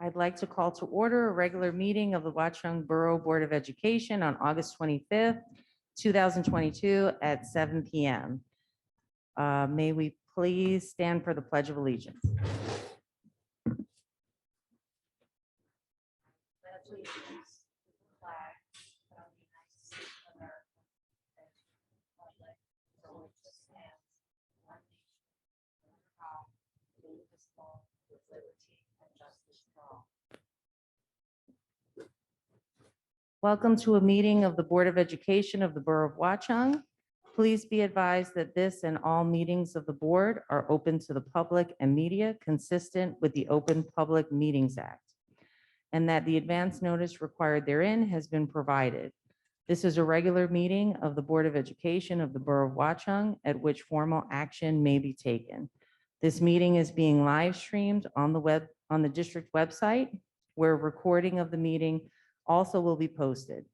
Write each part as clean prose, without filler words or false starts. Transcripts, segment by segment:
I'd like to call to order a regular meeting of the Watchung Borough Board of Education on August 25th, 2022 at 7 p.m. May we please stand for the Pledge of Allegiance? Welcome to a meeting of the Board of Education of the Borough of Watchung. Please be advised that this and all meetings of the board are open to the public and media consistent with the Open Public Meetings Act, and that the advance notice required therein has been provided. This is a regular meeting of the Board of Education of the Borough of Watchung at which formal action may be taken. This meeting is being live streamed on the district website, where a recording of the meeting also will be posted.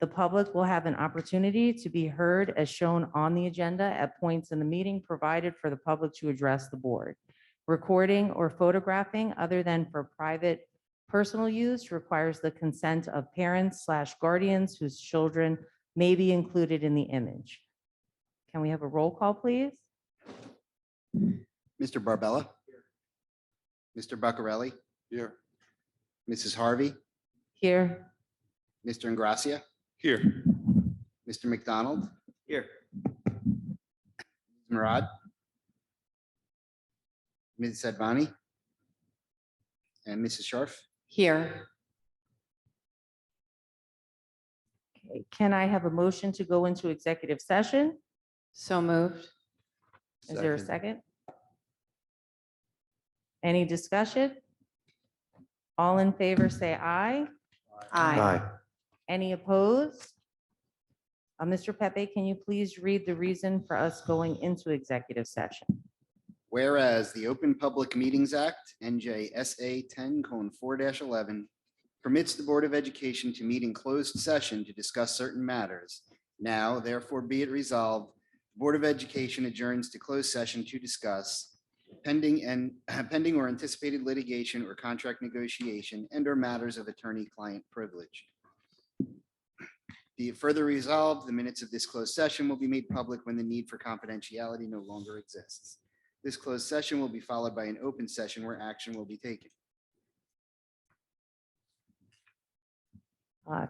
The public will have an opportunity to be heard as shown on the agenda at points in the meeting provided for the public to address the board. Recording or photographing other than for private personal use requires the consent of parents/guardians whose children may be included in the image. Can we have a roll call, please? Mr. Barbella? Mr. Buccarelli? Here. Mrs. Harvey? Here. Mr. Ingracia? Here. Mr. McDonald? Here. Murad? Ms. Advani? And Mrs. Sharf? Here. Okay, can I have a motion to go into executive session? So moved. Is there a second? Any discussion? All in favor, say aye. Aye. Any opposed? Mr. Pepe, can you please read the reason for us going into executive session? Whereas the Open Public Meetings Act, NJSA 10:4-11, permits the Board of Education to meet in closed session to discuss certain matters. Now, therefore, be it resolved, the Board of Education adjourns to closed session to discuss pending or anticipated litigation or contract negotiation and/or matters of attorney-client privilege. Be it further resolved, the minutes of this closed session will be made public when the need for confidentiality no longer exists. This closed session will be followed by an open session where action will be taken.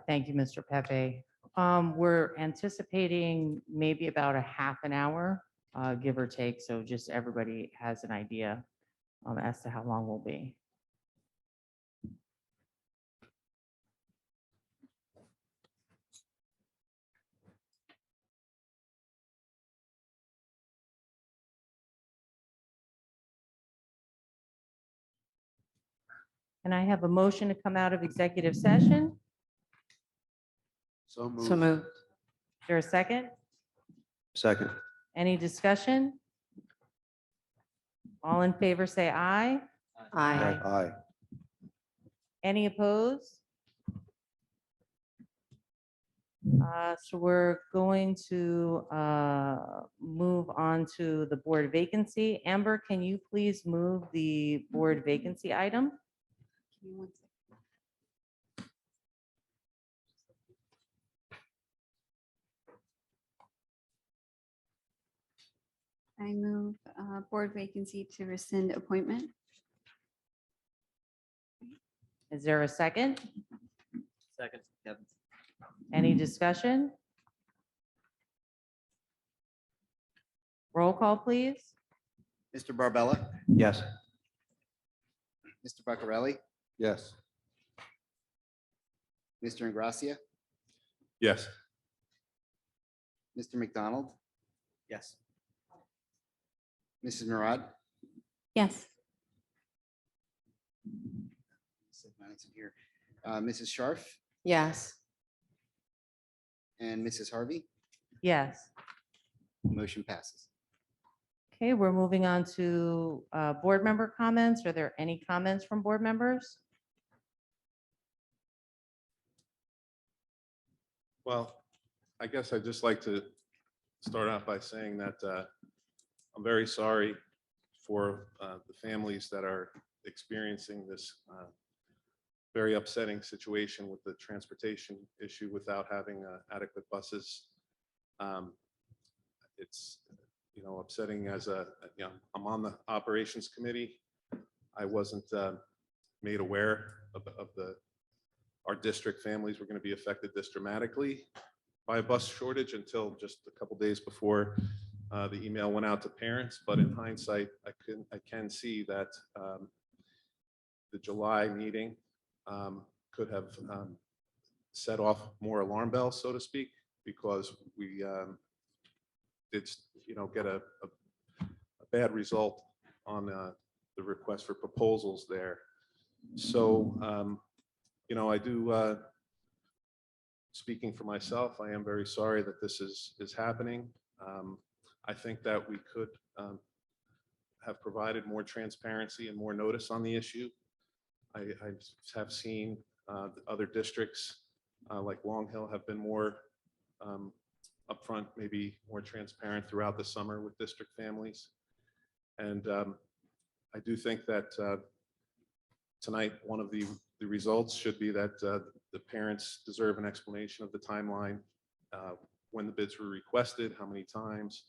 Thank you, Mr. Pepe. We're anticipating maybe about a half an hour, give or take. So just everybody has an idea as to how long we'll be. Can I have a motion to come out of executive session? So moved. So moved. Is there a second? Second. Any discussion? All in favor, say aye. Aye. Aye. Any opposed? So we're going to move on to the board vacancy. Amber, can you please move the board vacancy item? Give me 1 second. I move board vacancy to rescind appointment. Is there a second? Second. Any discussion? Roll call, please. Mr. Barbella? Yes. Mr. Buccarelli? Yes. Mr. Ingracia? Yes. Mr. McDonald? Yes. Mrs. Murad? Yes. Mrs. Sharf Yes. and Mrs. Harvey? Yes. Motion passes. Okay, we're moving on to board member comments. Are there any comments from board members? Well, I guess I'd just like to start out by saying that I'm very sorry for the families that are experiencing this very upsetting situation with the transportation issue without having adequate buses. It's, upsetting as I'm on the operations committee. I wasn't made aware of our district families were going to be affected this dramatically by a bus shortage until just a couple days before the email went out to parents. But in hindsight, I can see that the July meeting could have set off more alarm bells, so to speak, because we did, get a bad result on the request for proposals there. So, I do, speaking for myself, I am very sorry that this is happening. I think that we could have provided more transparency and more notice on the issue. I have seen other districts like Long Hill have been more upfront, maybe more transparent throughout the summer with district families. And I do think that tonight, one of the results should be that the parents deserve an explanation of the timeline, when the bids were requested, how many times,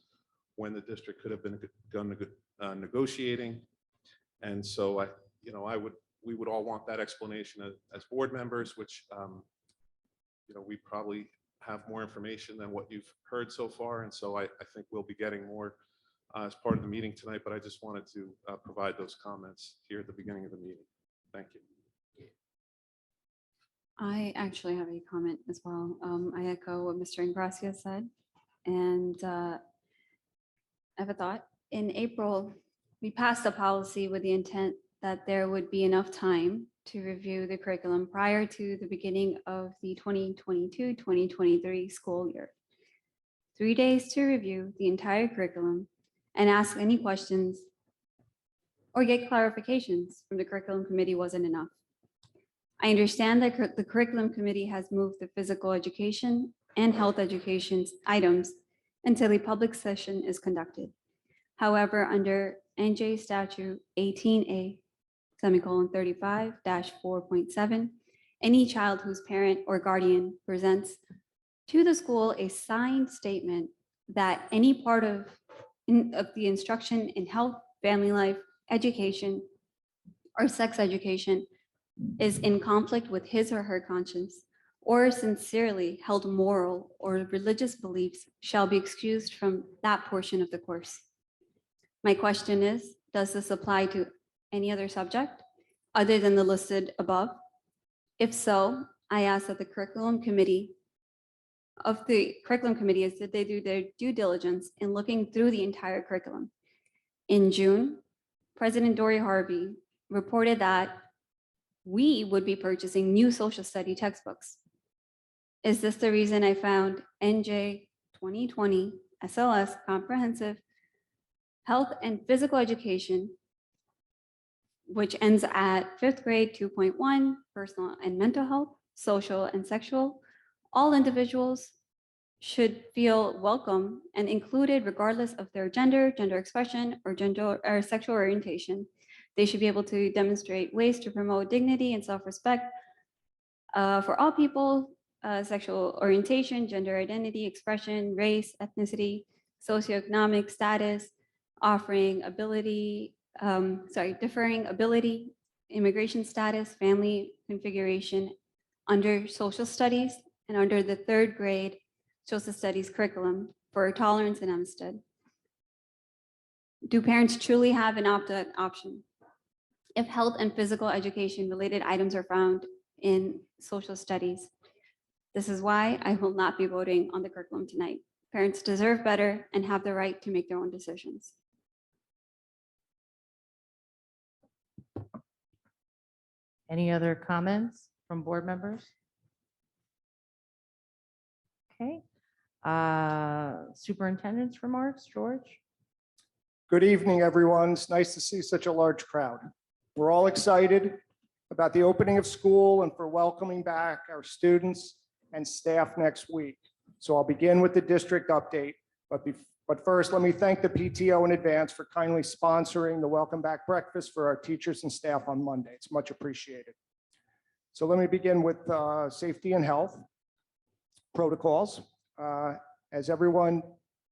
when the district could have begun negotiating. And so we would all want that explanation as board members, which we probably have more information than what you've heard so far. And so I think we'll be getting more as part of the meeting tonight, but I just wanted to provide those comments here at the beginning of the meeting. Thank you. I actually have a comment as well. I echo what Mr. Ingracia said, and I have a thought. In April, we passed a policy with the intent that there would be enough time to review the curriculum prior to the beginning of the 2022-2023 school year. 3 days to review the entire curriculum and ask any questions or get clarifications from the curriculum committee wasn't enough. I understand that the curriculum committee has moved the physical education and health education items until a public session is conducted. However, under NJ statute 18A, 35-4.7, any child whose parent or guardian presents to the school a signed statement that any part of the instruction in health, family life, education, or sex education is in conflict with his or her conscience, or sincerely held moral or religious beliefs shall be excused from that portion of the course. My question is, does this apply to any other subject other than the listed above? If so, I ask that the curriculum committee is that they do their due diligence in looking through the entire curriculum. In June, President Dory Harvey reported that we would be purchasing new social study textbooks. Is this the reason I found NJ 2020 SLS Comprehensive Health and Physical Education, which ends at 5th grade 2.1, personal and mental health, social and sexual, all individuals should feel welcome and included regardless of their gender, gender expression, or gender or sexual orientation. They should be able to demonstrate ways to promote dignity and self-respect for all people, sexual orientation, gender identity, expression, race, ethnicity, socioeconomic status, differing ability, immigration status, family configuration under social studies and under the 3rd grade social studies curriculum for tolerance and Hempstead. Do parents truly have an opt-out option? If health and physical education related items are found in social studies, this is why I will not be voting on the curriculum tonight. Parents deserve better and have the right to make their own decisions. Any other comments from board members? Okay. Superintendent's remarks, George? Good evening, everyone. It's nice to see such a large crowd. We're all excited about the opening of school and for welcoming back our students and staff next week. So I'll begin with the district update, but first, let me thank the PTO in advance for kindly sponsoring the welcome back breakfast for our teachers and staff on Monday. It's much appreciated. So let me begin with safety and health protocols. As everyone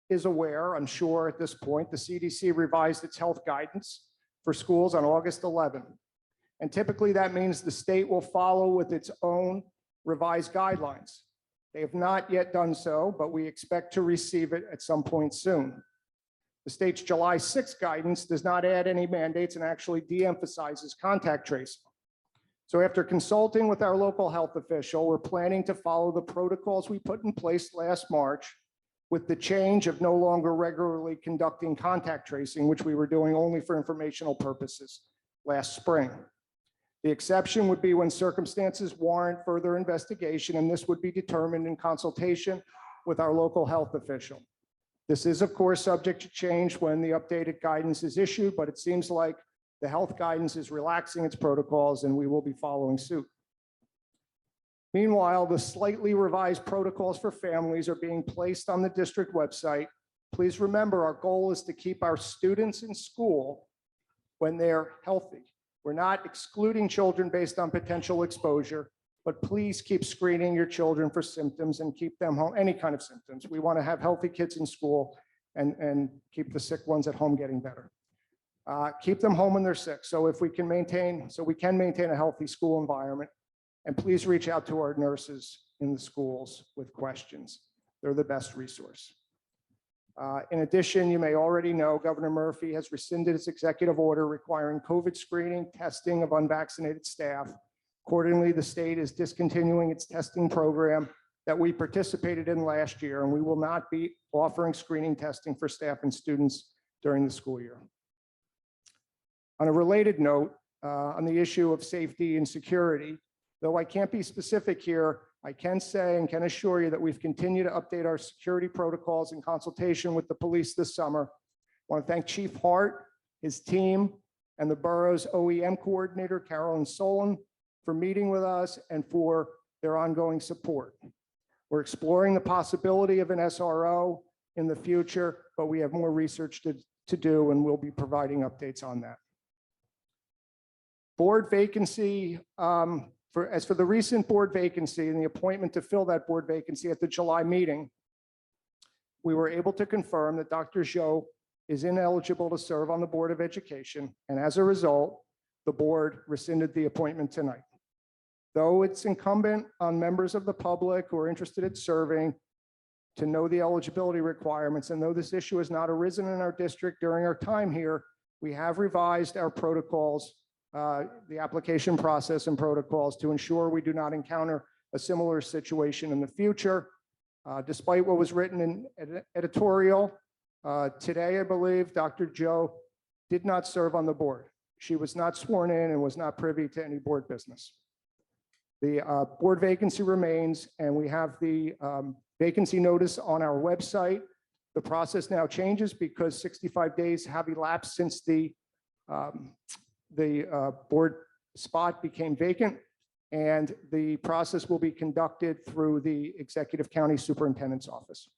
is aware, I'm sure at this point, the CDC revised its health guidance for schools on August 11. And typically that means the state will follow with its own revised guidelines. They have not yet done so, but we expect to receive it at some point soon. The state's July 6 guidance does not add any mandates and actually de-emphasizes contact tracing. So after consulting with our local health official, we're planning to follow the protocols we put in place last March with the change of no longer regularly conducting contact tracing, which we were doing only for informational purposes last spring. The exception would be when circumstances warrant further investigation, and this would be determined in consultation with our local health official. This is, of course, subject to change when the updated guidance is issued, but it seems like the health guidance is relaxing its protocols, and we will be following suit. Meanwhile, the slightly revised protocols for families are being placed on the district website. Please remember, our goal is to keep our students in school when they're healthy. We're not excluding children based on potential exposure, but please keep screening your children for symptoms and keep them home, any kind of symptoms. We want to have healthy kids in school and keep the sick ones at home getting better. Keep them home when they're sick. So we can maintain a healthy school environment. And please reach out to our nurses in the schools with questions. They're the best resource. In addition, you may already know Governor Murphy has rescinded its executive order requiring COVID screening, testing of unvaccinated staff. Accordingly, the state is discontinuing its testing program that we participated in last year, and we will not be offering screening testing for staff and students during the school year. On a related note, on the issue of safety and security, though I can't be specific here, I can say and can assure you that we've continued to update our security protocols in consultation with the police this summer. I want to thank Chief Hart, his team, and the borough's OEM coordinator, Carolyn Solon, for meeting with us and for their ongoing support. We're exploring the possibility of an SRO in the future, but we have more research to do, and we'll be providing updates on that. Board vacancy, as for the recent board vacancy and the appointment to fill that board vacancy at the July meeting, we were able to confirm that Dr. Zhou is ineligible to serve on the Board of Education, and as a result, the board rescinded the appointment tonight. Though it's incumbent on members of the public who are interested in serving to know the eligibility requirements, and though this issue has not arisen in our district during our time here, we have revised our protocols, the application process and protocols to ensure we do not encounter a similar situation in the future. Despite what was written in editorial today, I believe Dr. Zhou did not serve on the board. She was not sworn in and was not privy to any board business. The board vacancy remains, and we have the vacancy notice on our website. The process now changes because 65 days have elapsed since the board spot became vacant, and the process will be conducted through the Executive County Superintendent's Office.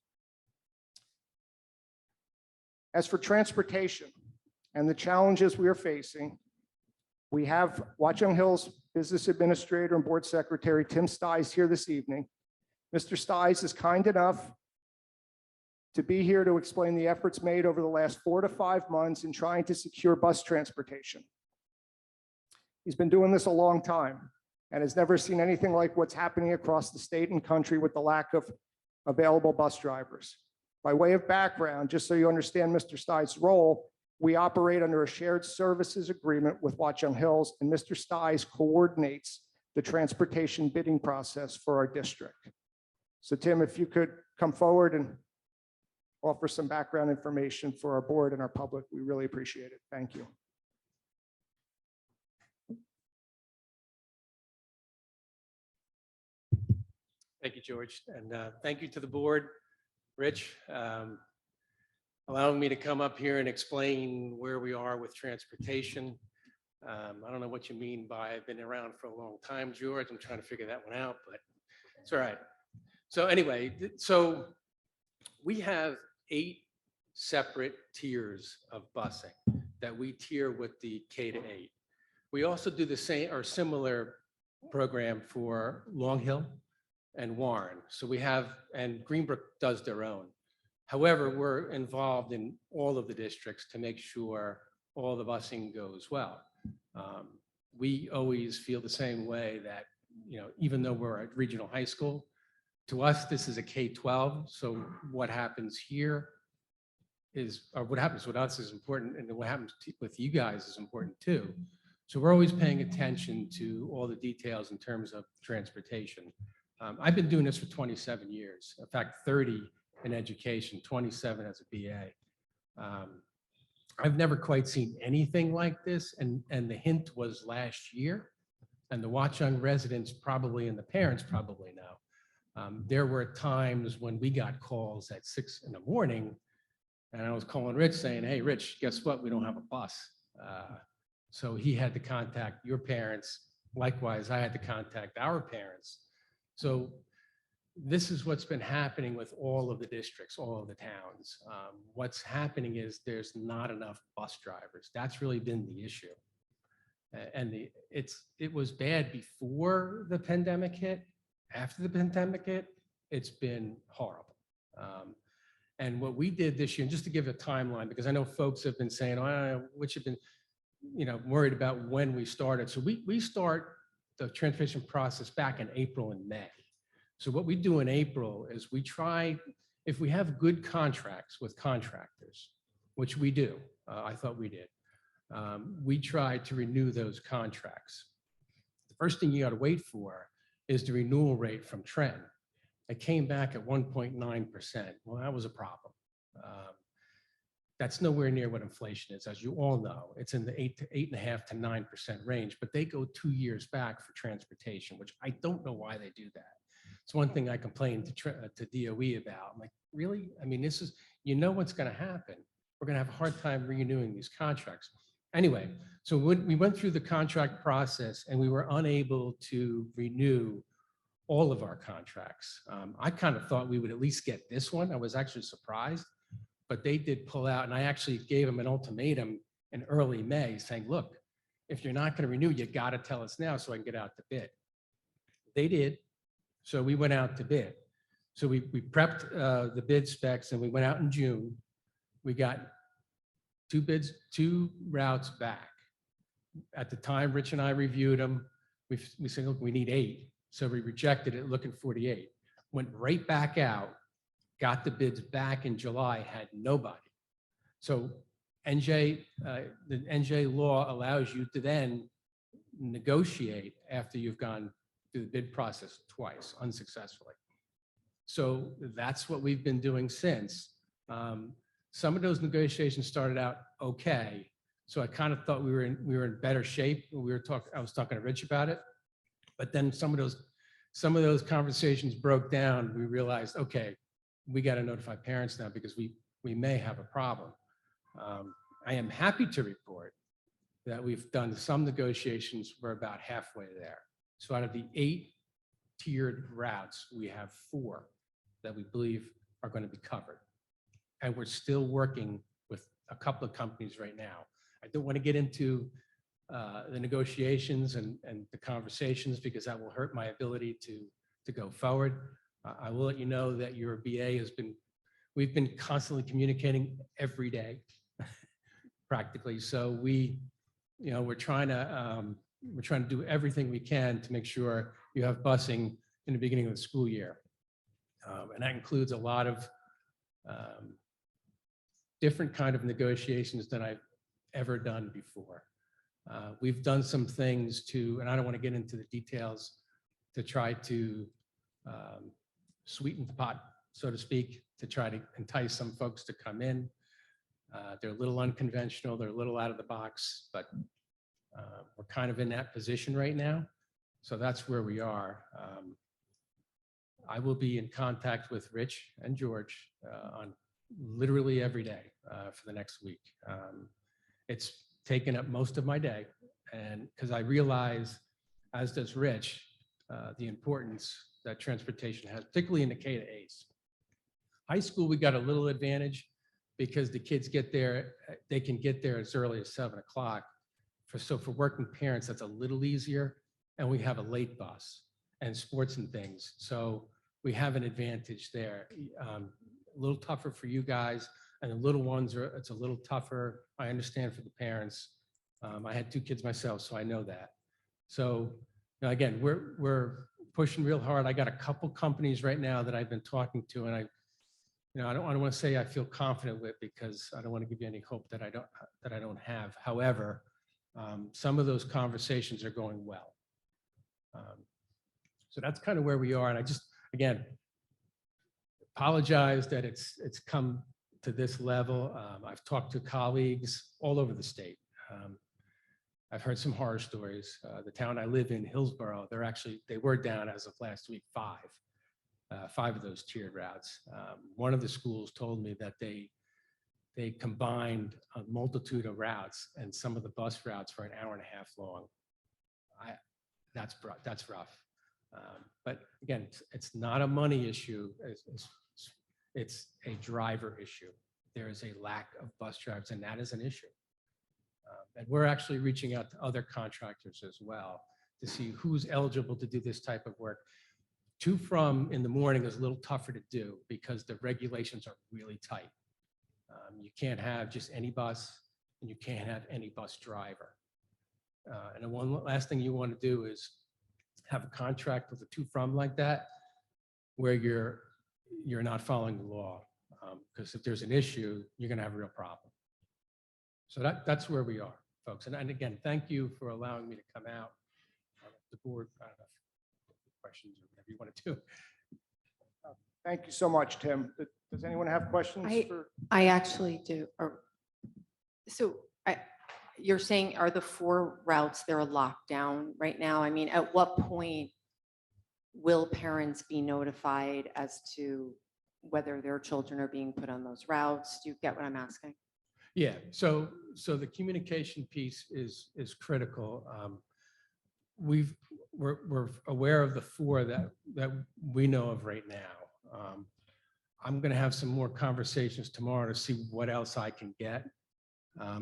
As for transportation and the challenges we are facing, we have Watchung Hill's Business Administrator and Board Secretary Tim Sties here this evening. Mr. Sties is kind enough to be here to explain the efforts made over the last 4 to 5 months in trying to secure bus transportation. He's been doing this a long time and has never seen anything like what's happening across the state and country with the lack of available bus drivers. By way of background, just so you understand Mr. Sties' role, we operate under a shared services agreement with Watchung Hills, and Mr. Sties coordinates the transportation bidding process for our district. So Tim, if you could come forward and offer some background information for our board and our public, we really appreciate it. Thank you. Thank you, George, and thank you to the board, Rich, allowing me to come up here and explain where we are with transportation. I don't know what you mean by I've been around for a long time, George. I'm trying to figure that one out, but it's all right. So anyway, so we have 8 separate tiers of busing that we tier with the K-8. We also do the same or similar program for Long Hill and Warren. So we have, and Greenbrook does their own. However, we're involved in all of the districts to make sure all the busing goes well. We always feel the same way that, even though we're at regional high school, to us, this is a K-12. So what happens here or what happens with us is important, and what happens with you guys is important too. So we're always paying attention to all the details in terms of transportation. I've been doing this for 27 years. In fact, 30 in education, 27 as a BA. I've never quite seen anything like this, and the hint was last year, and the Watchung residents probably, and the parents probably know. There were times when we got calls at 6 in the morning, and I was calling Rich saying, "Hey, Rich, guess what? We don't have a bus." So he had to contact your parents. Likewise, I had to contact our parents. So this is what's been happening with all of the districts, all of the towns. What's happening is there's not enough bus drivers. That's really been the issue. And it was bad before the pandemic hit. After the pandemic hit, it's been horrible. And what we did this year, and just to give a timeline, because I know folks have been saying, which have been, worried about when we started. So we start the transportation process back in April and May. So what we do in April is we try, if we have good contracts with contractors, which we do, I thought we did, we try to renew those contracts. The first thing you got to wait for is the renewal rate from Trend. It came back at 1.9%. Well, that was a problem. That's nowhere near what inflation is, as you all know. It's in the 8.5 to 9% range, but they go 2 years back for transportation, which I don't know why they do that. It's one thing I complained to DOE about. I'm like, really? I mean, this is, what's going to happen. We're going to have a hard time renewing these contracts. Anyway, so we went through the contract process and we were unable to renew all of our contracts. I kind of thought we would at least get this one. I was actually surprised, but they did pull out, and I actually gave them an ultimatum in early May saying, look, if you're not going to renew, you got to tell us now so I can get out to bid. They did. So we went out to bid. So we prepped the bid specs and we went out in June. We got 2 bids, 2 routes back. At the time, Rich and I reviewed them. We said, look, we need 8. So we rejected it, looking 48. Went right back out, got the bids back in July, had nobody. So the NJ law allows you to then negotiate after you've gone through the bid process twice unsuccessfully. So that's what we've been doing since. Some of those negotiations started out okay. So I kind of thought we were in better shape. I was talking to Rich about it, but then some of those conversations broke down. We realized, okay, we got to notify parents now because we may have a problem. I am happy to report that we've done some negotiations. We're about halfway there. So out of the 8 tiered routes, we have 4 that we believe are going to be covered. And we're still working with a couple of companies right now. I don't want to get into the negotiations and the conversations because that will hurt my ability to go forward. I will let you know that your BA we've been constantly communicating every day, practically. So we're trying to do everything we can to make sure you have busing in the beginning of the school year. And that includes a lot of different kind of negotiations than I've ever done before. We've done some things and I don't want to get into the details, to try to sweeten the pot, so to speak, to try to entice some folks to come in. They're a little unconventional, they're a little out of the box, but we're kind of in that position right now. So that's where we are. I will be in contact with Rich and George on literally every day for the next week. It's taken up most of my day, and because I realize, as does Rich, the importance that transportation has, particularly in the K to 8s. High school, we got a little advantage because the kids get there, they can get there as early as 7 o'clock. So for working parents, that's a little easier. and we have a late bus and sports and things. So we have an advantage there. A little tougher for you guys, and the little ones it's a little tougher. I understand for the parents. I had 2 kids myself, so I know that. So now again, we're pushing real hard. I got a couple companies right now that I've been talking to, and I don't want to say I feel confident with, because I don't want to give you any hope that I don't have. However, some of those conversations are going well. So that's kind of where we are. And I just, again, apologize that it's come to this level. I've talked to colleagues all over the state. I've heard some horror stories. The town I live in, Hillsborough, they were down as of last week, 5 of those tiered routes. One of the schools told me that they combined a multitude of routes, and some of the bus routes were an hour and a half long. That's rough. But again, it's not a money issue. It's a driver issue. There is a lack of bus drivers, and that is an issue. And we're actually reaching out to other contractors as well to see who's eligible to do this type of work. To from in the morning is a little tougher to do because the regulations are really tight. You can't have just any bus, and you can't have any bus driver. And the one last thing you want to do is have a contract with a to from like that, where you're not following the law. Because if there's an issue, you're going to have a real problem. So that's where we are, folks. And again, thank you for allowing me to come out. The board, I don't know, questions or whatever you want to do. Thank you so much, Tim. Does anyone have questions? I actually do. You're saying, are the 4 routes that are locked down right now? I mean, at what point will parents be notified as to whether their children are being put on those routes? Do you get what I'm asking? Yeah, so the communication piece is critical. We're aware of the 4 that we know of right now. I'm going to have some more conversations tomorrow to see what else I can get.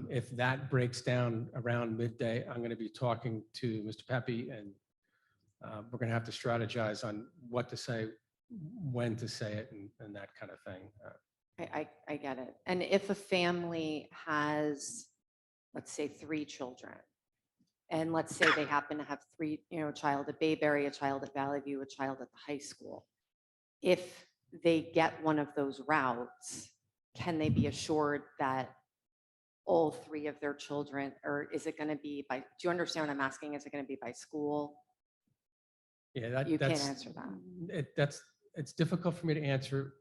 If that breaks down around midday, I'm going to be talking to Mr. Pepe, and we're going to have to strategize on what to say, when to say it, and that kind of thing. I get it. And if a family has, let's say, 3 children, and let's say they happen to have 3, a child at Bayberry, a child at Valley View, a child at the high school, if they get one of those routes, can they be assured that all 3 of their children, or is it going to be by, do you understand what I'm asking? Is it going to be by school? Yeah, You can't answer that. It's difficult for me to answer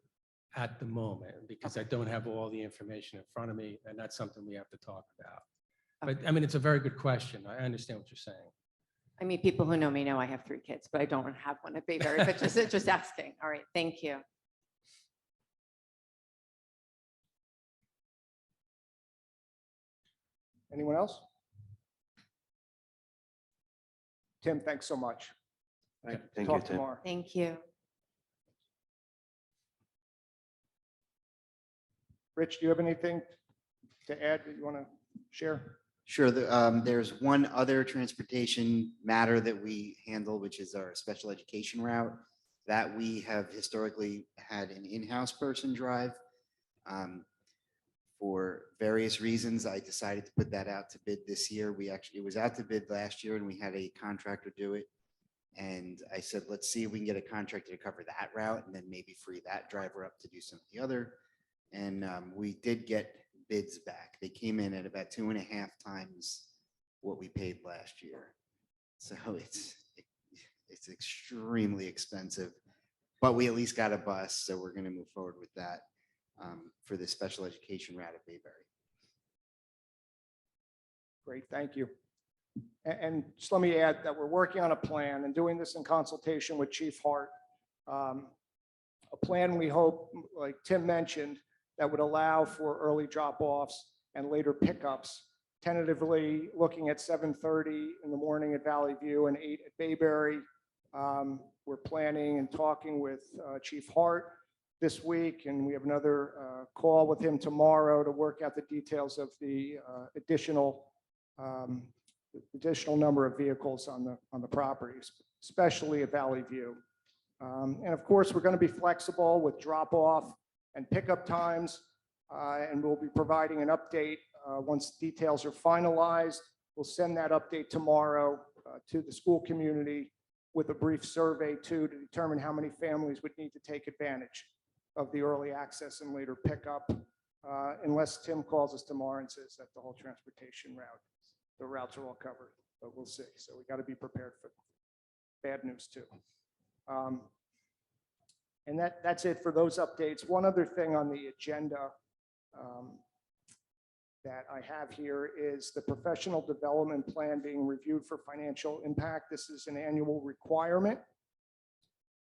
at the moment because I don't have all the information in front of me, and that's something we have to talk about. But I mean, it's a very good question. I understand what you're saying. I mean, people who know me know I have 3 kids, but I don't have one at Bayberry, but just asking. All right, thank you. Anyone else? Tim, thanks so much. Thank Talk tomorrow. Thank you. Rich, do you have anything to add that you want to share? Sure. There's one other transportation matter that we handle, which is our special education route that we have historically had an in-house person drive. For various reasons, I decided to put that out to bid this year. It was out to bid last year, and we had a contractor do it. And I said, let's see if we can get a contractor to cover that route and then maybe free that driver up to do some of the other. And we did get bids back. They came in at about 2.5 times what we paid last year. So it's extremely expensive, but we at least got a bus. So we're going to move forward with that for the special education route at Bayberry. Great, thank you. And just let me add that we're working on a plan and doing this in consultation with Chief Hart. A plan we hope, like Tim mentioned, that would allow for early drop-offs and later pickups, tentatively looking at 7:30 in the morning at Valley View and 8 at Bayberry. We're planning and talking with Chief Hart this week, and we have another call with him tomorrow to work out the details of the additional additional number of vehicles on the properties, especially at Valley View. And of course, we're going to be flexible with drop-off and pickup times, and we'll be providing an update once details are finalized. We'll send that update tomorrow to the school community with a brief survey too, to determine how many families would need to take advantage of the early access and later pickup, unless Tim calls us tomorrow and says that the whole transportation route, the routes are all covered, but we'll see. So we got to be prepared for bad news too. And that's it for those updates. One other thing on the agenda that I have here is the professional development plan being reviewed for financial impact. This is an annual requirement.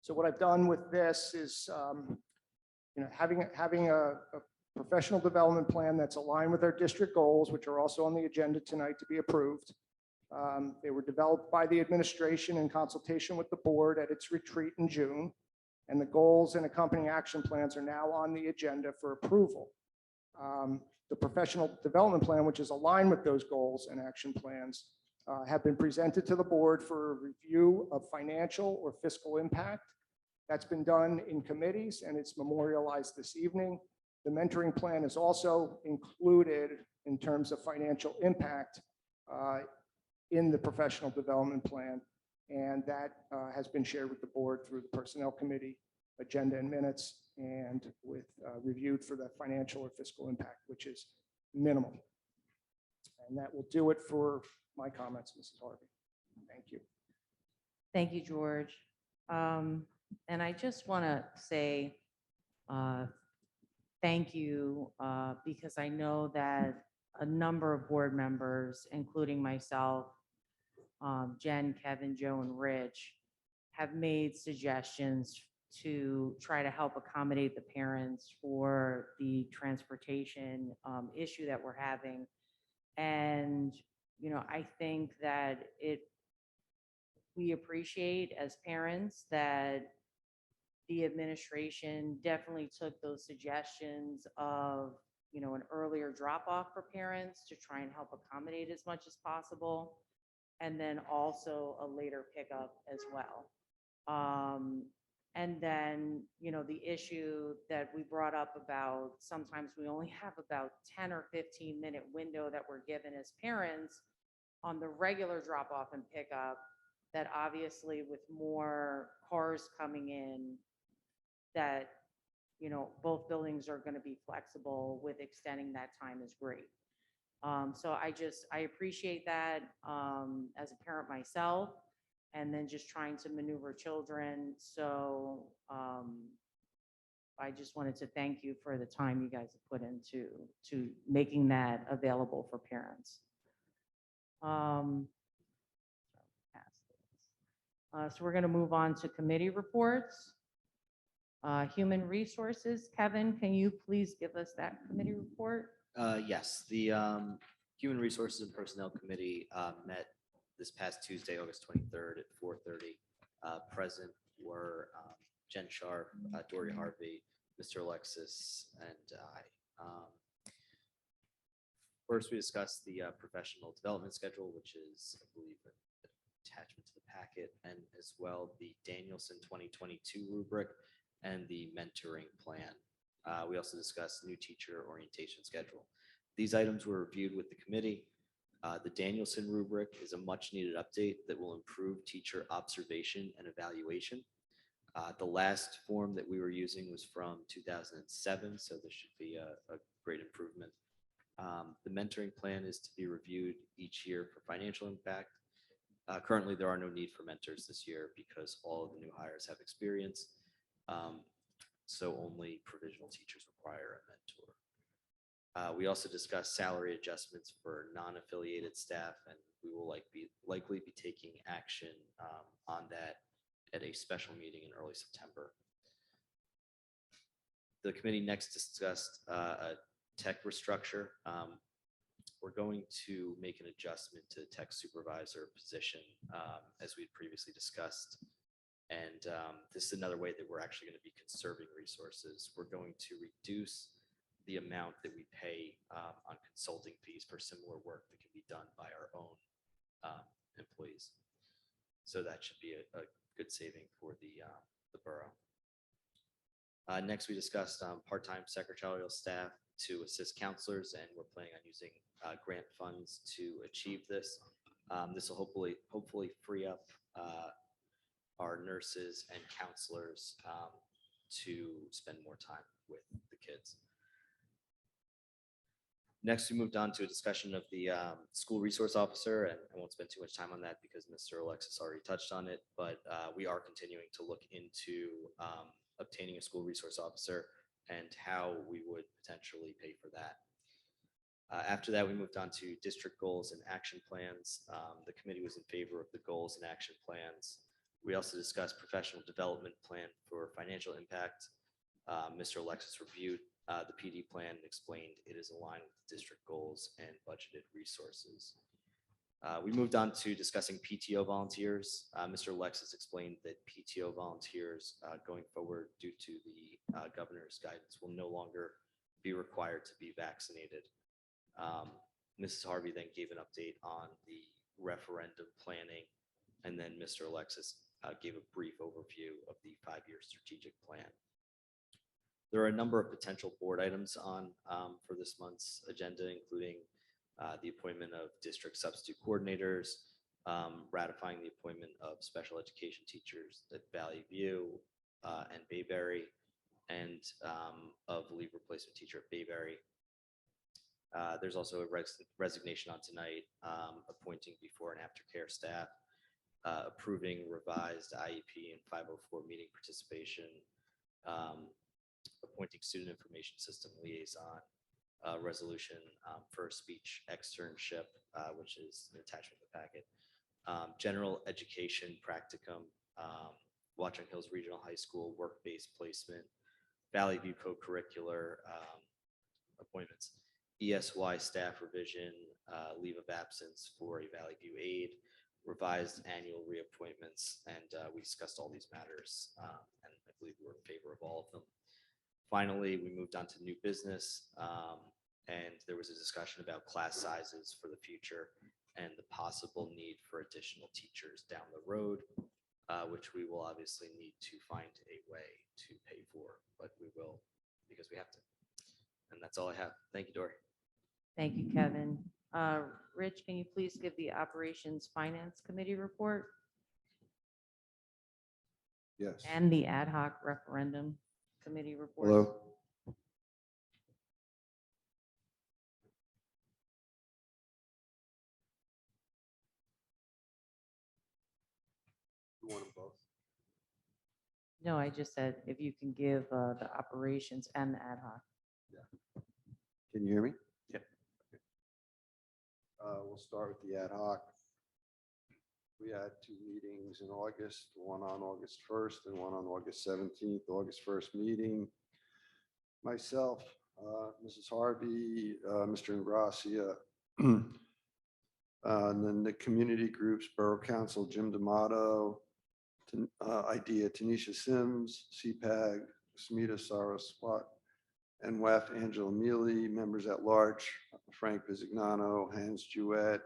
So what I've done with this is, having a professional development plan that's aligned with our district goals, which are also on the agenda tonight to be approved. They were developed by the administration in consultation with the board at its retreat in June. And the goals and accompanying action plans are now on the agenda for approval. The professional development plan, which is aligned with those goals and action plans, have been presented to the board for a review of financial or fiscal impact. That's been done in committees and it's memorialized this evening. The mentoring plan is also included in terms of financial impact in the professional development plan. And that has been shared with the board through the personnel committee agenda and minutes, and with reviewed for the financial or fiscal impact, which is minimal. And that will do it for my comments, Mrs. Harvey. Thank you. Thank you, George. And I just want to say thank you because I know that a number of board members, including myself, Jen, Kevin, Joe, and Rich, have made suggestions to try to help accommodate the parents for the transportation issue that we're having. And, I think that we appreciate as parents that the administration definitely took those suggestions of, an earlier drop off for parents to try and help accommodate as much as possible. And then also a later pickup as well. And then, the issue that we brought up about sometimes we only have about 10 or 15-minute window that we're given as parents on the regular drop off and pickup, that obviously with more cars coming in, that, both buildings are going to be flexible with extending that time is great. So I appreciate that as a parent myself, and then just trying to maneuver children. So I just wanted to thank you for the time you guys have put into making that available for parents. So we're going to move on to committee reports. Human Resources, Kevin, can you please give us that committee report? Yes, the Human Resources and Personnel Committee met this past Tuesday, August 23rd at 4:30. Present were Jen Sharp, Dory Harvey, Mr. Alexis, and I. First, we discussed the professional development schedule, which is, I believe, an attachment to the packet, and as well the Danielson 2022 rubric and the mentoring plan. We also discussed new teacher orientation schedule. These items were reviewed with the committee. The Danielson rubric is a much needed update that will improve teacher observation and evaluation. The last form that we were using was from 2007, so this should be a great improvement. The mentoring plan is to be reviewed each year for financial impact. Currently, there are no need for mentors this year because all of the new hires have experience. So only provisional teachers require a mentor. We also discussed salary adjustments for non-affiliated staff, and we will likely be taking action on that at a special meeting in early September. The committee next discussed a tech restructure. We're going to make an adjustment to the tech supervisor position as we had previously discussed. And this is another way that we're actually going to be conserving resources. We're going to reduce the amount that we pay on consulting fees for similar work that can be done by our own employees. So that should be a good saving for the borough. Next, we discussed part-time secretarial staff to assist counselors, and we're planning on using grant funds to achieve this. This will hopefully free up our nurses and counselors to spend more time with the kids. Next, we moved on to a discussion of the school resource officer, and I won't spend too much time on that because Mr. Alexis already touched on it, but we are continuing to look into obtaining a school resource officer and how we would potentially pay for that. After that, we moved on to district goals and action plans. The committee was in favor of the goals and action plans. We also discussed professional development plan for financial impact. Mr. Alexis reviewed the PD plan and explained it is aligned with the district goals and budgeted resources. We moved on to discussing PTO volunteers. Mr. Alexis explained that PTO volunteers going forward due to the governor's guidance will no longer be required to be vaccinated. Mrs. Harvey then gave an update on the referendum planning, and then Mr. Alexis gave a brief overview of the 5-year strategic plan. There are a number of potential board items on for this month's agenda, including the appointment of district substitute coordinators, ratifying the appointment of special education teachers at Valley View and Bayberry, and of leave replacement teacher at Bayberry. There's also a resignation on tonight, appointing before and after care staff, approving revised IEP and 504 meeting participation, appointing student information system liaison, resolution for a speech externship, which is an attachment to the packet, general education practicum, Watchung Hills Regional High School work-based placement, Valley View co-curricular appointments, ESY staff revision, leave of absence for a Valley View aide, revised annual reappointments, and we discussed all these matters, and I believe we're in favor of all of them. Finally, we moved on to new business, and there was a discussion about class sizes for the future and the possible need for additional teachers down the road, which we will obviously need to find a way to pay for, but we will because we have to. And that's all I have. Thank you, Dory. Thank you, Kevin. Rich, can you please give the Operations Finance Committee report Yes. and the Ad hoc Referendum Committee report? Hello. You want them both? No, I just said if you can give the operations and the ad hoc. Can you hear me? Yep. We'll start with the ad hoc. We had 2 meetings in August, one on August 1st and one on August 17th. August 1st meeting, myself, Mrs. Harvey, Mr. Ingrassia, and then the community groups, Borough Council, Jim D'Amato, IDEA, Tanisha Sims, CPAG, Smita Saraswat, and WEF, Angela Mealy, members at large, Frank Visignano, Hans Jewett,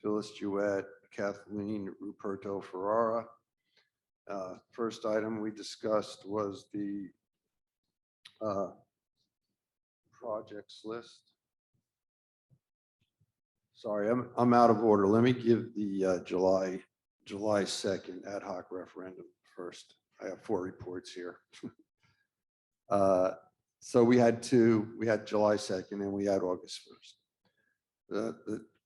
Phyllis Jewett, Kathleen Ruperto Ferrara. First item we discussed was the projects list. Sorry, I'm out of order. Let me give the July 2nd ad hoc referendum first. I have 4 reports here. So we had 2. We had July 2nd and we had August 1st.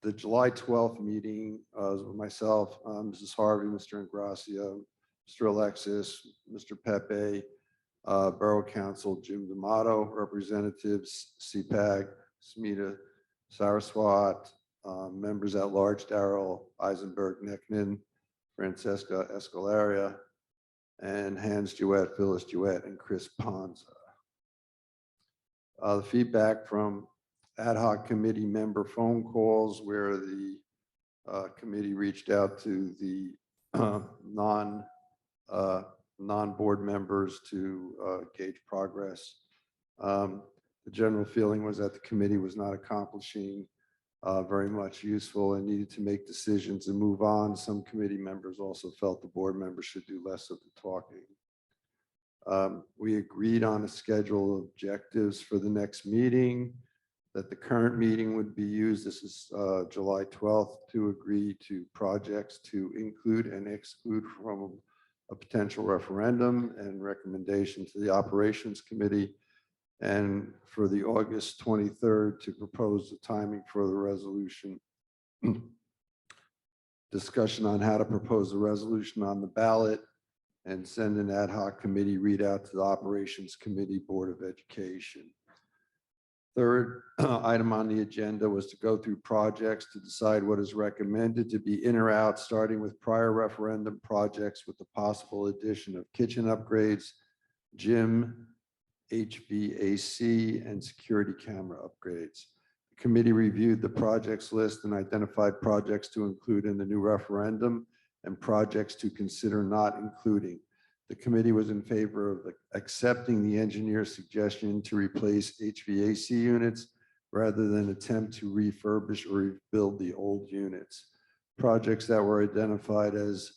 The July 12th meeting was with myself, Mrs. Harvey, Mr. Ingrassia, Mr. Alexis, Mr. Pepe, Borough Council, Jim D'Amato, representatives, CPAG, Smita Saraswat, members at large, Darrell Eisenberg Neckman, Francesca Escalaria, and Hans Jewett, Phyllis Jewett, and Chris Ponza. The feedback from ad hoc committee member phone calls where the committee reached out to the non-board members to gauge progress. The general feeling was that the committee was not accomplishing very much useful and needed to make decisions and move on. Some committee members also felt the board members should do less of the talking. We agreed on a schedule of objectives for the next meeting, that the current meeting would be used, this is July 12th, to agree to projects to include and exclude from a potential referendum and recommendation to the operations committee, and for the August 23rd to propose the timing for the resolution. Discussion on how to propose the resolution on the ballot and send an ad hoc committee readout to the operations committee, Board of Education. Third item on the agenda was to go through projects to decide what is recommended to be in or out, starting with prior referendum projects with the possible addition of kitchen upgrades, gym, HVAC, and security camera upgrades. The committee reviewed the projects list and identified projects to include in the new referendum and projects to consider not including. The committee was in favor of accepting the engineer's suggestion to replace HVAC units rather than attempt to refurbish or rebuild the old units. Projects that were identified as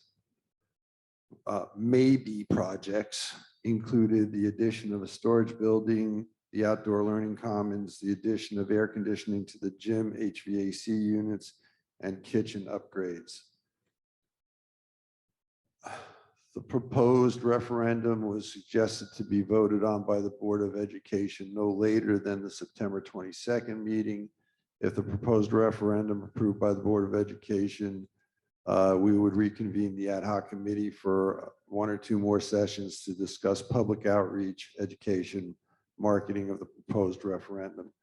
maybe projects included the addition of a storage building, the outdoor learning commons, the addition of air conditioning to the gym, HVAC units, and kitchen upgrades. The proposed referendum was suggested to be voted on by the Board of Education no later than the September 22nd meeting. If the proposed referendum approved by the Board of Education, we would reconvene the ad hoc committee for 1 or 2 more sessions to discuss public outreach, education, marketing of the proposed referendum.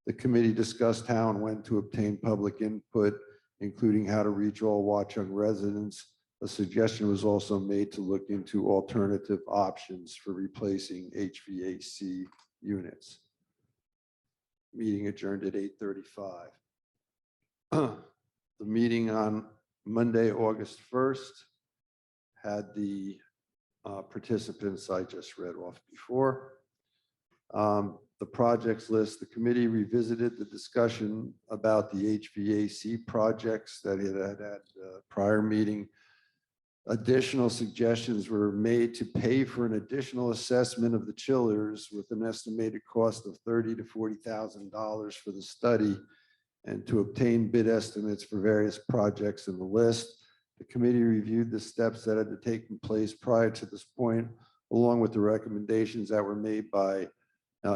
The committee discussed how and when to obtain public input, including how to reach all Watchung residents. A suggestion was also made to look into alternative options for replacing HVAC units. Meeting adjourned at 8:35. The meeting on Monday, August 1st, had the participants I just read off before. The projects list, the committee revisited the discussion about the HVAC projects that it had at prior meeting. Additional suggestions were made to pay for an additional assessment of the chillers with an estimated cost of $30,000 to $40,000 for the study, and to obtain bid estimates for various projects in the list. The committee reviewed the steps that had taken place prior to this point, along with the recommendations that were made by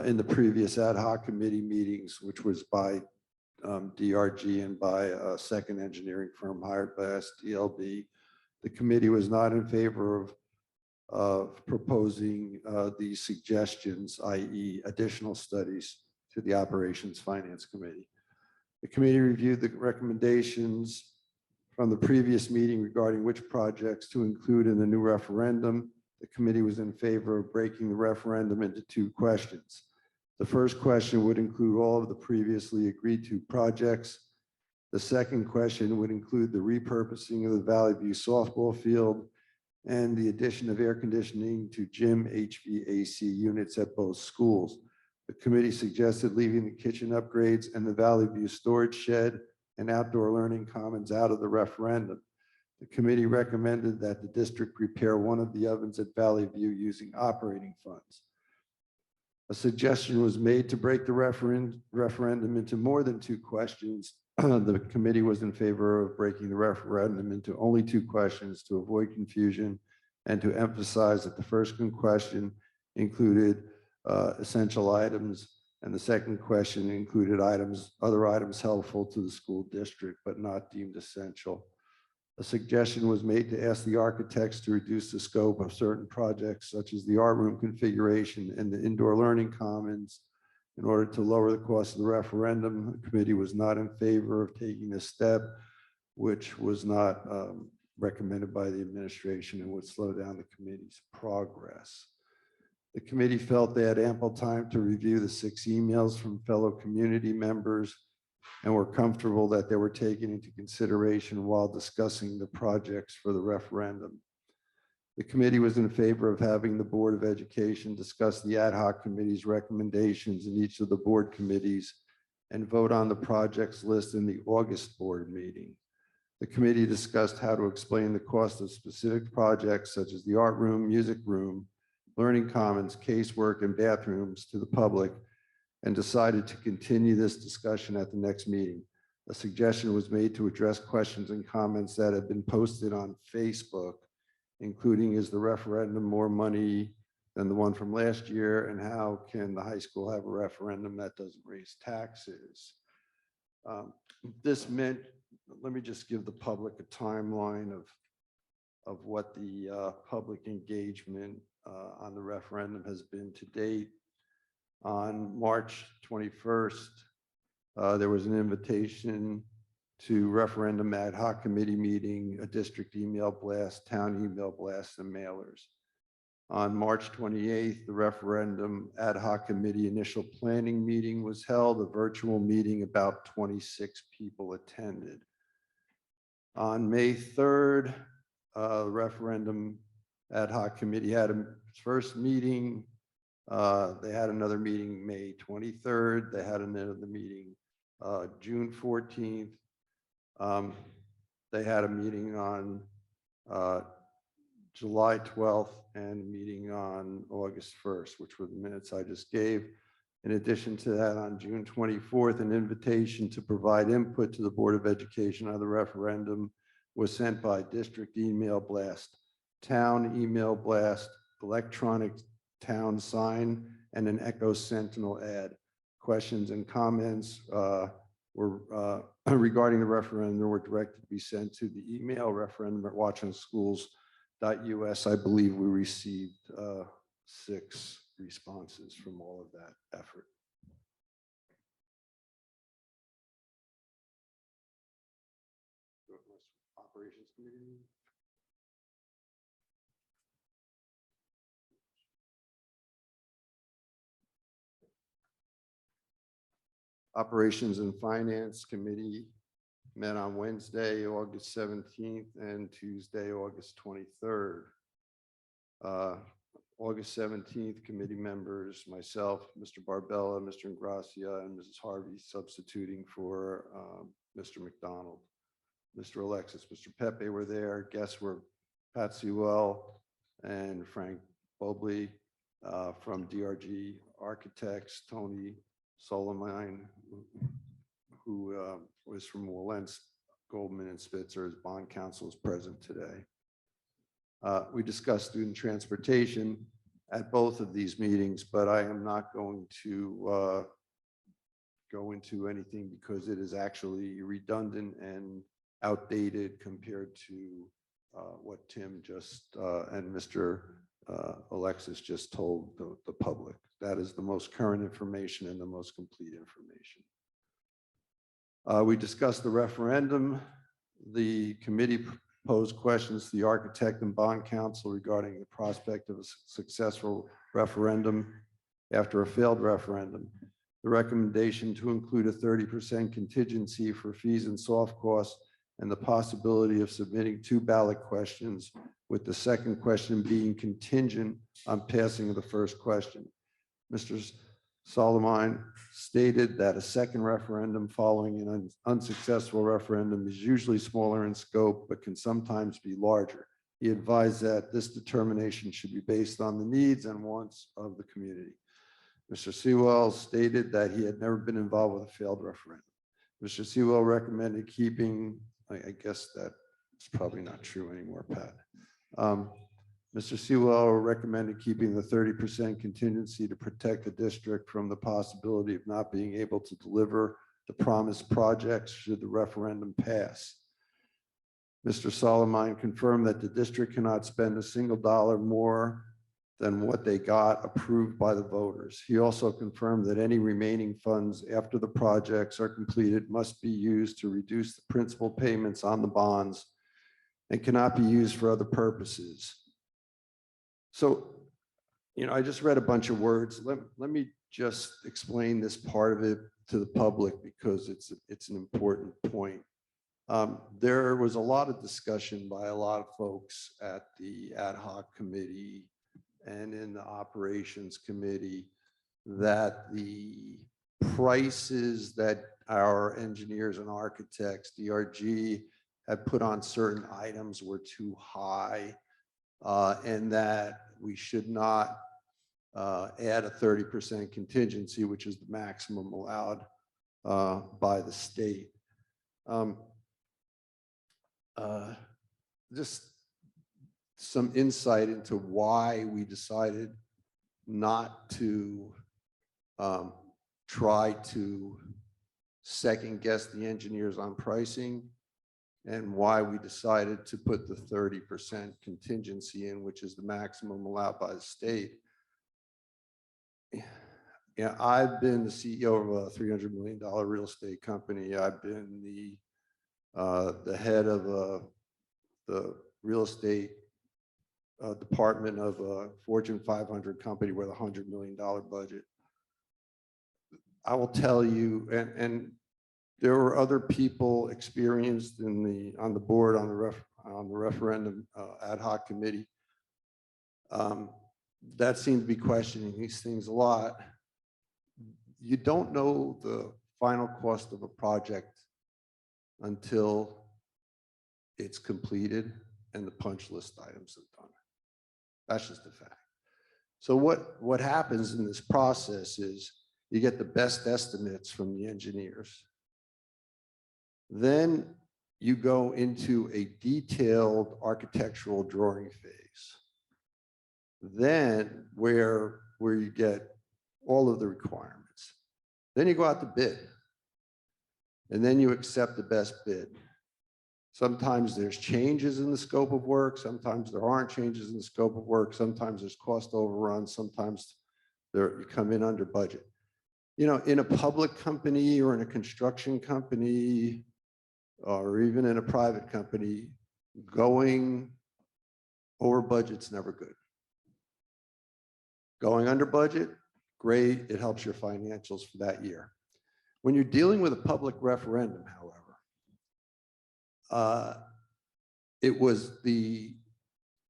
in the previous ad hoc committee meetings, which was by DRG and by a second engineering firm hired by SDLB. The committee was not in favor of proposing these suggestions, i.e. additional studies, to the Operations Finance Committee. The committee reviewed the recommendations from the previous meeting regarding which projects to include in the new referendum. The committee was in favor of breaking the referendum into 2 questions. The first question would include all of the previously agreed to projects. The second question would include the repurposing of the Valley View softball field and the addition of air conditioning to gym HVAC units at both schools. The committee suggested leaving the kitchen upgrades and the Valley View storage shed and outdoor learning commons out of the referendum. The committee recommended that the district repair one of the ovens at Valley View using operating funds. A suggestion was made to break the referendum into more than 2 questions. The committee was in favor of breaking the referendum into only 2 questions to avoid confusion and to emphasize that the first question included essential items, and the second question included other items helpful to the school district but not deemed essential. A suggestion was made to ask the architects to reduce the scope of certain projects, such as the art room configuration and the indoor learning commons, in order to lower the cost of the referendum. The committee was not in favor of taking this step, which was not recommended by the administration and would slow down the committee's progress. The committee felt they had ample time to review the 6 emails from fellow community members and were comfortable that they were taken into consideration while discussing the projects for the referendum. The committee was in favor of having the Board of Education discuss the ad hoc committee's recommendations in each of the board committees and vote on the projects list in the August board meeting. The committee discussed how to explain the cost of specific projects such as the art room, music room, learning commons, casework, and bathrooms to the public, and decided to continue this discussion at the next meeting. A suggestion was made to address questions and comments that have been posted on Facebook, including, is the referendum more money than the one from last year, and how can the high school have a referendum that doesn't raise taxes? This meant, let me just give the public a timeline of what the public engagement on the referendum has been to date. On March 21st, there was an invitation to referendum ad hoc committee meeting, a district email blast, town email blast, and mailers. On March 28th, the referendum ad hoc committee initial planning meeting was held, a virtual meeting, about 26 people attended. On May 3rd, referendum ad hoc committee had a first meeting. They had another meeting May 23rd. They had another meeting June 14th. They had a meeting on July 12th and a meeting on August 1st, which were the minutes I just gave. In addition to that, on June 24th, an invitation to provide input to the Board of Education on the referendum was sent by district email blast, town email blast, electronic town sign, and an Echo Sentinel ad. Questions and comments were regarding the referendum were directed to be sent to the email referendum@watchungschools.us. I believe we received 6 responses from all of that effort. Operations Committee. Operations and Finance Committee met on Wednesday, August 17th, and Tuesday, August 23rd. August 17th, committee members, myself, Mr. Barbella, Mr. Ingracia, and Mrs. Harvey substituting for Mr. McDonald. Mr. Alexis, Mr. Pepe were there. Guests were Pat Sewell and Frank Bobley from DRG Architects, Tony Solomon, who was from Walentz, Goldman, and Spitzer, as bond counsel, is present today. We discussed student transportation at both of these meetings, but I am not going to go into anything because it is actually redundant and outdated compared to what Tim just and Mr. Alexis just told the public. That is the most current information and the most complete information. We discussed the referendum. The committee posed questions to the architect and bond counsel regarding the prospect of a successful referendum after a failed referendum. The recommendation to include a 30% contingency for fees and soft costs, and the possibility of submitting 2 ballot questions, with the second question being contingent on passing of the first question. Mr. Solomon stated that a second referendum following an unsuccessful referendum is usually smaller in scope, but can sometimes be larger. He advised that this determination should be based on the needs and wants of the community. Mr. Sewell stated that he had never been involved with a failed referendum. Mr. Sewell recommended keeping, I guess that's probably not true anymore, Pat. Mr. Sewell recommended keeping the 30% contingency to protect the district from the possibility of not being able to deliver the promised projects should the referendum pass. Mr. Solomon confirmed that the district cannot spend a single dollar more than what they got approved by the voters. He also confirmed that any remaining funds after the projects are completed must be used to reduce the principal payments on the bonds and cannot be used for other purposes. So, I just read a bunch of words. Let me just explain this part of it to the public because it's an important point. There was a lot of discussion by a lot of folks at the ad hoc committee and in the operations committee that the prices that our engineers and architects, DRG, had put on certain items were too high, and that we should not add a 30% contingency, which is the maximum allowed by the state. Just some insight into why we decided not to try to second guess the engineers on pricing, and why we decided to put the 30% contingency in, which is the maximum allowed by the state. Yeah, I've been the CEO of a $300 million real estate company. I've been the head of the real estate department of a Fortune 500 company with a $100 million budget. I will tell you, and there were other people experienced on the board on the referendum ad hoc committee that seem to be questioning these things a lot. You don't know the final cost of a project until it's completed and the punch list items are done. That's just a fact. So what happens in this process is you get the best estimates from the engineers. Then you go into a detailed architectural drawing phase. Then where you get all of the requirements. Then you go out to bid. And then you accept the best bid. Sometimes there's changes in the scope of work. Sometimes there aren't changes in the scope of work. Sometimes there's cost overruns. Sometimes you come in under budget. You know, in a public company or in a construction company, or even in a private company, going over budget's never good. Going under budget, great, it helps your financials for that year. When you're dealing with a public referendum, however,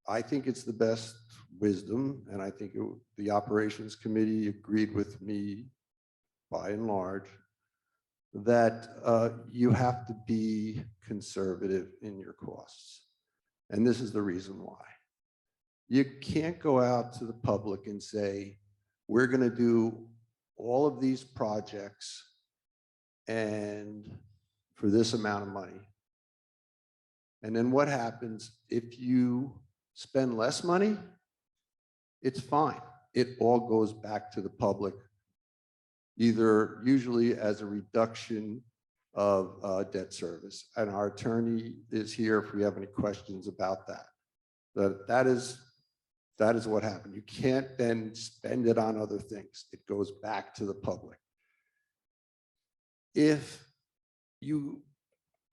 I think it's the best wisdom, and I think the operations committee agreed with me by and large, that you have to be conservative in your costs. And this is the reason why. You can't go out to the public and say, we're going to do all of these projects and for this amount of money. And then what happens if you spend less money? It's fine. It all goes back to the public, either usually as a reduction of debt service. And our attorney is here if we have any questions about that. That is what happened. You can't then spend it on other things. It goes back to the public. If you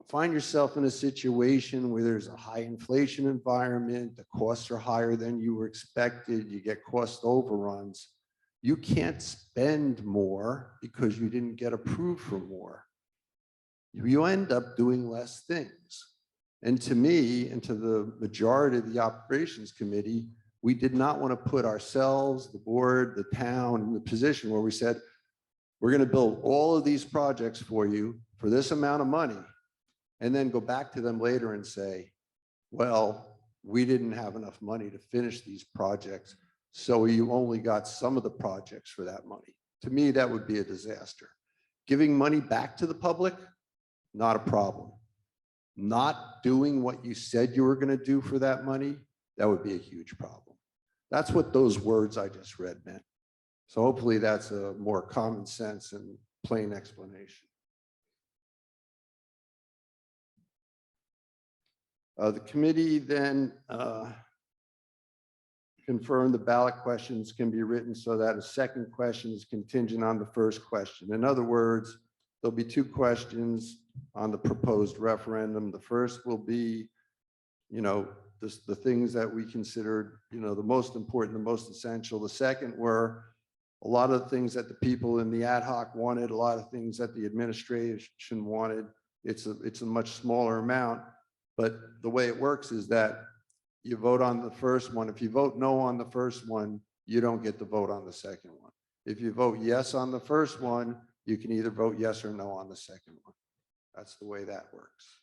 find yourself in a situation where there's a high inflation environment, the costs are higher than you were expected, you get cost overruns, you can't spend more because you didn't get approved for more. You end up doing less things. And to me, and to the majority of the operations committee, we did not want to put ourselves, the board, the town, in the position where we said, we're going to build all of these projects for you for this amount of money, and then go back to them later and say, well, we didn't have enough money to finish these projects, so you only got some of the projects for that money. To me, that would be a disaster. Giving money back to the public, not a problem. Not doing what you said you were going to do for that money, that would be a huge problem. That's what those words I just read meant. So hopefully that's a more common sense and plain explanation. The committee then confirmed the ballot questions can be written so that a second question is contingent on the first question. In other words, there'll be two questions on the proposed referendum. The first will be, the things that we considered, the most important, the most essential. The second were a lot of the things that the people in the ad hoc wanted, a lot of things that the administration wanted. It's a much smaller amount, but the way it works is that you vote on the first one. If you vote no on the first one, you don't get to vote on the second one. If you vote yes on the first one, You can either vote yes or no on the second one. That's the way that works.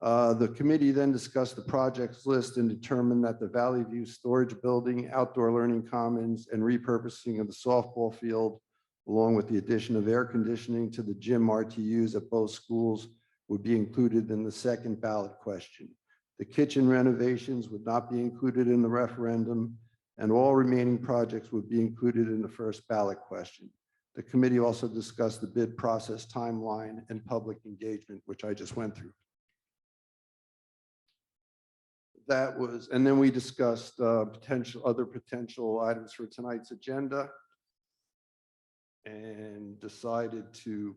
The committee then discussed the projects list and determined that the Valley View Storage Building, outdoor learning commons, and repurposing of the softball field, along with the addition of air conditioning to the gym RTUs at both schools, would be included in the second ballot question. The kitchen renovations would not be included in the referendum, and all remaining projects would be included in the first ballot question. The committee also discussed the bid process timeline and public engagement, which I just went through. That was, and then we discussed other potential items for tonight's agenda and decided to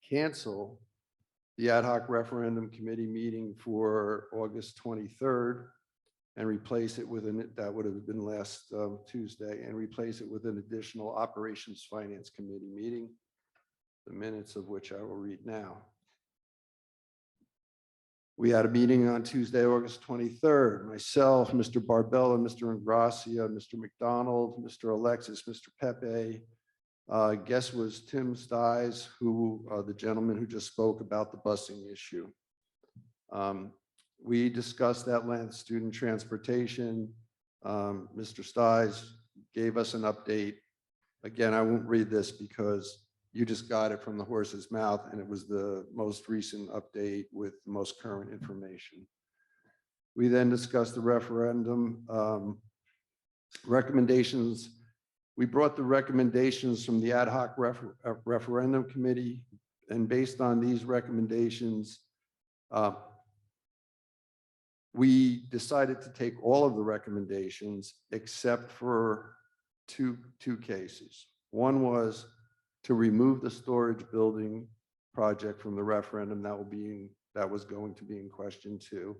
cancel the ad hoc referendum committee meeting for August 23rd and replace it with that would have been last Tuesday, and replace it with an additional Operations Finance Committee meeting, the minutes of which I will read now. We had a meeting on Tuesday, August 23rd. Myself, Mr. Barbella, Mr. Ingracia, Mr. McDonald, Mr. Alexis, Mr. Pepe. Guest was Tim Stiles, who the gentleman who just spoke about the busing issue. We discussed at length student transportation. Mr. Stiles gave us an update. Again, I won't read this because you just got it from the horse's mouth, and it was the most recent update with the most current information. We then discussed the referendum recommendations. We brought the recommendations from the ad hoc referendum committee, and based on these recommendations, we decided to take all of the recommendations except for two cases. One was to remove the storage building project from the referendum. That was going to be in question 2.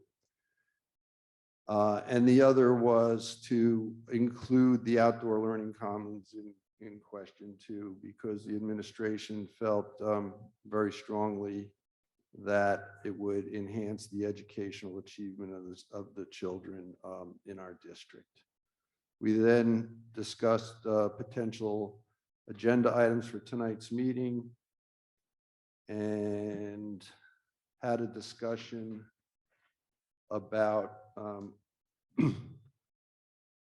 And the other was to include the outdoor learning commons in question 2, because the administration felt very strongly that it would enhance the educational achievement of the children in our district. We then discussed potential agenda items for tonight's meeting and had a discussion about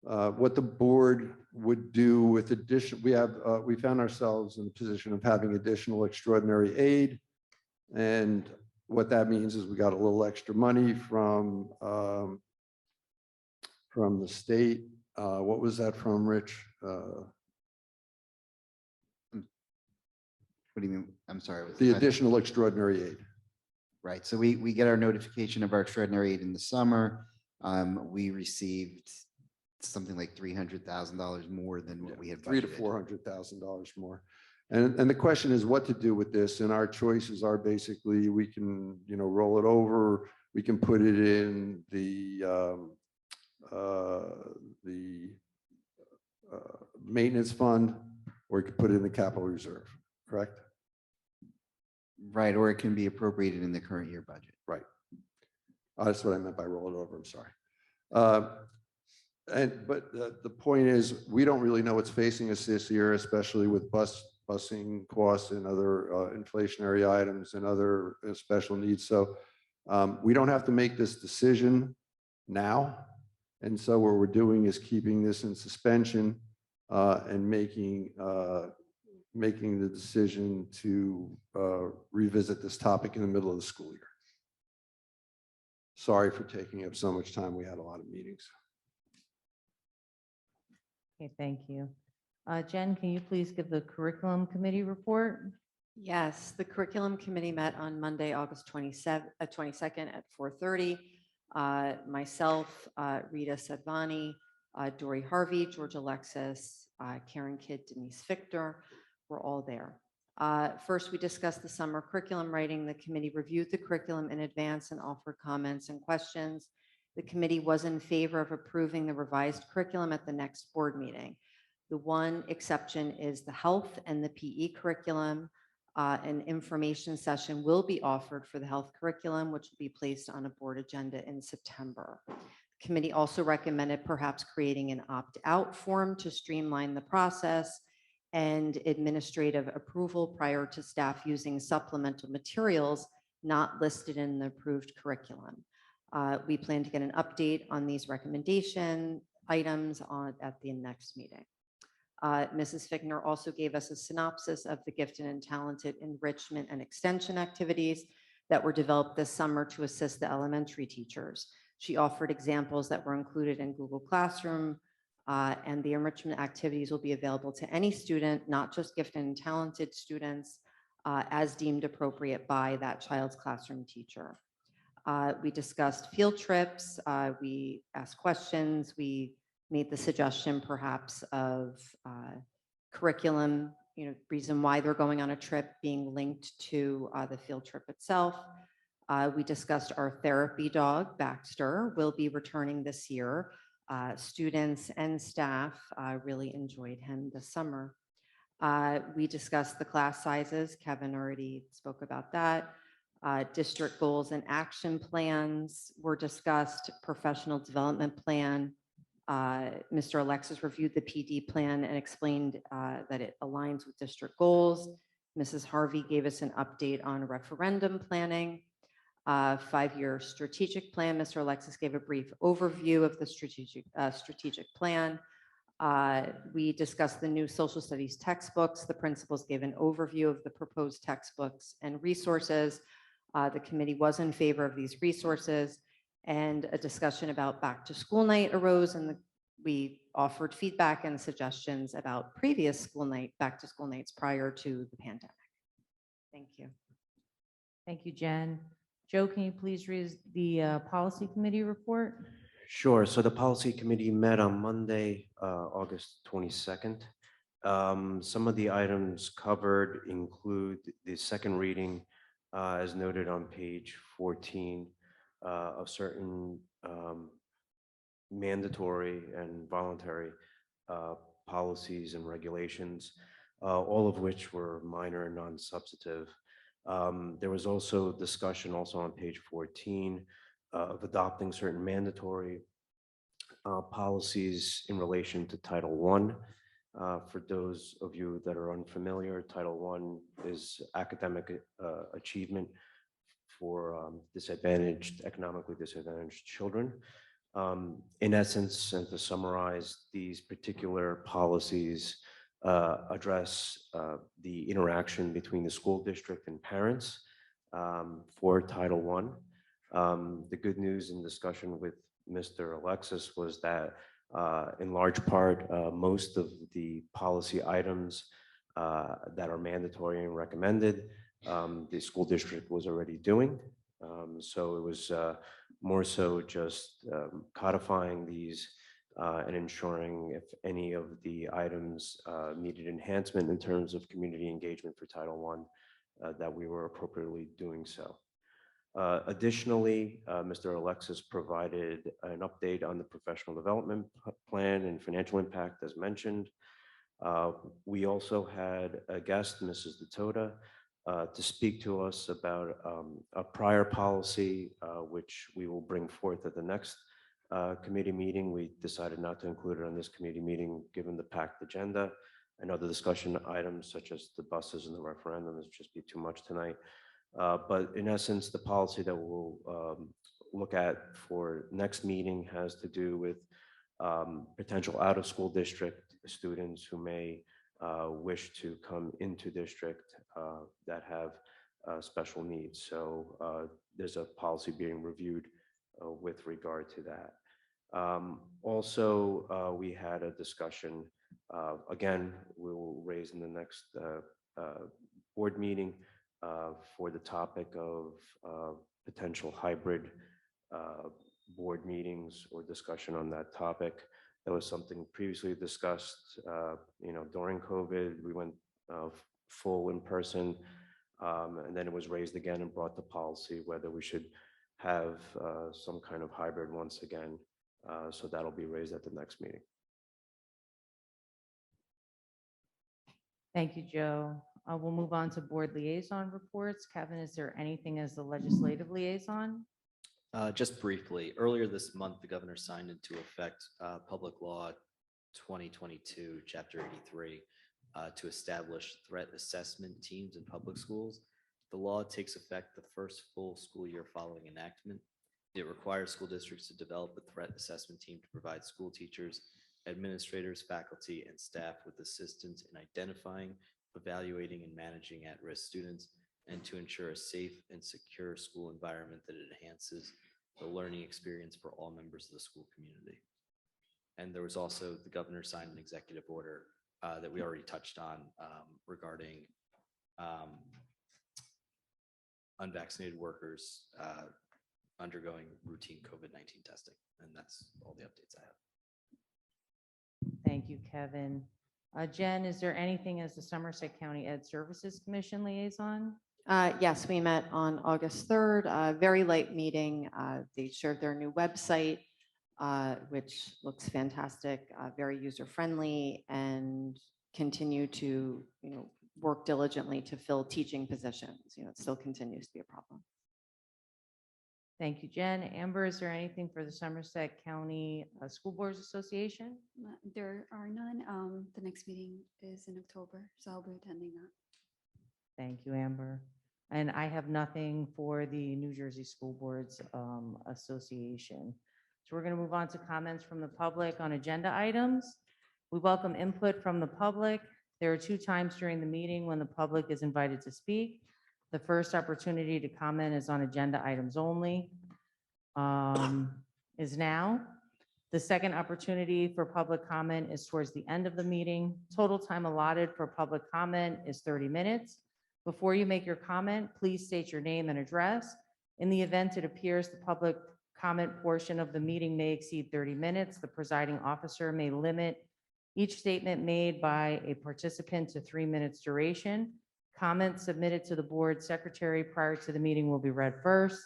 what the board would do with addition. We found ourselves in the position of having additional extraordinary aid, and what that means is we got a little extra money from the state. What was that from, Rich? What do you mean? I'm sorry. The additional extraordinary aid. Right. So we get our notification of our extraordinary aid in the summer. We received something like $300,000 more than what we had budgeted. $300,000 to $400,000 more. And the question is what to do with this. And our choices are basically, we can, roll it over. We can put it in the maintenance fund, or we could put it in the capital reserve, correct? Right. Or it can be appropriated in the current year budget. Right. That's what I meant by roll it over. I'm sorry. But the point is, we don't really know what's facing us this year, especially with busing costs and other inflationary items and other special needs. So we don't have to make this decision now. And so what we're doing is keeping this in suspension and making the decision to revisit this topic in the middle of the school year. Sorry for taking up so much time. We had a lot of meetings. Okay, thank you. Jen, can you please give the curriculum committee report? Yes, the curriculum committee met on Monday, August 22nd at 4:30. Myself, Rita Sedvani, Dory Harvey, George Alexis, Karen Kidd, Denise Victor, were all there. First, we discussed the summer curriculum writing. The committee reviewed the curriculum in advance and offered comments and questions. The committee was in favor of approving the revised curriculum at the next board meeting. The one exception is the health and the PE curriculum. An information session will be offered for the health curriculum, which will be placed on a board agenda in September. The committee also recommended perhaps creating an opt-out form to streamline the process. and administrative approval prior to staff using supplemental materials not listed in the approved curriculum. We plan to get an update on these recommendation items at the next meeting. Mrs. Fickner also gave us a synopsis of the gifted and talented enrichment and extension activities that were developed this summer to assist the elementary teachers. She offered examples that were included in Google Classroom, and the enrichment activities will be available to any student, not just gifted and talented students, as deemed appropriate by that child's classroom teacher. We discussed field trips. We asked questions. We made the suggestion perhaps of curriculum, reason why they're going on a trip being linked to the field trip itself. We discussed our therapy dog, Baxter, will be returning this year. Students and staff really enjoyed him this summer. We discussed the class sizes. Kevin already spoke about that. District goals and action plans were discussed, professional development plan. Mr. Alexis reviewed the PD plan and explained that it aligns with district goals. Mrs. Harvey gave us an update on referendum planning. 5-year strategic plan. Mr. Alexis gave a brief overview of the strategic plan. We discussed the new social studies textbooks. The principals gave an overview of the proposed textbooks and resources. The committee was in favor of these resources, and a discussion about back to school night arose, and we offered feedback and suggestions about previous back to school nights prior to the pandemic. Thank you. Thank you, Jen. Joe, can you please read the policy committee report? Sure. So the policy committee met on Monday, August 22nd. Some of the items covered include the second reading, as noted on page 14, of certain mandatory and voluntary policies and regulations, all of which were minor and non-substantive. There was also discussion also on page 14 of adopting certain mandatory policies in relation to Title I. For those of you that are unfamiliar, Title I is academic achievement for economically disadvantaged children. In essence, and to summarize, these particular policies address the interaction between the school district and parents for Title I. The good news in discussion with Mr. Alexis was that in large part, most of the policy items that are mandatory and recommended, the school district was already doing. So it was more so just codifying these and ensuring if any of the items needed enhancement in terms of community engagement for Title I, that we were appropriately doing so. Additionally, Mr. Alexis provided an update on the professional development plan and financial impact as mentioned. We also had a guest, Mrs. Datota, to speak to us about a prior policy, which we will bring forth at the next committee meeting. We decided not to include it on this committee meeting, given the packed agenda. I know the discussion items such as the buses and the referendum is just be too much tonight. But in essence, the policy that we'll look at for next meeting has to do with potential out-of-school district students who may wish to come into district that have special needs. So there's a policy being reviewed with regard to that. Also, we had a discussion, again, we will raise in the next board meeting for the topic of potential hybrid board meetings or discussion on that topic. That was something previously discussed, during COVID. We went full in person, and then it was raised again and brought to policy whether we should have some kind of hybrid once again. So that'll be raised at the next meeting. Thank you, Joe. We'll move on to board liaison reports. Kevin, is there anything as the legislative liaison? Just briefly, earlier this month, the governor signed into effect Public Law 2022, Chapter 83, to establish threat assessment teams in public schools. The law takes effect the first full school year following enactment. It requires school districts to develop a threat assessment team to provide school teachers, administrators, faculty, and staff with assistance in identifying, evaluating, and managing at-risk students, and to ensure a safe and secure school environment that enhances the learning experience for all members of the school community. And there was also, the governor signed an executive order that we already touched on regarding unvaccinated workers undergoing routine COVID-19 testing. And that's all the updates I have. Thank you, Kevin. Jen, is there anything as the Somerset County Ed Services Commission liaison? Yes, we met on August 3rd, very light meeting. They shared their new website, which looks fantastic, very user-friendly, and continue to, work diligently to fill teaching positions. It still continues to be a problem. Thank you, Jen. Amber, is there anything for the Somerset County School Boards Association? There are none. The next meeting is in October, so I'll be attending that. Thank you, Amber. And I have nothing for the New Jersey School Boards Association. So we're going to move on to comments from the public on agenda items. We welcome input from the public. There are 2 times during the meeting when the public is invited to speak. The first opportunity to comment is on agenda items only, is now. The second opportunity for public comment is towards the end of the meeting. Total time allotted for public comment is 30 minutes. Before you make your comment, please state your name and address. In the event it appears the public comment portion of the meeting may exceed 30 minutes, the presiding officer may limit each statement made by a participant to 3 minutes duration. Comments submitted to the board secretary prior to the meeting will be read first.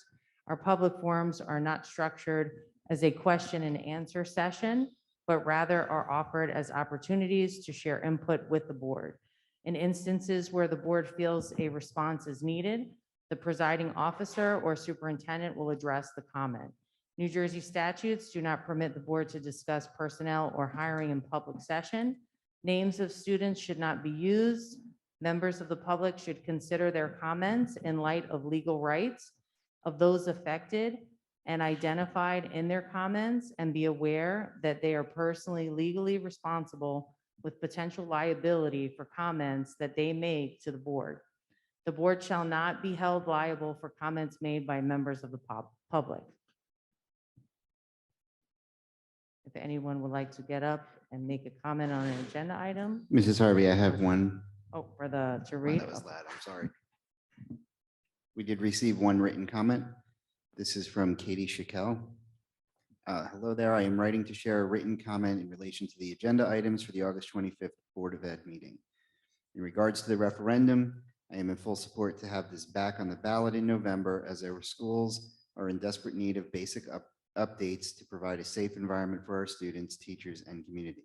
Our public forums are not structured as a question and answer session, but rather are offered as opportunities to share input with the board. In instances where the board feels a response is needed, the presiding officer or superintendent will address the comment. New Jersey statutes do not permit the board to discuss personnel or hiring in public session. Names of students should not be used. Members of the public should consider their comments in light of legal rights of those affected and identified in their comments, and be aware that they are personally legally responsible with potential liability for comments that they make to the board. The board shall not be held liable for comments made by members of the public. If anyone would like to get up and make a comment on an agenda item, Mrs. Harvey, I have one. oh, to Wow, read. that was loud. I'm sorry. We did receive one written comment. This is from Katie Shakel. Hello there. I am writing to share a written comment in relation to the agenda items for the August 25th Board of Ed meeting. In regards to the referendum, I am in full support to have this back on the ballot in November, as our schools are in desperate need of basic updates to provide a safe environment for our students, teachers, and community.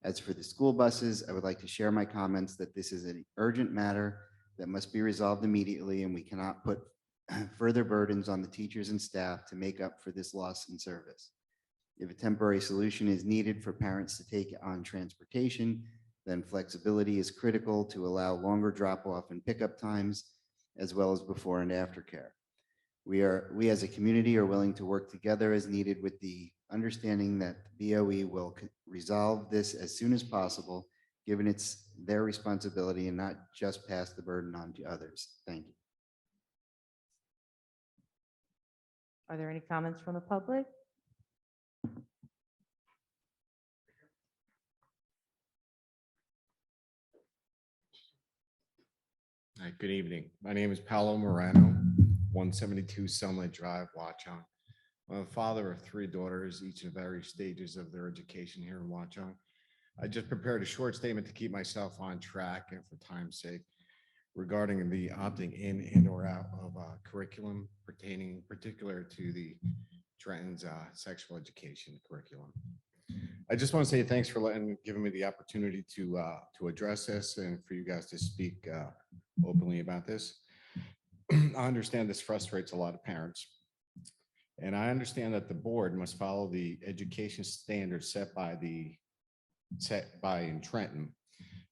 As for the school buses, I would like to share my comments that this is an urgent matter that must be resolved immediately, and we cannot put further burdens on the teachers and staff to make up for this loss in service. If a temporary solution is needed for parents to take on transportation, then flexibility is critical to allow longer drop-off and pickup times, as well as before and after care. We as a community are willing to work together as needed, with the understanding that the BOE will resolve this as soon as possible, given it's their responsibility, and not just pass the burden on to others. Thank you. Are there any comments from the public? Hi, good evening. My name is Paolo Morano, 172 Sunlight Drive, Watchung. I'm a father of 3 daughters, each in various stages of their education here in Watchung. I just prepared a short statement to keep myself on track and for time's sake regarding the opting in and or out of curriculum pertaining particular to the Trenton's sexual education curriculum. I just want to say thanks for giving me the opportunity to address this and for you guys to speak openly about this. I understand this frustrates a lot of parents, and I understand that the board must follow the education standards set by in Trenton.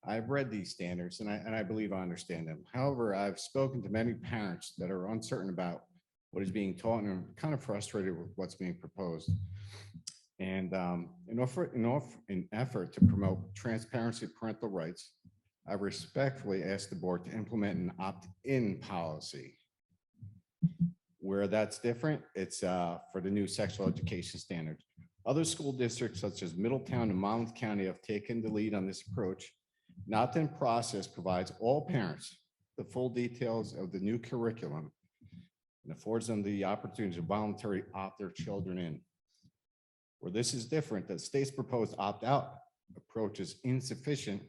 I've read these standards and I believe I understand them. However, I've spoken to many parents that are uncertain about what is being taught and are kind of frustrated with what's being proposed. And in effort to promote transparency of parental rights, I respectfully ask the board to implement an opt-in policy. Where that's different, it's for the new sexual education standards. Other school districts such as Middletown and Monmouth County have taken the lead on this approach. An opt-in process provides all parents the full details of the new curriculum and affords them the opportunity to voluntarily opt their children in. Where this is different, the state's proposed opt-out approach is insufficient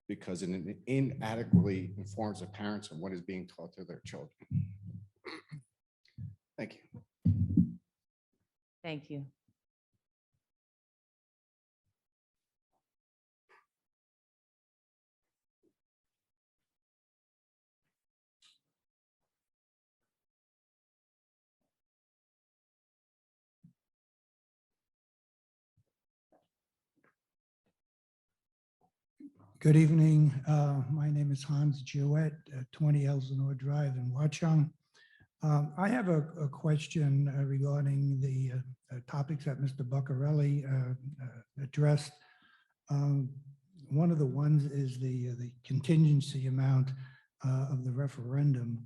because it inadequately informs the parents on what is being taught to their children. Thank you. Thank you. Good evening. My name is Hans Jewett, 20 Elsinore Drive in Watchung. I have a question regarding the topics that Mr. Buccarelli addressed. One of the ones is the contingency amount of the referendum.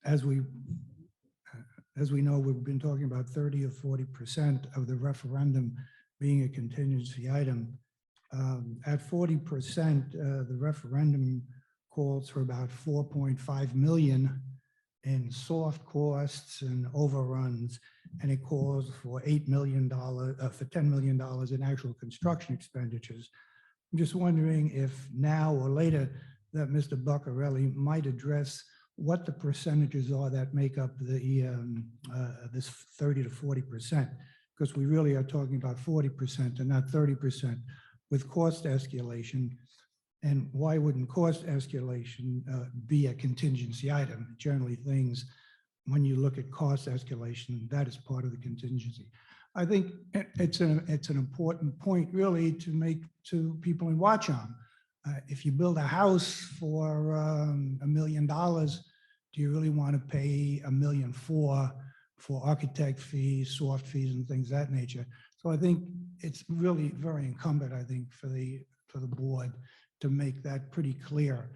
As we know, we've been talking about 30 or 40% of the referendum being a contingency item. At 40%, the referendum calls for about 4.5 million in soft costs and overruns, and it calls for $8 million, for $10 million in actual construction expenditures. I'm just wondering if now or later that Mr. Buccarelli might address what the percentages are that make up the this 30 to 40%, because we really are talking about 40% and not 30%. With cost escalation, and why wouldn't cost escalation be a contingency item? Generally things, when you look at cost escalation, that is part of the contingency. I think it's an important point really to make to people in Watchung. If you build a house for $1 million, do you really want to pay $1.4 million for architect fees, soft fees, and things of that nature? So I think it's really very incumbent, I think, for the board to make that pretty clear.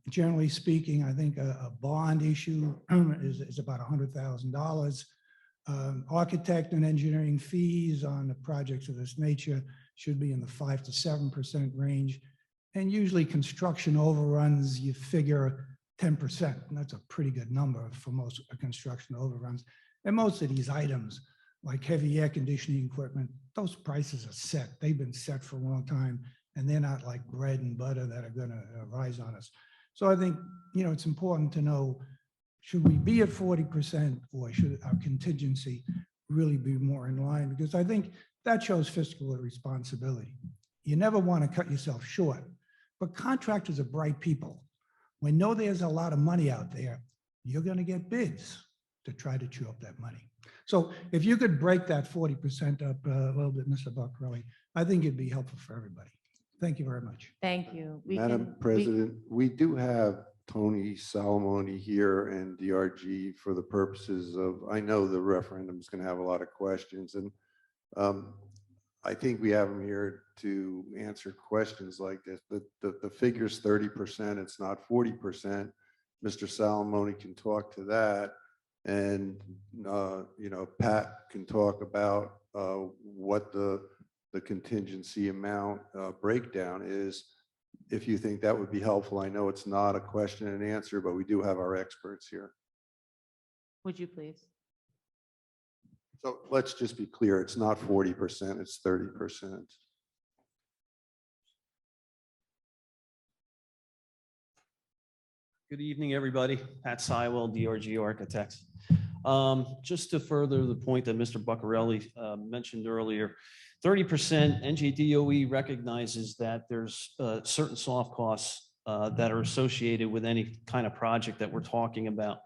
Generally speaking, I think a bond issue is about $100,000. Architect and engineering fees on the projects of this nature should be in the 5 to 7% range. And usually construction overruns, you figure 10%, and that's a pretty good number for most construction overruns. And most of these items, like heavy air conditioning equipment, those prices are set. They've been set for a long time, and they're not like bread and butter that are going to rise on us. So I think, it's important to know, should we be at 40% or should our contingency really be more in line? Because I think that shows fiscal responsibility. You never want to cut yourself short, but contractors are bright people. We know there's a lot of money out there. You're going to get bids to try to chew up that money. So if you could break that 40% up a little bit, Mr. Buccarelli, I think it'd be helpful for everybody. Thank you very much. Thank you. Madam President, we do have Tony Salamone here and DRG for the purposes of, I know the referendum is going to have a lot of questions, and I think we have him here to answer questions like this. The figure's 30%, it's not 40%. Mr. Salamone can talk to that. And, Pat can talk about what the contingency amount breakdown is, if you think that would be helpful. I know it's not a question and answer, but we do have our experts here. Would you please? So let's just be clear. It's not 40%, it's 30%. Good evening, everybody. Pat Sywell, DRG Architects. Just to further the point that Mr. Buccarelli mentioned earlier, 30% NJDOE recognizes that there's certain soft costs that are associated with any kind of project that we're talking about.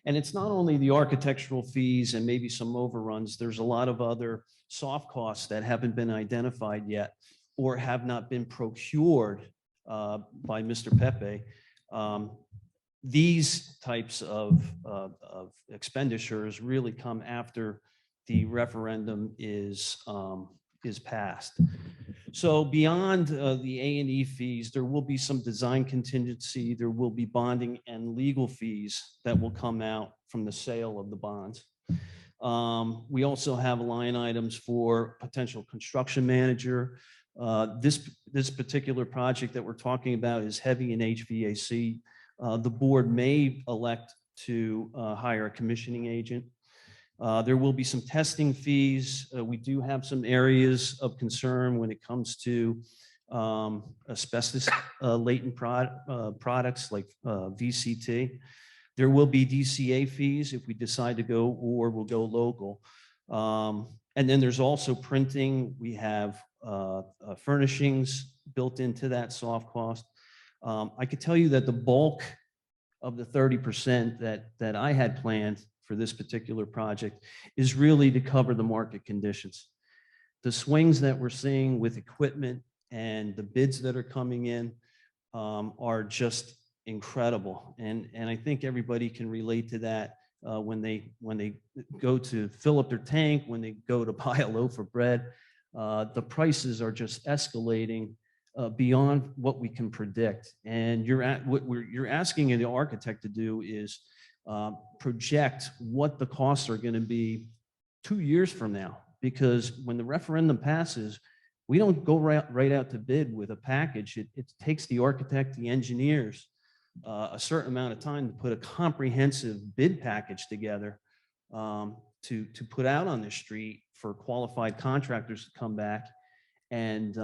And it's not only the architectural fees and maybe some overruns, there's a lot of other soft costs that haven't been identified yet. or have not been procured by Mr. Pepe. These types of expenditures really come after the referendum is passed. So beyond the A&E fees, there will be some design contingency, there will be bonding and legal fees that will come out from the sale of the bonds. We also have line items for potential construction manager. This particular project that we're talking about is heavy in HVAC. The board may elect to hire a commissioning agent. There will be some testing fees. We do have some areas of concern when it comes to asbestos latent products like VCT. There will be DCA fees if we decide to go or we'll go local. And then there's also printing. We have furnishings built into that soft cost. I could tell you that the bulk of the 30% that I had planned for this particular project is really to cover the market conditions. The swings that we're seeing with equipment and the bids that are coming in are just incredible. And I think everybody can relate to that when they go to fill up their tank, when they go to buy a loaf of bread. The prices are just escalating beyond what we can predict. And what you're asking the architect to do is project what the costs are going to be 2 years from now. Because when the referendum passes, we don't go right out to bid with a package. It takes the architect, the engineers, a certain amount of time to put a comprehensive bid package together to put out on the street for qualified contractors to come back and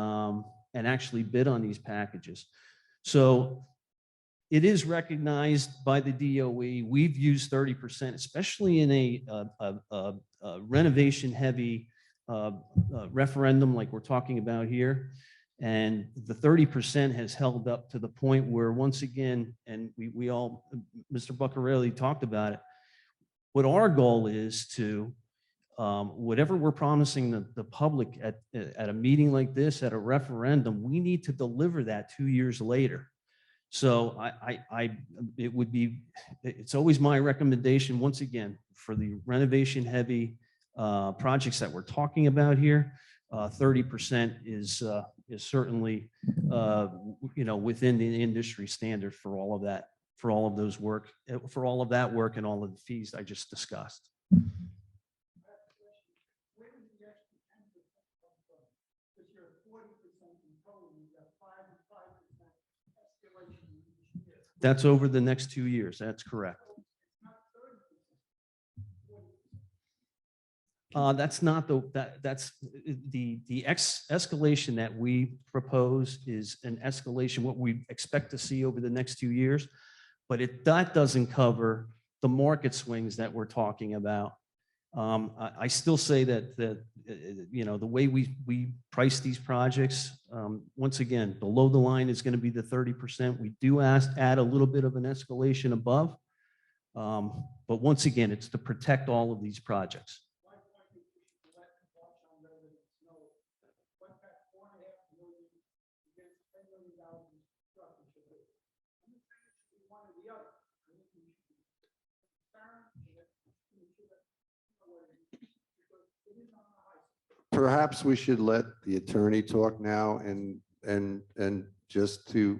actually bid on these packages. So it is recognized by the DOE. We've used 30%, especially in a renovation-heavy referendum like we're talking about here. And the 30% has held up to the point where, once again, and we all, Mr. Buccarelli talked about it, what our goal is to, whatever we're promising the public at a meeting like this, at a referendum, we need to deliver that 2 years later. So it's always my recommendation, once again, for the renovation heavy projects that we're talking about here, 30% is certainly, within the industry standard for all of that, for all of those work, for all of that work and all of the fees I just discussed. That's over the next 2 years. That's correct. That's not that's the escalation that we propose is an escalation, what we expect to see over the next 2 years, but that doesn't cover the market swings that we're talking about. I still say that the way we price these projects, once again, below the line is going to be the 30%. We do add a little bit of an escalation above, but once again, it's to protect all of these projects. Perhaps we should let the attorney talk now and just to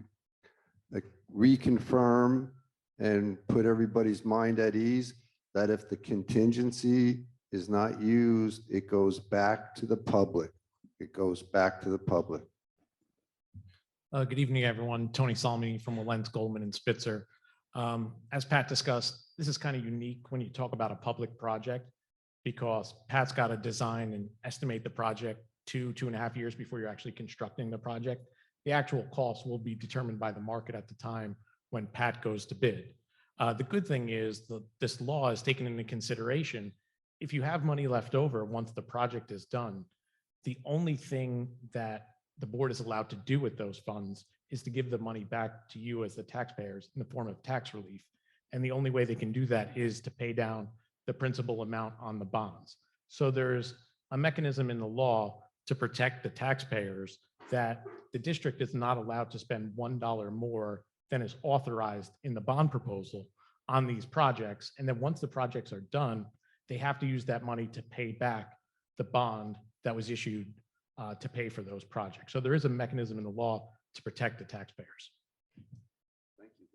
reconfirm and put everybody's mind at ease that if the contingency is not used, it goes back to the public. It goes back to the public. Good evening, everyone. Tony Salmi from Wilentz, Goldman and Spitzer. As Pat discussed, this is kind of unique when you talk about a public project, because Pat's got to design and estimate the project 2.5 years before you're actually constructing the project. The actual cost will be determined by the market at the time when Pat goes to bid. The good thing is this law is taken into consideration. If you have money left over once the project is done, the only thing that the board is allowed to do with those funds is to give the money back to you as the taxpayers in the form of tax relief. And the only way they can do that is to pay down the principal amount on the bonds. So there's a mechanism in the law to protect the taxpayers that the district is not allowed to spend $1 more than is authorized in the bond proposal on these projects. And then once the projects are done, they have to use that money to pay back the bond that was issued to pay for those projects. So there is a mechanism in the law to protect the taxpayers. Thank you.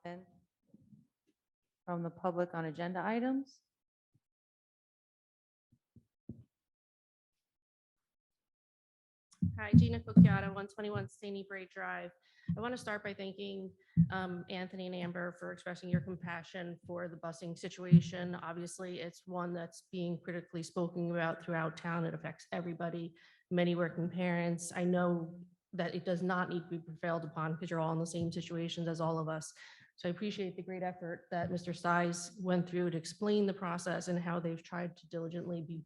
And from the public on agenda items? Hi, Gina Cocchiata, 121 Staney Brae Drive. I want to start by thanking Anthony and Amber for expressing your compassion for the busing situation. Obviously, it's one that's being critically spoken about throughout town. It affects everybody, many working parents. I know that it does not need to be prevailed upon because you're all in the same situations as all of us. So I appreciate the great effort that Mr. Stiles went through to explain the process and how they've tried to diligently be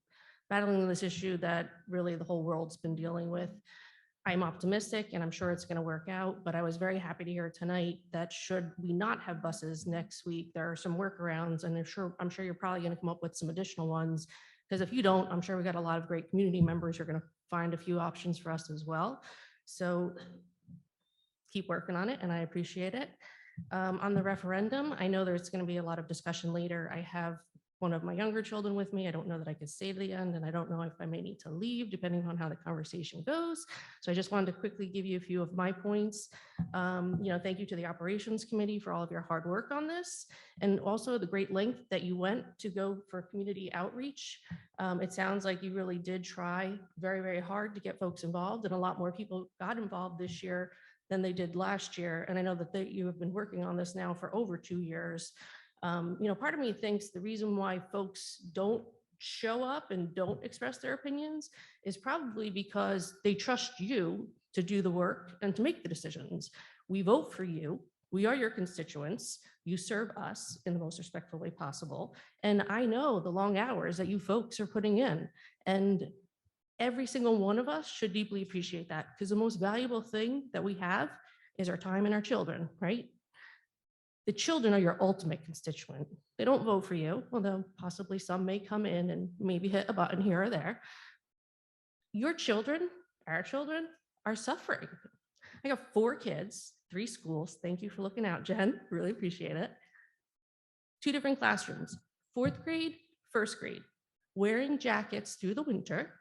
battling this issue that really the whole world's been dealing with. I'm optimistic and I'm sure it's going to work out, but I was very happy to hear tonight that should we not have buses next week, there are some workarounds, and I'm sure you're probably going to come up with some additional ones, because if you don't, I'm sure we got a lot of great community members who are going to find a few options for us as well. So keep working on it and I appreciate it. On the referendum, I know there's going to be a lot of discussion later. I have one of my younger children with me. I don't know that I could stay to the end, and I don't know if I may need to leave depending on how the conversation goes. So I just wanted to quickly give you a few of my points. Thank you to the operations committee for all of your hard work on this, and also the great length that you went to go for community outreach. It sounds like you really did try very, very hard to get folks involved, and a lot more people got involved this year than they did last year. And I know that you have been working on this now for over 2 years. Part of me thinks the reason why folks don't show up and don't express their opinions is probably because they trust you to do the work and to make the decisions. We vote for you. We are your constituents. You serve us in the most respectful way possible. And I know the long hours that you folks are putting in. And every single one of us should deeply appreciate that, because the most valuable thing that we have is our time and our children, right? The children are your ultimate constituent. They don't vote for you, although possibly some may come in and maybe hit a button here or there. Your children, our children, are suffering. I got 4 kids, 3 schools. Thank you for looking out, Jen. Really appreciate it. 2 different classrooms, 4th grade, 1st grade, wearing jackets through the winter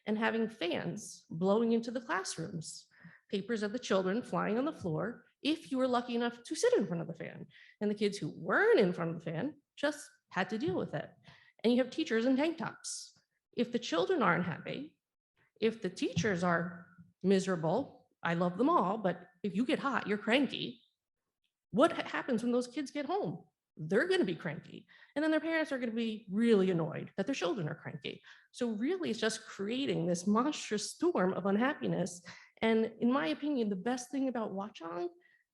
and having fans blowing into the classrooms, papers of the children flying on the floor, if you were lucky enough to sit in front of the fan. And the kids who weren't in front of the fan just had to deal with it. And you have teachers in tank tops. If the children aren't happy, if the teachers are miserable, I love them all, but if you get hot, you're cranky. What happens when those kids get home? They're going to be cranky. And then their parents are going to be really annoyed that their children are cranky. So really, it's just creating this monstrous storm of unhappiness. And in my opinion, the best thing about Watchung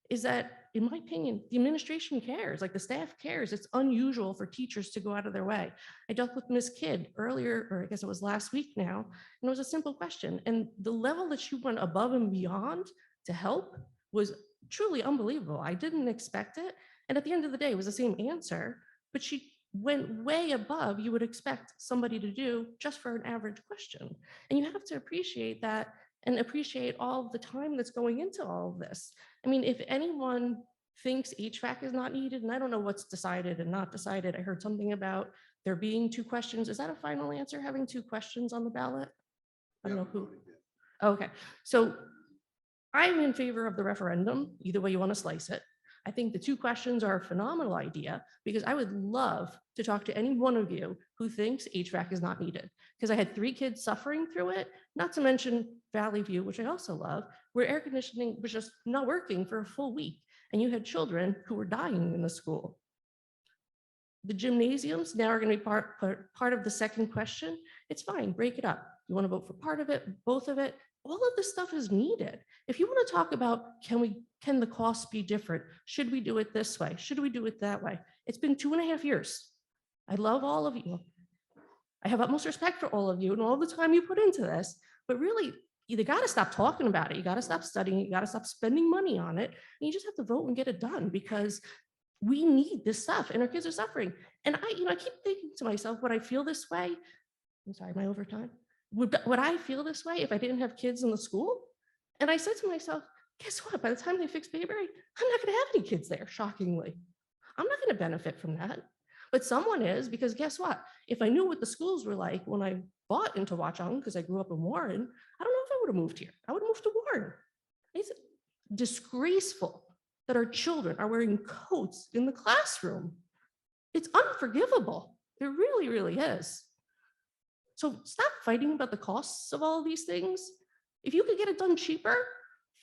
is that, in my opinion, the administration cares, like the staff cares. It's unusual for teachers to go out of their way. I dealt with Ms. Kidd earlier, or I guess it was last week now, and it was a simple question. And the level that she went above and beyond to help was truly unbelievable. I didn't expect it. And at the end of the day, it was the same answer, but she went way above you would expect somebody to do just for an average question. And you have to appreciate that and appreciate all the time that's going into all of this. I mean, if anyone thinks HVAC is not needed, and I don't know what's decided and not decided. I heard something about there being 2 questions. Is that a final answer, having 2 questions on the ballot? I don't know who. Okay, so I'm in favor of the referendum, either way you want to slice it. I think the 2 questions are a phenomenal idea, because I would love to talk to any one of you who thinks HVAC is not needed, because I had 3 kids suffering through it, not to mention Valley View, which I also love, where air conditioning was just not working for a full week, and you had children who were dying in the school. The gymnasiums now are going to be part of the second question. It's fine, break it up. You want to vote for part of it, both of it, all of this stuff is needed. If you want to talk about, can the costs be different? Should we do it this way? Should we do it that way? It's been 2.5 years. I love all of you. I have utmost respect for all of you and all the time you put into this, but really, you got to stop talking about it. You got to stop studying. You got to stop spending money on it. And you just have to vote and get it done, because We need this stuff and our kids are suffering. And I keep thinking to myself, would I feel this way? I'm sorry, my overtime. Would I feel this way if I didn't have kids in the school? And I said to myself, guess what? By the time they fix Bayberry, I'm not going to have any kids there, shockingly. I'm not going to benefit from that. But someone is, because guess what? If I knew what the schools were like when I bought into Watchung, because I grew up in Warren, I don't know if I would have moved here. I would have moved to Warren. It's disgraceful that our children are wearing coats in the classroom. It's unforgivable. It really, really is. So stop fighting about the costs of all these things. If you could get it done cheaper,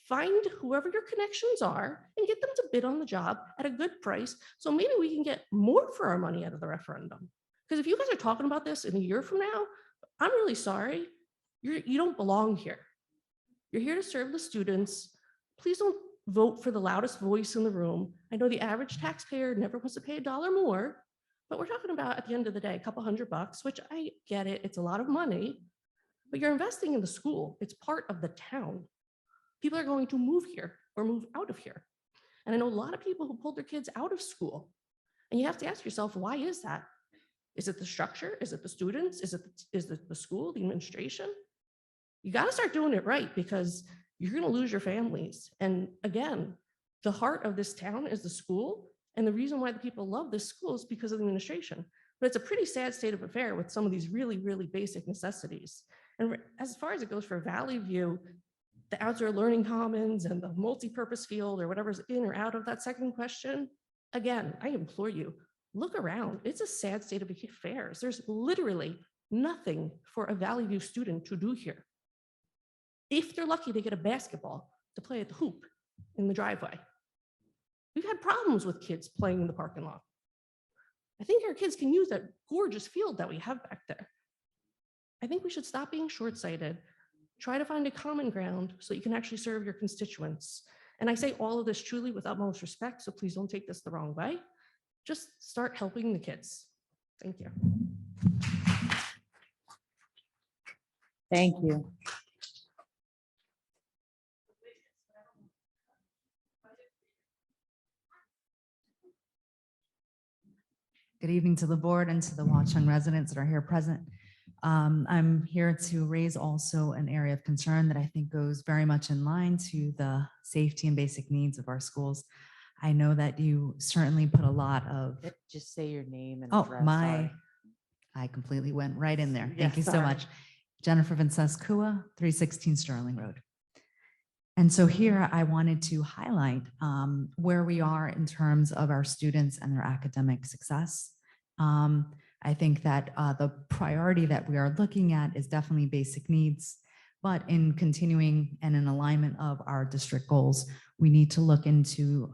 find whoever your connections are and get them to bid on the job at a good price. So maybe we can get more for our money out of the referendum. Because if you guys are talking about this in a year from now, I'm really sorry. You don't belong here. You're here to serve the students. Please don't vote for the loudest voice in the room. I know the average taxpayer never wants to pay $1 more, but we're talking about, at the end of the day, a couple $100, which I get it. It's a lot of money, but you're investing in the school. It's part of the town. People are going to move here or move out of here. And I know a lot of people who pulled their kids out of school. And you have to ask yourself, why is that? Is it the structure? Is it the students? Is it the school, the administration? You got to start doing it right, because you're going to lose your families. And again, the heart of this town is the school. And the reason why the people love this school is because of the administration. But it's a pretty sad state of affair with some of these really, really basic necessities. And as far as it goes for Valley View, the outdoor learning commons and the multi-purpose field or whatever's in or out of that second question, again, I implore you, look around. It's a sad state of affairs. There's literally nothing for a Valley View student to do here. If they're lucky, they get a basketball to play at the hoop in the driveway. We've had problems with kids playing in the parking lot. I think our kids can use that gorgeous field that we have back there. I think we should stop being short-sighted, try to find a common ground so you can actually serve your constituents. And I say all of this truly with utmost respect, so please don't take this the wrong way. Just start helping the kids. Thank you. Thank you. Good evening to the board and to the Watchung residents that are here present. I'm here to raise also an area of concern that I think goes very much in line to the safety and basic needs of our schools. I know that you certainly put a lot of. Just say your name and Oh, address. I completely went right in there. Yeah, Thank you so sorry. much. Jennifer Vincescua, 316 Sterling Road. And so here I wanted to highlight where we are in terms of our students and their academic success. I think that the priority that we are looking at is definitely basic needs, but in continuing and in alignment of our district goals, we need to look into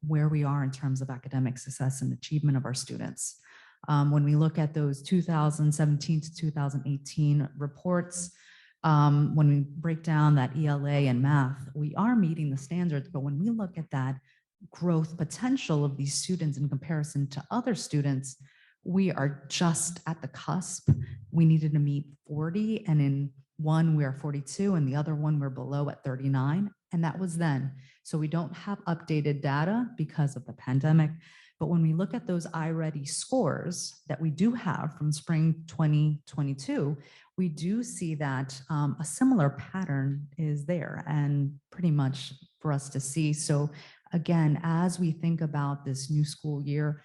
where we are in terms of academic success and achievement of our students. When we look at those 2017 to 2018 reports, when we break down that ELA and math, we are meeting the standards, but when we look at that growth potential of these students in comparison to other students, we are just at the cusp. We needed to meet 40, and in one we are 42 and the other one we're below at 39, and that was then. So we don't have updated data because of the pandemic. But when we look at those iReady scores that we do have from spring 2022, we do see that a similar pattern is there and pretty much for us to see. So again, as we think about this new school year,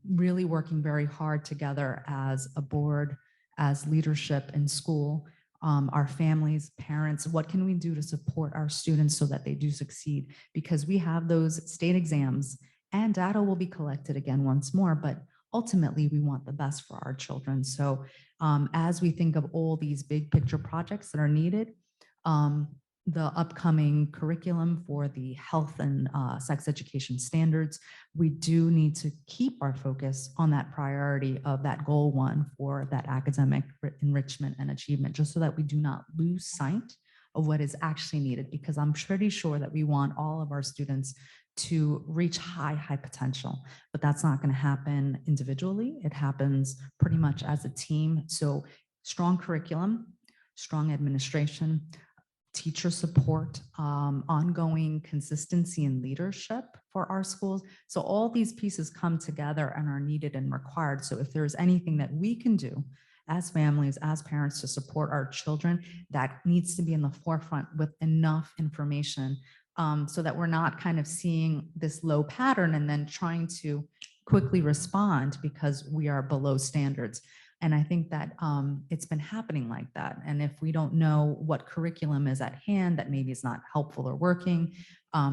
really working very hard together as a board, as leadership in school, our families, parents, what can we do to support our students so that they do succeed? Because we have those state exams and data will be collected again once more, but ultimately we want the best for our children. So as we think of all these big picture projects that are needed, the upcoming curriculum for the health and sex education standards, we do need to keep our focus on that priority of that goal one for that academic enrichment and achievement, just so that we do not lose sight of what is actually needed, because I'm pretty sure that we want all of our students to reach high potential, but that's not going to happen individually. It happens pretty much as a team. So strong curriculum, strong administration, teacher support, ongoing consistency and leadership for our schools. So all these pieces come together and are needed and required. So if there's anything that we can do as families, as parents to support our children, that needs to be in the forefront with enough information so that we're not kind of seeing this low pattern and then trying to quickly respond because we are below standards. And I think that it's been happening like that. And if we don't know what curriculum is at hand that maybe is not helpful or working,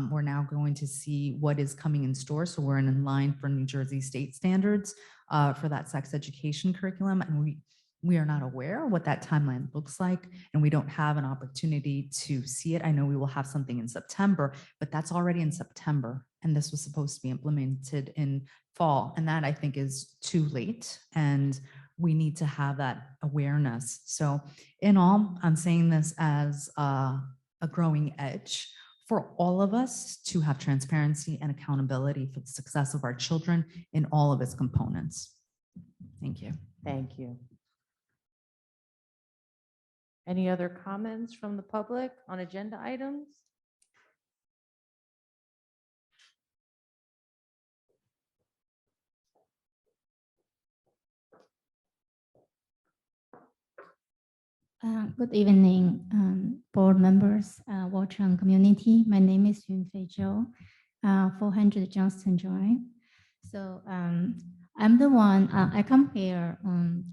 we're now going to see what is coming in store. So we're in line for New Jersey state standards for that sex education curriculum. And we are not aware what that timeline looks like, and we don't have an opportunity to see it. I know we will have something in September, but that's already in September, and this was supposed to be implemented in fall, and that I think is too late, and we need to have that awareness. So in all, I'm saying this as a growing edge for all of us to have transparency and accountability for the success of our children in all of its components. Thank you. Thank you. Any other comments from the public on agenda items? Good evening, board members, Watchung community. My name is Yunfei Zhou, 400 Johnston Drive. So I'm the one, I come here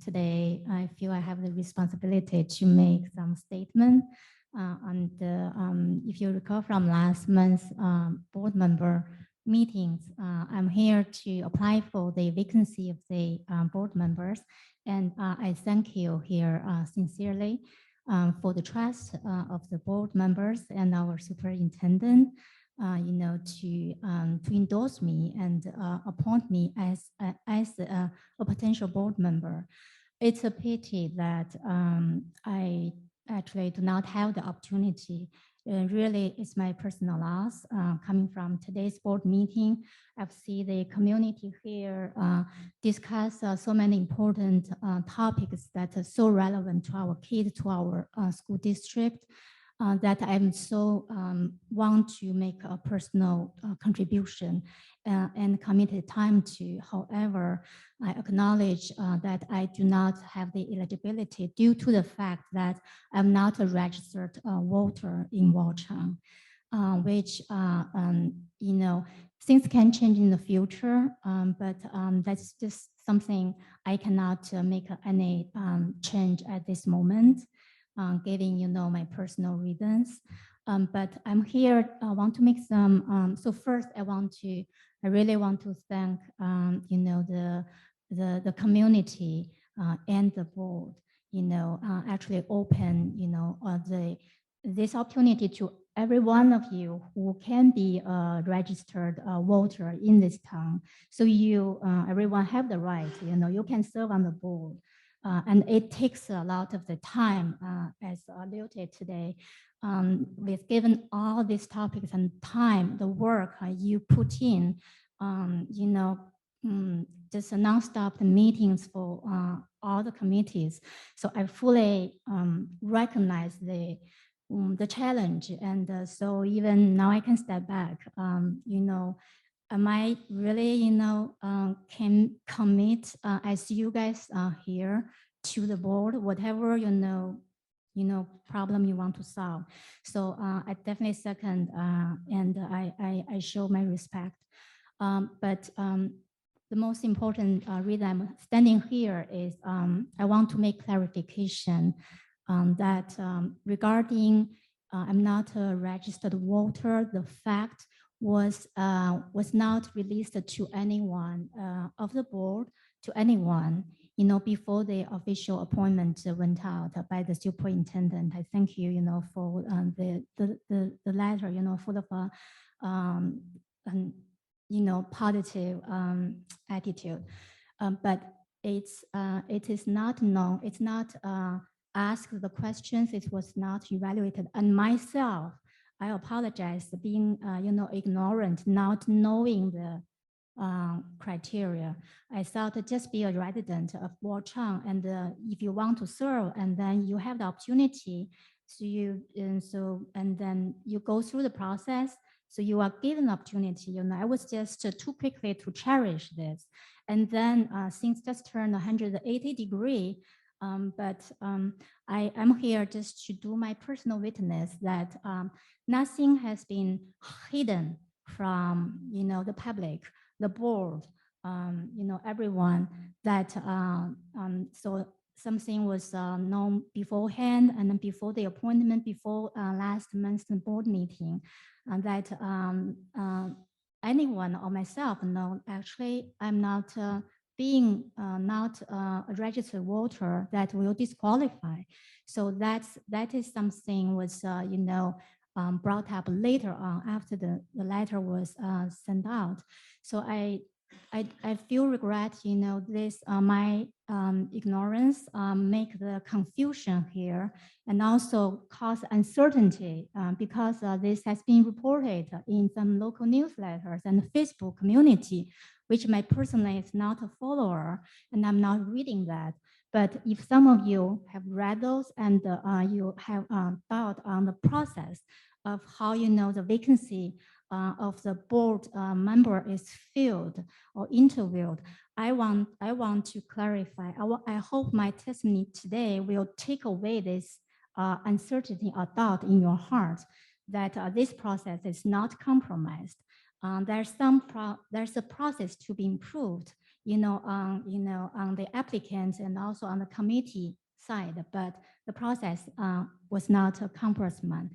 today. I feel I have the responsibility to make some statement on the, if you recall from last month's board member meetings, I'm here to apply for the vacancy of the board members. And I thank you here sincerely for the trust of the board members and our superintendent, to endorse me and appoint me as a potential board member. It's a pity that I actually do not have the opportunity. Really, it's my personal loss coming from today's board meeting. I've seen the community here discuss so many important topics that are so relevant to our kids, to our school district, that I'm so want to make a personal contribution and committed time to. However, I acknowledge that I do not have the eligibility due to the fact that I'm not a registered voter in Watchung, which, things can change in the future, but that's just something I cannot make any change at this moment, giving, my personal reasons. But I'm here, I want to make some, so first I really want to thank, the community and the board, actually open, this opportunity to every one of you who can be a registered voter in this town. So everyone have the right, you can serve on the board. And it takes a lot of the time, as noted today, with given all these topics and time, the work you put in, just nonstop meetings for all the committees. So I fully recognize the challenge. And so even now I can step back, am I really, can commit as you guys are here to the board, whatever, problem you want to solve. So I definitely second and I show my respect. But the most important reason I'm standing here is I want to make clarification that regarding I'm not a registered voter, the fact was not released to anyone of the board, to anyone, before the official appointment went out by the superintendent. I thank you, for the letter, full of positive attitude. But it is not known, it's not asked the questions, it was not evaluated. And myself, I apologize being, ignorant, not knowing the criteria. I thought just be a resident of Watchung, and if you want to serve, and then you have the opportunity, So and then you go through the process. So you are given opportunity. I was just too quickly to cherish this. And then things just turned 180 degree. But I am here just to do my personal witness that nothing has been hidden from the public, the board, everyone. That so something was known beforehand, and then before the appointment, before last month's board meeting, that anyone or myself know. Actually, I'm not being not a registered voter that will disqualify. So that is something was brought up later on after the letter was sent out. So I feel regret, this my ignorance make the confusion here and also cause uncertainty because this has been reported in some local newsletters and Facebook community, which my personally is not a follower and I'm not reading that. But if some of you have read those and you have thought on the process of how the vacancy of the board member is filled or interviewed, I want to clarify. I hope my testimony today will take away this uncertainty or doubt in your heart that this process is not compromised. There's a process to be improved, on the applicants and also on the committee side, but the process was not a compromise.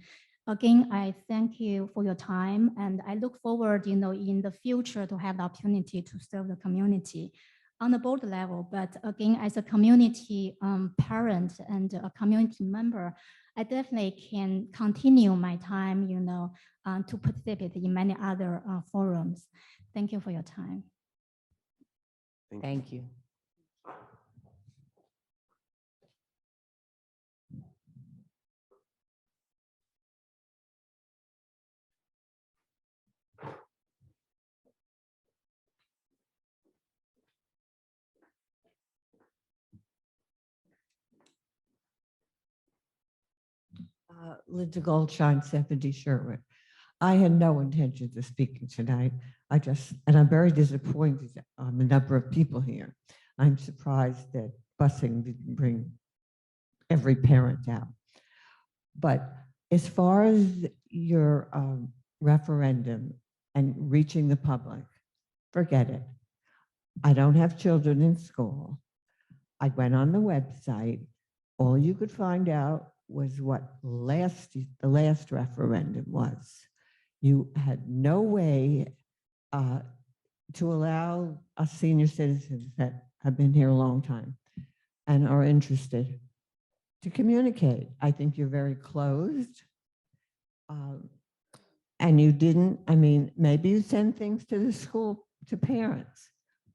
Again, I thank you for your time, and I look forward, in the future to have the opportunity to serve the community on the board level. But again, as a community parent and a community member, I definitely can continue my time, to participate in many other forums. Thank you for your time. Thank you. Linda Goldshine, 70 Sherwood. I had no intentions of speaking tonight. And I'm very disappointed on the number of people here. I'm surprised that busing didn't bring every parent out. But as far as your referendum and reaching the public, forget it. I don't have children in school. I went on the website. All you could find out was what the last referendum was. You had no way to allow us senior citizens that have been here a long time and are interested to communicate. I think you're very closed. And you didn't, maybe you send things to the school, to parents,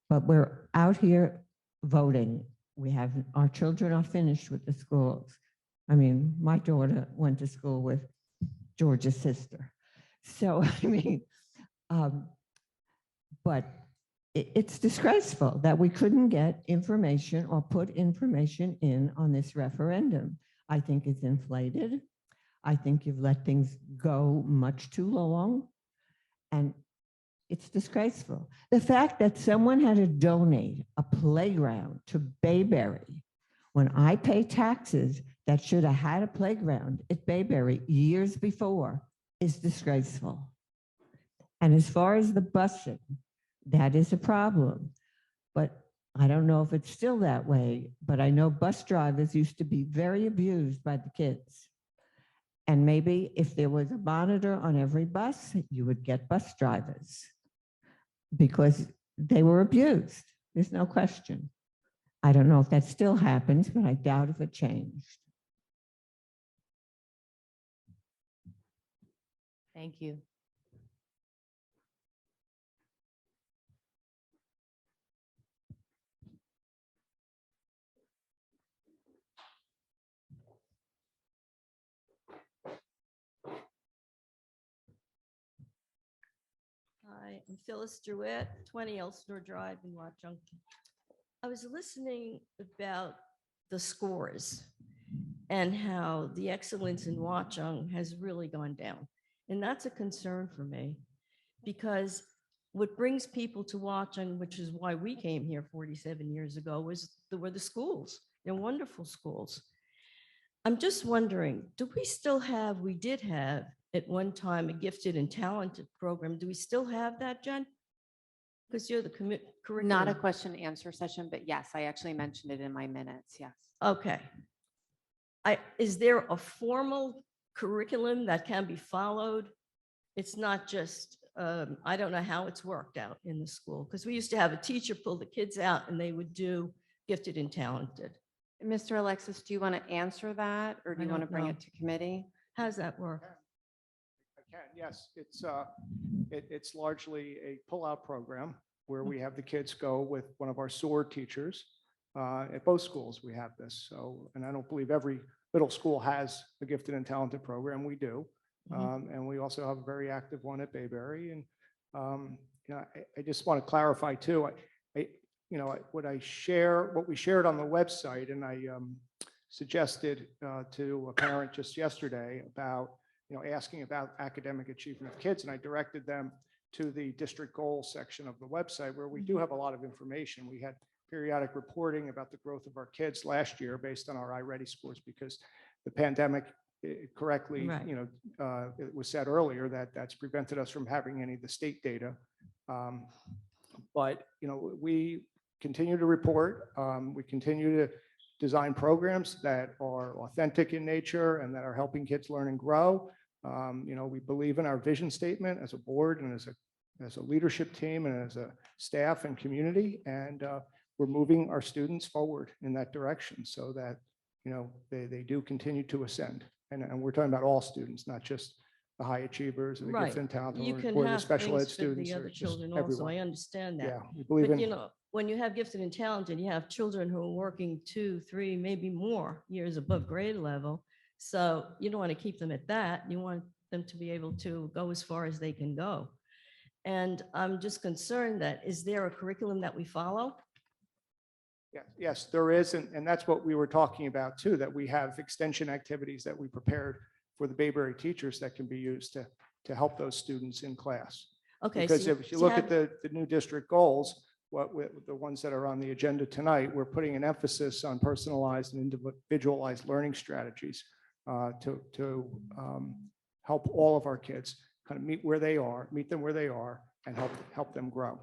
but we're out here voting. Our children are finished with the schools. My daughter went to school with George's sister. So, but it's disgraceful that we couldn't get information or put information in on this referendum. I think it's inflated. I think you've let things go much too long, and it's disgraceful. The fact that someone had to donate a playground to Bayberry when I pay taxes that should have had a playground at Bayberry years before is disgraceful. And as far as the busing, that is a problem. But I don't know if it's still that way, but I know bus drivers used to be very abused by the kids. And maybe if there was a monitor on every bus, you would get bus drivers because they were abused. There's no question. I don't know if that still happens, but I doubt if it changed. Thank you. Hi, I'm Phyllis Druitt, 20 Elsinore Drive in Watchung. I was listening about the scores, and how the excellence in Watchung has really gone down. And that's a concern for me, because what brings people to Watchung, which is why we came here 47 years ago, were the schools. They're wonderful schools. I'm just wondering, we did have at one time a gifted and talented program. Do we still have that, Jen? Because you're the curriculum. Not a question and answer session, but yes, I actually mentioned it in my minutes. Yes. Okay. Is there a formal curriculum that can be followed? It's not just, I don't know how it's worked out in the school, because we used to have a teacher pull the kids out and they would do gifted and talented. Mr. Alexis, do you want to answer that, or do I you want to don't bring know. it to committee? How does that work? I can, yes. It's largely a pull-out program where we have the kids go with one of our SOAR teachers. At both schools, we have this. So, and I don't believe every middle school has a gifted and talented program. We do. And we also have a very active one at Bayberry. And, I just want to clarify too, what we shared on the website, and I suggested to a parent just yesterday about, asking about academic achievement of kids. And I directed them to the district goals section of the website, where we do have a lot of information. We had periodic reporting about the growth of our kids last year based on our iReady scores, because the pandemic correctly, Right. It was said earlier that that's prevented us from having any of the state data. But, we continue to report. We continue to design programs that are authentic in nature and that are helping kids learn and grow. We believe in our vision statement as a board and as a leadership team and as a staff and community. And we're moving our students forward in that direction so that, they do continue to ascend. And we're talking about all students, not just the high achievers and the Right. gifted and talented You or can the have special ed things for students the or other just children also. everyone. I understand that. Yeah, we believe But in. when you have gifted and talented, you have children who are working 2, 3, maybe more years above grade level. So you don't want to keep them at that. You want them to be able to go as far as they can go. And I'm just concerned that, is there a curriculum that we follow? Yes, there is. And that's what we were talking about too, that we have extension activities that we prepared for the Bayberry teachers that can be used to help those students in class. Okay. Because so if you so look have- at the new district goals, the ones that are on the agenda tonight, we're putting an emphasis on personalized and individualized learning strategies to help all of our kids kind of meet them where they are and help them grow.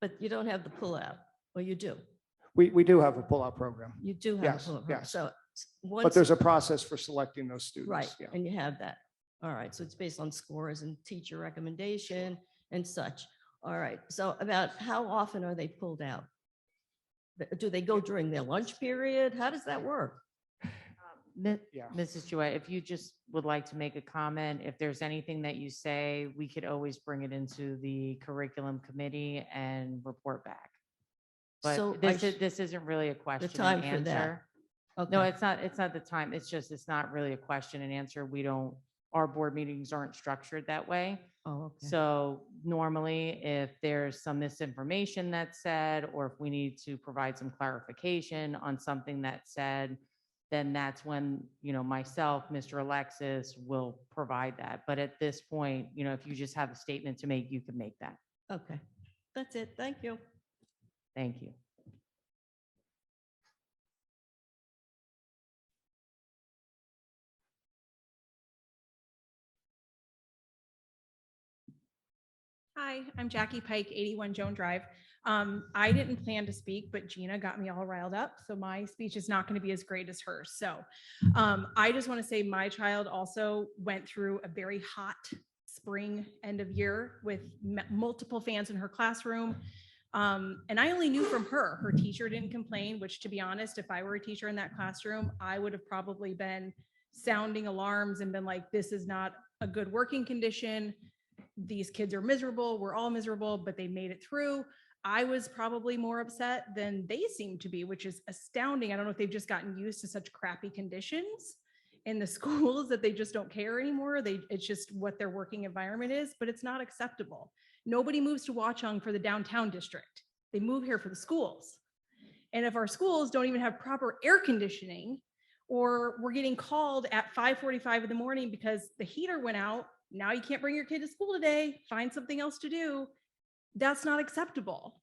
But you don't have the pullout, or you do? We do have a pull-out program, You do have Yes, a pullout. program. yes. So but once, there's a process for selecting those students. right, Yeah. and you have that. All right, so it's based on scores and teacher recommendation and such. All right, so about how often are they pulled out? Do they go during their lunch period? How does that work? Yeah. Mrs. Jewett, if you just would like to make a comment, if there's anything that you say, we could always bring it into the curriculum committee and report back. So But this isn't really a question time and for that. answer. No, Okay. it's not the time. It's not really a question and answer. Our board meetings aren't structured that way. Oh, okay. So normally, if there's some misinformation that's said, or if we need to provide some clarification on something that's said, then that's when, myself, Mr. Alexis will provide that. But at this point, if you just have a statement to make, you can make that. Okay, that's it. Thank you. Thank you. Hi, I'm Jackie Pike, 81 Joan Drive. I didn't plan to speak, but Gina got me all riled up. So my speech is not going to be as great as hers. So I just want to say my child also went through a very hot spring end of year with multiple fans in her classroom. And I only knew from her teacher didn't complain, which, to be honest, if I were a teacher in that classroom, I would have probably been sounding alarms and been like, this is not a good working condition. These kids are miserable. We're all miserable, but they made it through. I was probably more upset than they seem to be, which is astounding. I don't know if they've just gotten used to such crappy conditions in the schools that they just don't care anymore. It's just what their working environment is, but it's not acceptable. Nobody moves to Watchung for the downtown district. They move here for the schools. And if our schools don't even have proper air conditioning, or we're getting called at 5:45 in the morning because the heater went out, now you can't bring your kid to school today, find something else to do, that's not acceptable.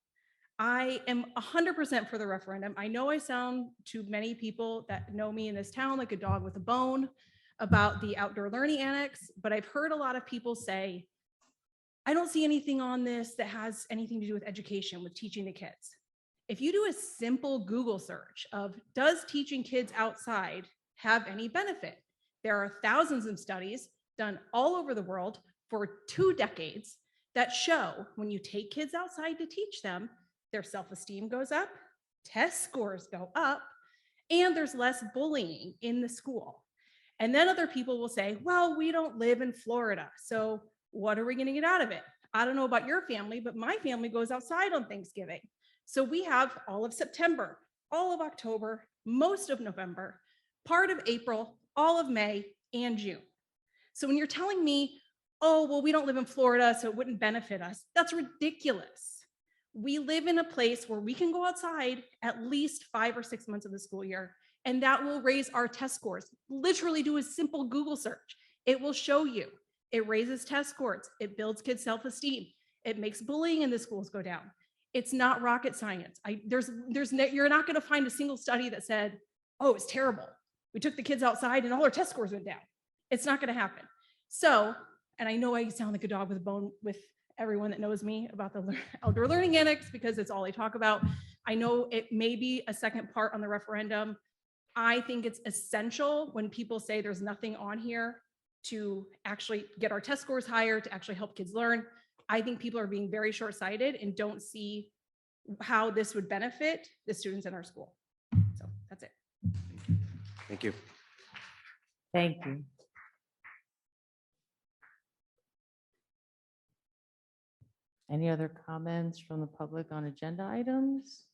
I am 100% for the referendum. I know I sound to many people that know me in this town like a dog with a bone about the outdoor learning annex, but I've heard a lot of people say, I don't see anything on this that has anything to do with education, with teaching the kids. If you do a simple Google search of does teaching kids outside have any benefit? There are thousands of studies done all over the world for 2 decades that show when you take kids outside to teach them, their self-esteem goes up, test scores go up, and there's less bullying in the school. And then other people will say, well, we don't live in Florida, so what are we going to get out of it? I don't know about your family, but my family goes outside on Thanksgiving. So we have all of September, all of October, most of November, part of April, all of May, and June. So when you're telling me, oh, well, we don't live in Florida, so it wouldn't benefit us, that's ridiculous. We live in a place where we can go outside at least 5 or 6 months of the school year, and that will raise our test scores. Literally do a simple Google search. It will show you. It raises test scores. It builds kids' self-esteem. It makes bullying in the schools go down. It's not rocket science. You're not going to find a single study that said, oh, it's terrible. We took the kids outside and all our test scores went down. It's not going to happen. So, and I know I sound like a dog with a bone with everyone that knows me about the outdoor learning annex because it's all I talk about. I know it may be a second part on the referendum. I think it's essential when people say there's nothing on here to actually get our test scores higher, to actually help kids learn. I think people are being very short-sighted and don't see how this would benefit the students in our school. So that's it. Thank you. Thank you. Any other comments from the public on agenda items?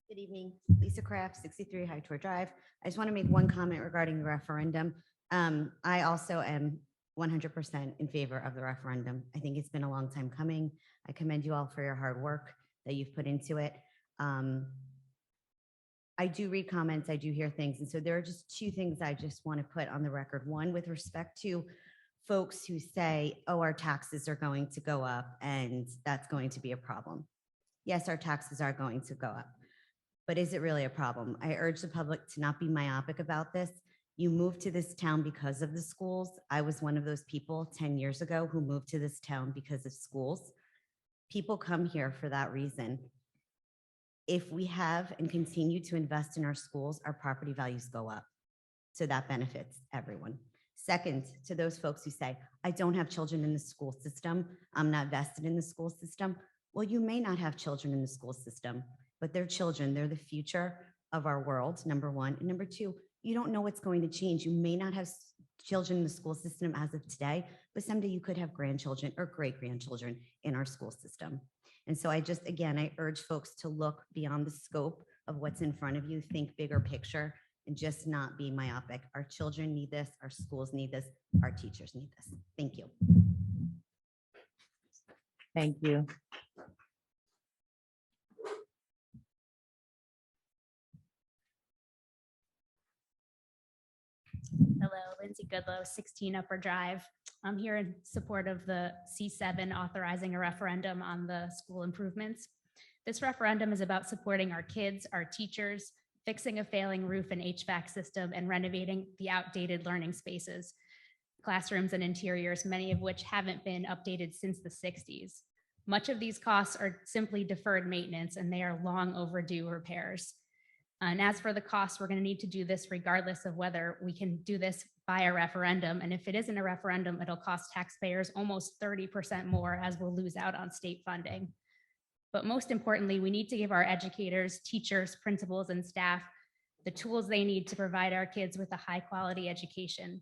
Good evening, Lisa Kraft, 63 High Tor Drive. I just want to make one comment regarding the referendum. I also am 100% in favor of the referendum. I think it's been a long time coming. I commend you all for your hard work that you've put into it. I do read comments, I do hear things. And so there are just 2 things I just want to put on the record. One, with respect to folks who say, oh, our taxes are going to go up and that's going to be a problem. Yes, our taxes are going to go up. But is it really a problem? I urge the public to not be myopic about this. You moved to this town because of the schools. I was one of those people 10 years ago who moved to this town because of schools. People come here for that reason. If we have and continue to invest in our schools, our property values go up. So that benefits everyone. Second, to those folks who say, I don't have children in the school system, I'm not vested in the school system. Well, you may not have children in the school system, but they're children. They're the future of our world, number one. And number two, you don't know what's going to change. You may not have children in the school system as of today, but someday you could have grandchildren or great-grandchildren in our school system. And so I just, again, I urge folks to look beyond the scope of what's in front of you, think bigger picture, and just not be myopic. Our children need this, our schools need this, our teachers need this. Thank you. Thank you. Hello, Lindsay Goodlow, 16 Upper Drive. I'm here in support of the C7 authorizing a referendum on the school improvements. This referendum is about supporting our kids, our teachers, fixing a failing roof and HVAC system, and renovating the outdated learning spaces, classrooms and interiors, many of which haven't been updated since the 60s. Much of these costs are simply deferred maintenance, and they are long overdue repairs. And as for the cost, we're going to need to do this regardless of whether we can do this by a referendum. And if it isn't a referendum, it'll cost taxpayers almost 30% more, as we'll lose out on state funding. But most importantly, we need to give our educators, teachers, principals, and staff the tools they need to provide our kids with a high-quality education.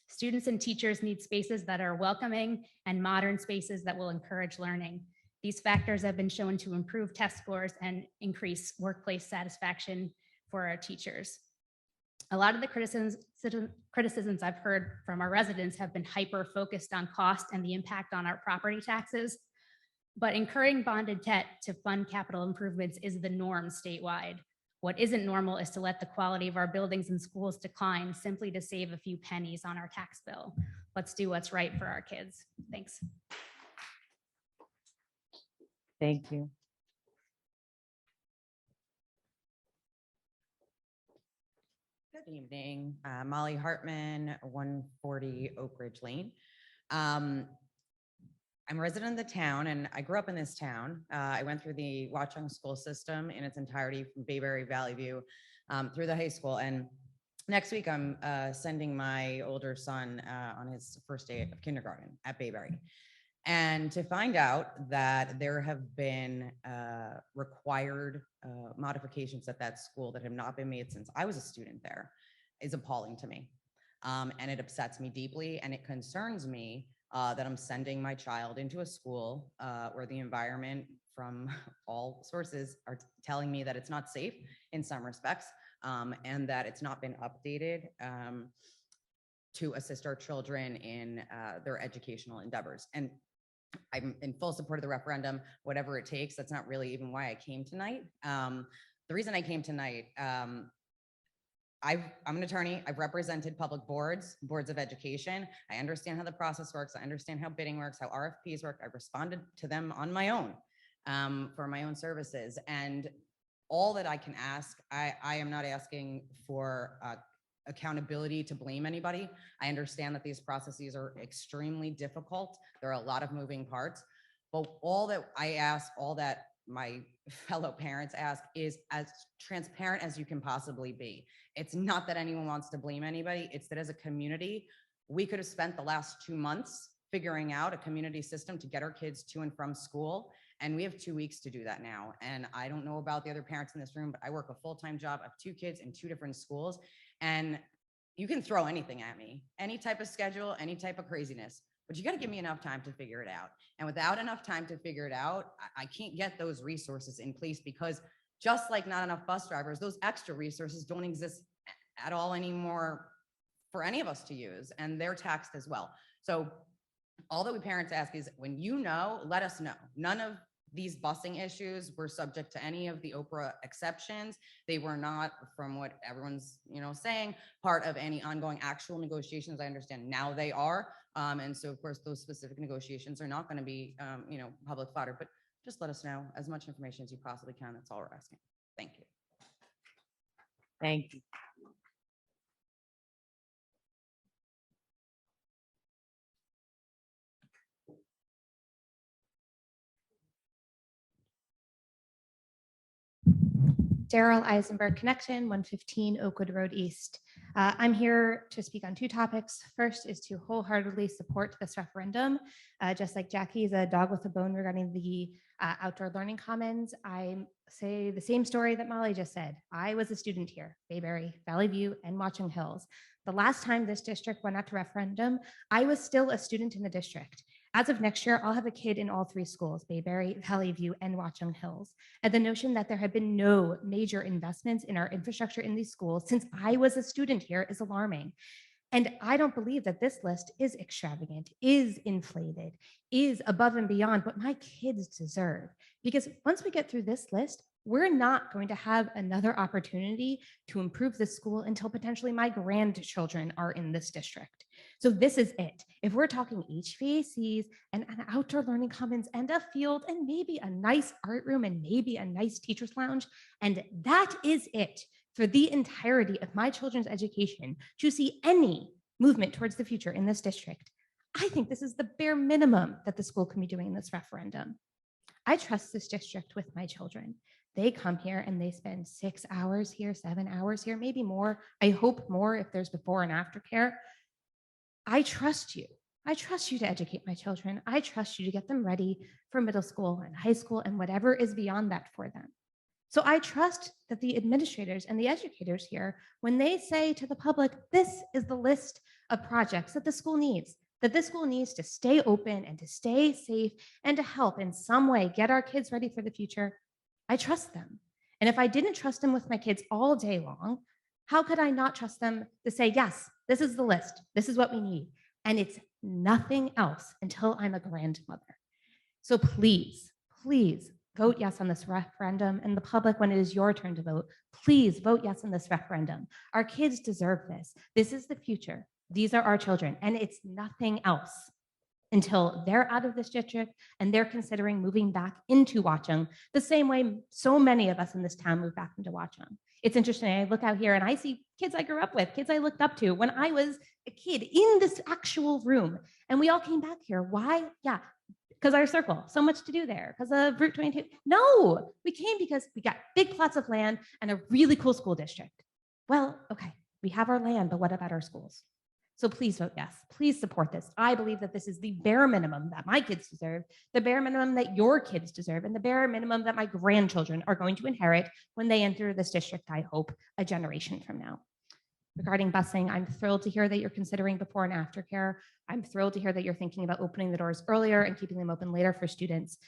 Students and teachers need spaces that are welcoming and modern spaces that will encourage learning. These factors have been shown to improve test scores and increase workplace satisfaction for our teachers. A lot of the criticisms I've heard from our residents have been hyper focused on cost and the impact on our property taxes. But incurring bonded debt to fund capital improvements is the norm statewide. What isn't normal is to let the quality of our buildings and schools decline simply to save a few pennies on our tax bill. Let's do what's right for our kids. Thanks. Thank you. Good evening, Molly Hartman, 140 Oak Ridge Lane. I'm a resident of the town and I grew up in this town. I went through the Watchung school system in its entirety from Bayberry, Valley View through the high school. And next week I'm sending my older son on his first day of kindergarten at Bayberry. And to find out that there have been required modifications at that school that have not been made since I was a student there is appalling to me. And it upsets me deeply and it concerns me that I'm sending my child into a school where the environment from all sources are telling me that it's not safe in some respects and that it's not been updated to assist our children in their educational endeavors. And I'm in full support of the referendum, whatever it takes. That's not really even why I came tonight. The reason I came tonight, I'm an attorney. I've represented public boards of education. I understand how the process works. I understand how bidding works, how RFPs work. I've responded to them on my own for my own services. And all that I can ask, I am not asking for accountability to blame anybody. I understand that these processes are extremely difficult. There are a lot of moving parts, but all that I ask, all that my fellow parents ask is as transparent as you can possibly be. It's not that anyone wants to blame anybody. It's that as a community, we could have spent the last 2 months figuring out a community system to get our kids to and from school. And we have 2 weeks to do that now. And I don't know about the other parents in this room, but I work a full-time job. I have 2 kids in 2 different schools. And you can throw anything at me, any type of schedule, any type of craziness, but you got to give me enough time to figure it out. And without enough time to figure it out, I can't get those resources in place because just like not enough bus drivers, those extra resources don't exist at all anymore for any of us to use, and they're taxed as well. So all that we parents ask is when you know, let us know. None of these busing issues were subject to any of the Oprah exceptions. They were not, from what everyone's saying, part of any ongoing actual negotiations. I understand now they are. And so of course those specific negotiations are not going to be public fodder, but just let us know as much information as you possibly can. That's all we're asking. Thank you. Thank you. Daryl Eisenberg Connection, 115 Oakwood Road East. I'm here to speak on 2 topics. First is to wholeheartedly support this referendum. Just like Jackie's a dog with a bone regarding the outdoor learning commons, I say the same story that Molly just said. I was a student here, Bayberry, Valley View, and Watchung Hills. The last time this district went out to referendum, I was still a student in the district. As of next year, I'll have a kid in all 3 schools, Bayberry, Valley View, and Watchung Hills. And the notion that there have been no major investments in our infrastructure in these schools since I was a student here is alarming. And I don't believe that this list is extravagant, is inflated, is above and beyond what my kids deserve. Because once we get through this list, we're not going to have another opportunity to improve this school until potentially my grandchildren are in this district. So this is it. If we're talking HVACs and an outdoor learning commons and a field and maybe a nice art room and maybe a nice teacher's lounge, and that is it for the entirety of my children's education to see any movement towards the future in this district, I think this is the bare minimum that the school can be doing in this referendum. I trust this district with my children. They come here and they spend 6 hours here, 7 hours here, maybe more. I hope more if there's before and after care. I trust you. I trust you to educate my children. I trust you to get them ready for middle school and high school and whatever is beyond that for them. So I trust that the administrators and the educators here, when they say to the public, this is the list of projects that the school needs, that this school needs to stay open and to stay safe and to help in some way get our kids ready for the future, I trust them. And if I didn't trust them with my kids all day long, How could I not trust them to say, yes, this is the list. This is what we need. And it's nothing else until I'm a grandmother. So please, please vote yes on this referendum. And the public, when it is your turn to vote, please vote yes on this referendum. Our kids deserve this. This is the future. These are our children. And it's nothing else until they're out of this district and they're considering moving back into Watchung, the same way so many of us in this town moved back into Watchung. It's interesting. I look out here and I see kids I grew up with, kids I looked up to when I was a kid in this actual room. And we all came back here. Why? Yeah, because our circle, so much to do there, because of Route 22. No, we came because we got big plots of land and a really cool school district. Well, okay, we have our land, but what about our schools? So please vote yes. Please support this. I believe that this is the bare minimum that my kids deserve, the bare minimum that your kids deserve, and the bare minimum that my grandchildren are going to inherit when they enter this district, I hope, a generation from now. Regarding busing, I'm thrilled to hear that you're considering before and after care. I'm thrilled to hear that you're thinking about opening the doors earlier and keeping them open later for students.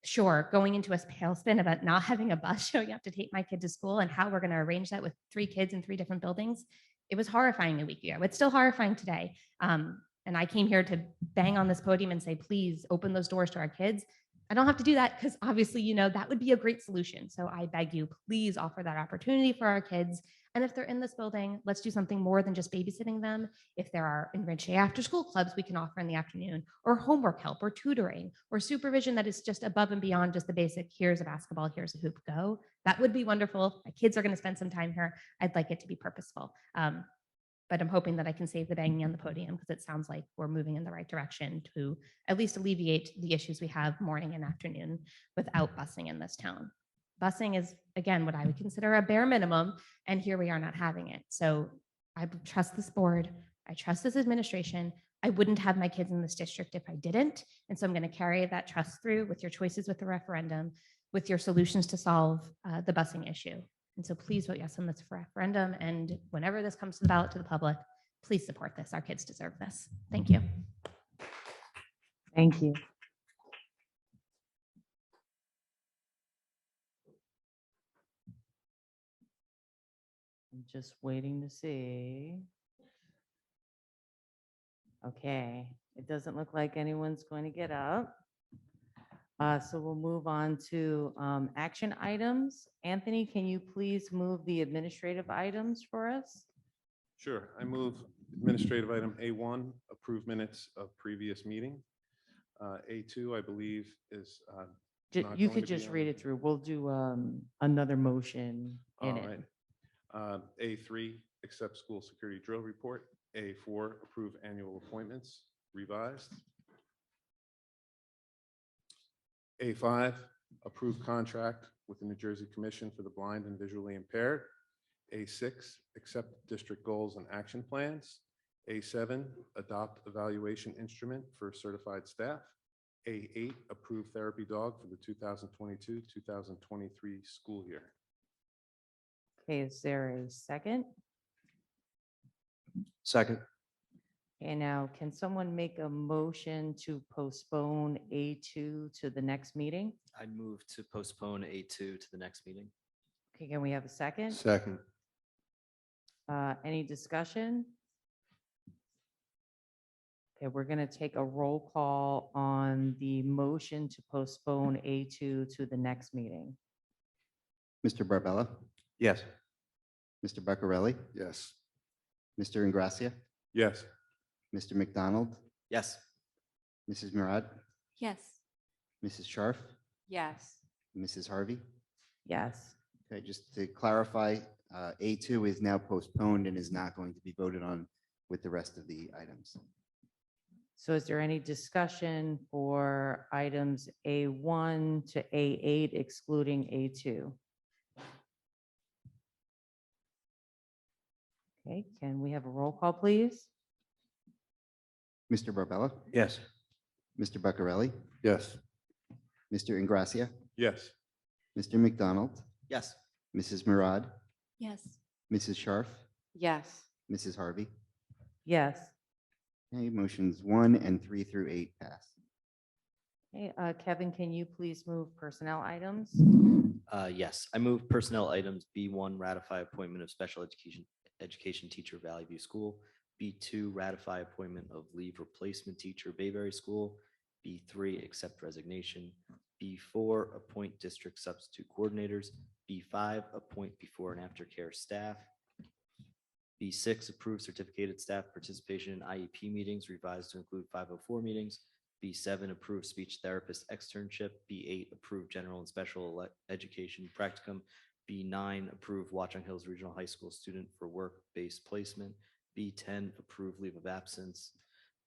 Sure, going into a tailspin about not having a bus showing up to take my kid to school and how we're going to arrange that with 3 kids in 3 different buildings. It was horrifying a week ago. It's still horrifying today. And I came here to bang on this podium and say, please open those doors to our kids. I don't have to do that because obviously, you know, that would be a great solution. So I beg you, please offer that opportunity for our kids. And if they're in this building, let's do something more than just babysitting them. If there are enriched after school clubs we can offer in the afternoon, or homework help, or tutoring, or supervision that is just above and beyond just the basic, here's a basketball, here's a hoop, go. That would be wonderful. My kids are going to spend some time here. I'd like it to be purposeful. But I'm hoping that I can save the banging on the podium because it sounds like we're moving in the right direction to at least alleviate the issues we have morning and afternoon without busing in this town. Busing is, again, what I would consider a bare minimum, and here we are not having it. So I trust this board. I trust this administration. I wouldn't have my kids in this district if I didn't. And so I'm going to carry that trust through with your choices with the referendum, with your solutions to solve the busing issue. And so please vote yes on this referendum. And whenever this comes to the ballot to the public, please support this. Our kids deserve this. Thank you. Thank you. I'm just waiting to see. Okay, it doesn't look like anyone's going to get up. So we'll move on to action items. Anthony, can you please move the administrative items for us? Sure. I move administrative item A1, approve minutes of previous meeting. A2, I believe, is not You going could to be just on. read it through. We'll do another motion in All it. right. A3, accept school security drill report. A4, approve annual appointments, revised. A5, approve contract with the New Jersey Commission for the Blind and Visually Impaired. A6, accept district goals and action plans. A7, adopt evaluation instrument for certified staff. A8, approve therapy dog for the 2022-2023 school year. Okay, is there a second? Second. And now, can someone make a motion to postpone A2 to the next meeting? I'd move to postpone A2 to the next meeting. Okay, can we have a second? Second. Any discussion? Okay, we're going to take a roll call on the motion to postpone A2 to the next meeting. Mr. Barbella, Yes. Mr. Beccarelli, Yes. Mr. Ingracia, Yes. Mr. McDonald, Yes. Mrs. Murad, Yes. Mrs. Scharf, Yes. Mrs. Harvey. Yes. Okay, just to clarify, A2 is now postponed and is not going to be voted on with the rest of the items. So is there any discussion for items A1 to A8 excluding A2? Okay, can we have a roll call, please? Mr. Barbella, Yes. Mr. Beccarelli, Yes. Mr. Ingracia, Yes. Mr. McDonald, Yes. Mrs. Murad, Yes. Mrs. Scharf, Yes. Mrs. Harvey. Yes. Okay, motions 1 and 3 through 8 pass. Okay, Kevin, can you please move personnel items? Yes. I move personnel items B1, ratify appointment of special education education teacher, Valley View School. B2, ratify appointment of leave replacement teacher, Bayberry School. B3, accept resignation. B4, appoint district substitute coordinators. B5, appoint before and after care staff. B6, approve certificated staff participation in IEP meetings revised to include 504 meetings. B7, approve speech therapist externship. B8, approve general and special education practicum. B9, approve Watchung Hills Regional High School student for work-based placement. B10, approve leave of absence.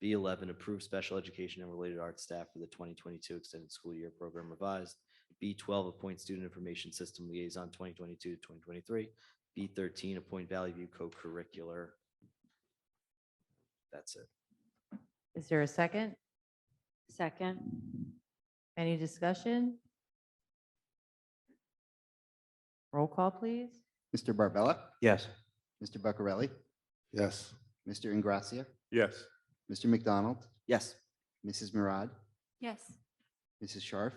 B11, approve special education and related arts staff for the 2022 extended school year program revised. B12, appoint student information system liaison 2022 to 2023. B13, appoint Valley View co-curricular. That's it. Is there a second? Second. Any discussion? Roll call, please. Mr. Barbella, Yes. Mr. Buccarelli, Yes. Mr. Ingracia, Yes. Mr. McDonald, Yes. Mrs. Murad, Yes. Mrs. Scharf,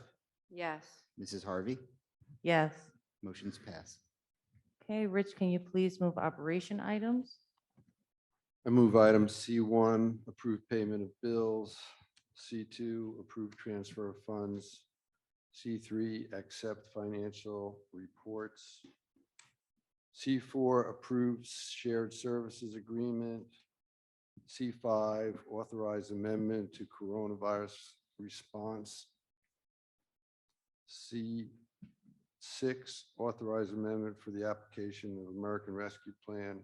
Yes. Mrs. Harvey. Yes. Motion's passed. Okay, Rich, can you please move operation items? I move item C1, approve payment of bills. C2, approve transfer of funds. C3, accept financial reports. C4, approve shared services agreement. C5, authorize amendment to coronavirus response. C6, authorize amendment for the application of American Rescue Plan.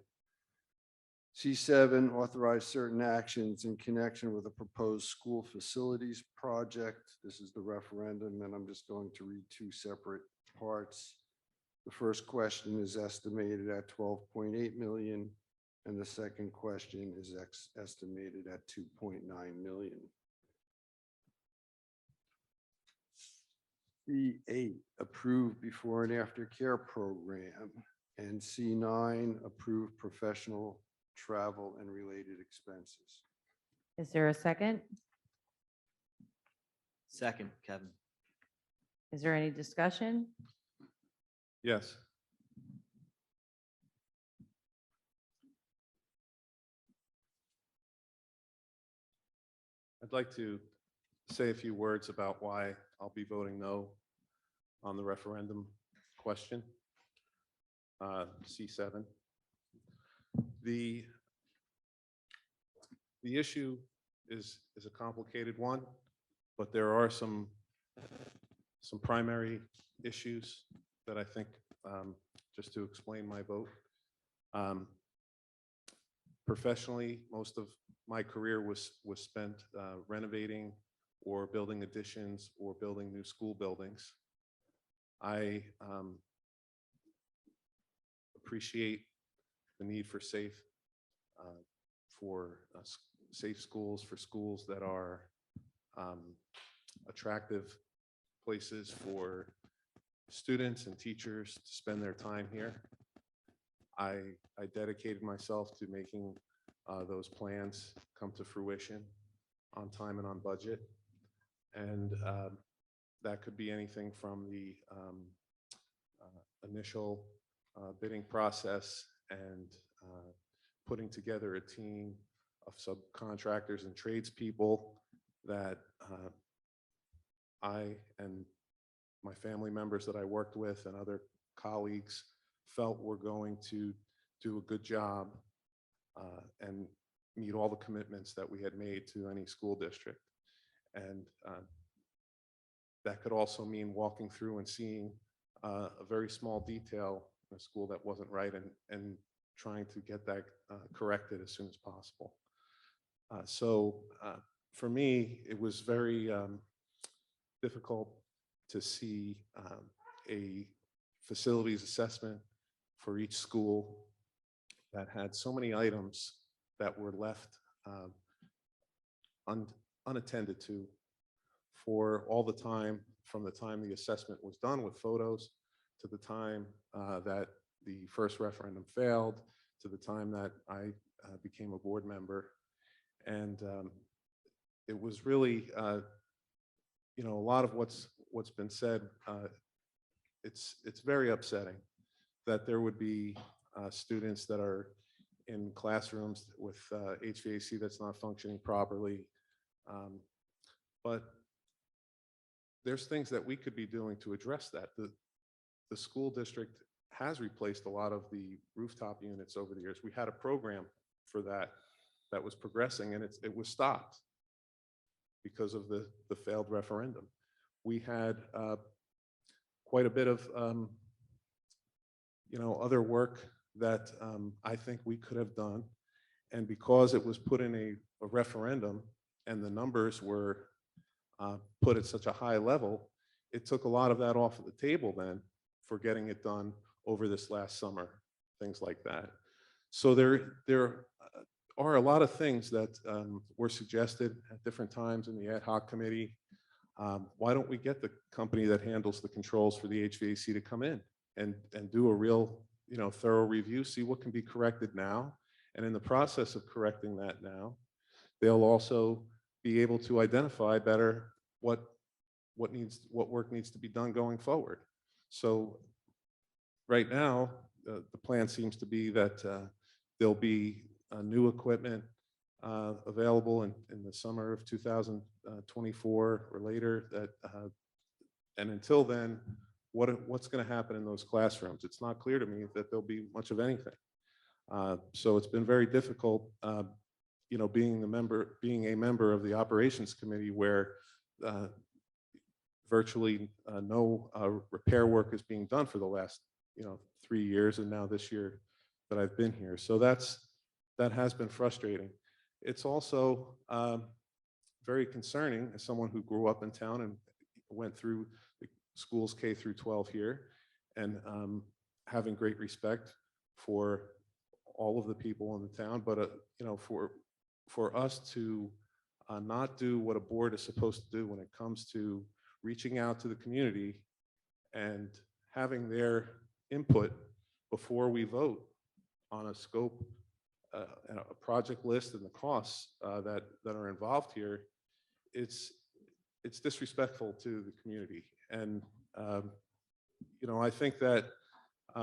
C7, authorize certain actions in connection with a proposed school facilities project. This is the referendum, and I'm just going to read two separate parts. The first question is estimated at 12.8 million, and the second question is estimated at 2.9 million. C8, approve before and after care program, and C9, approve professional travel and related expenses. Is there a second? Second, Kevin. Is there any discussion? Yes. I'd like to say a few words about why I'll be voting no on the referendum question. C7. The issue is a complicated one, but there are some primary issues that I think, just to explain my vote. Professionally, most of my career was spent renovating or building additions or building new school buildings. I appreciate the need for safe schools, for schools that are attractive places for students and teachers to spend their time here. I dedicated myself to making those plans come to fruition on time and on budget. And that could be anything from the initial bidding process and putting together a team of subcontractors and tradespeople that I and my family members that I worked with and other colleagues felt were going to do a good job and meet all the commitments that we had made to any school district. And that could also mean walking through and seeing a very small detail in a school that wasn't right and trying to get that corrected as soon as possible. So for me, it was very difficult to see a facilities assessment for each school that had so many items that were left unattended to for all the time, from the time the assessment was done with photos to the time that the first referendum failed, to the time that I became a board member. And it was really, a lot of what's been said. It's very upsetting that there would be students that are in classrooms with HVAC that's not functioning properly. But there's things that we could be doing to address that. The school district has replaced a lot of the rooftop units over the years. We had a program for that was progressing, and it was stopped because of the failed referendum. We had quite a bit of other work that I think we could have done, and because it was put in a referendum and the numbers were put at such a high level, it took a lot of that off of the table then for getting it done over this last summer, things like that. So there are a lot of things that were suggested at different times in the ad hoc committee. Why don't we get the company that handles the controls for the HVAC to come in and do a real, thorough review, see what can be corrected now. And in the process of correcting that now, they'll also be able to identify better what work needs to be done going forward. So right now, the plan seems to be that there'll be new equipment available in the summer of 2024 or later. And until then, what's going to happen in those classrooms? It's not clear to me that there'll be much of anything. So it's been very difficult, being a member of the operations committee where virtually no repair work is being done for the last 3 years, and now this year that I've been here. So that has been frustrating. It's also very concerning as someone who grew up in town and went through the schools K through 12 here, and having great respect for all of the people in the town, but for us to not do what a board is supposed to do when it comes to reaching out to the community and having their input before we vote on a scope, a project list and the costs that are involved here, it's disrespectful to the community. And I think that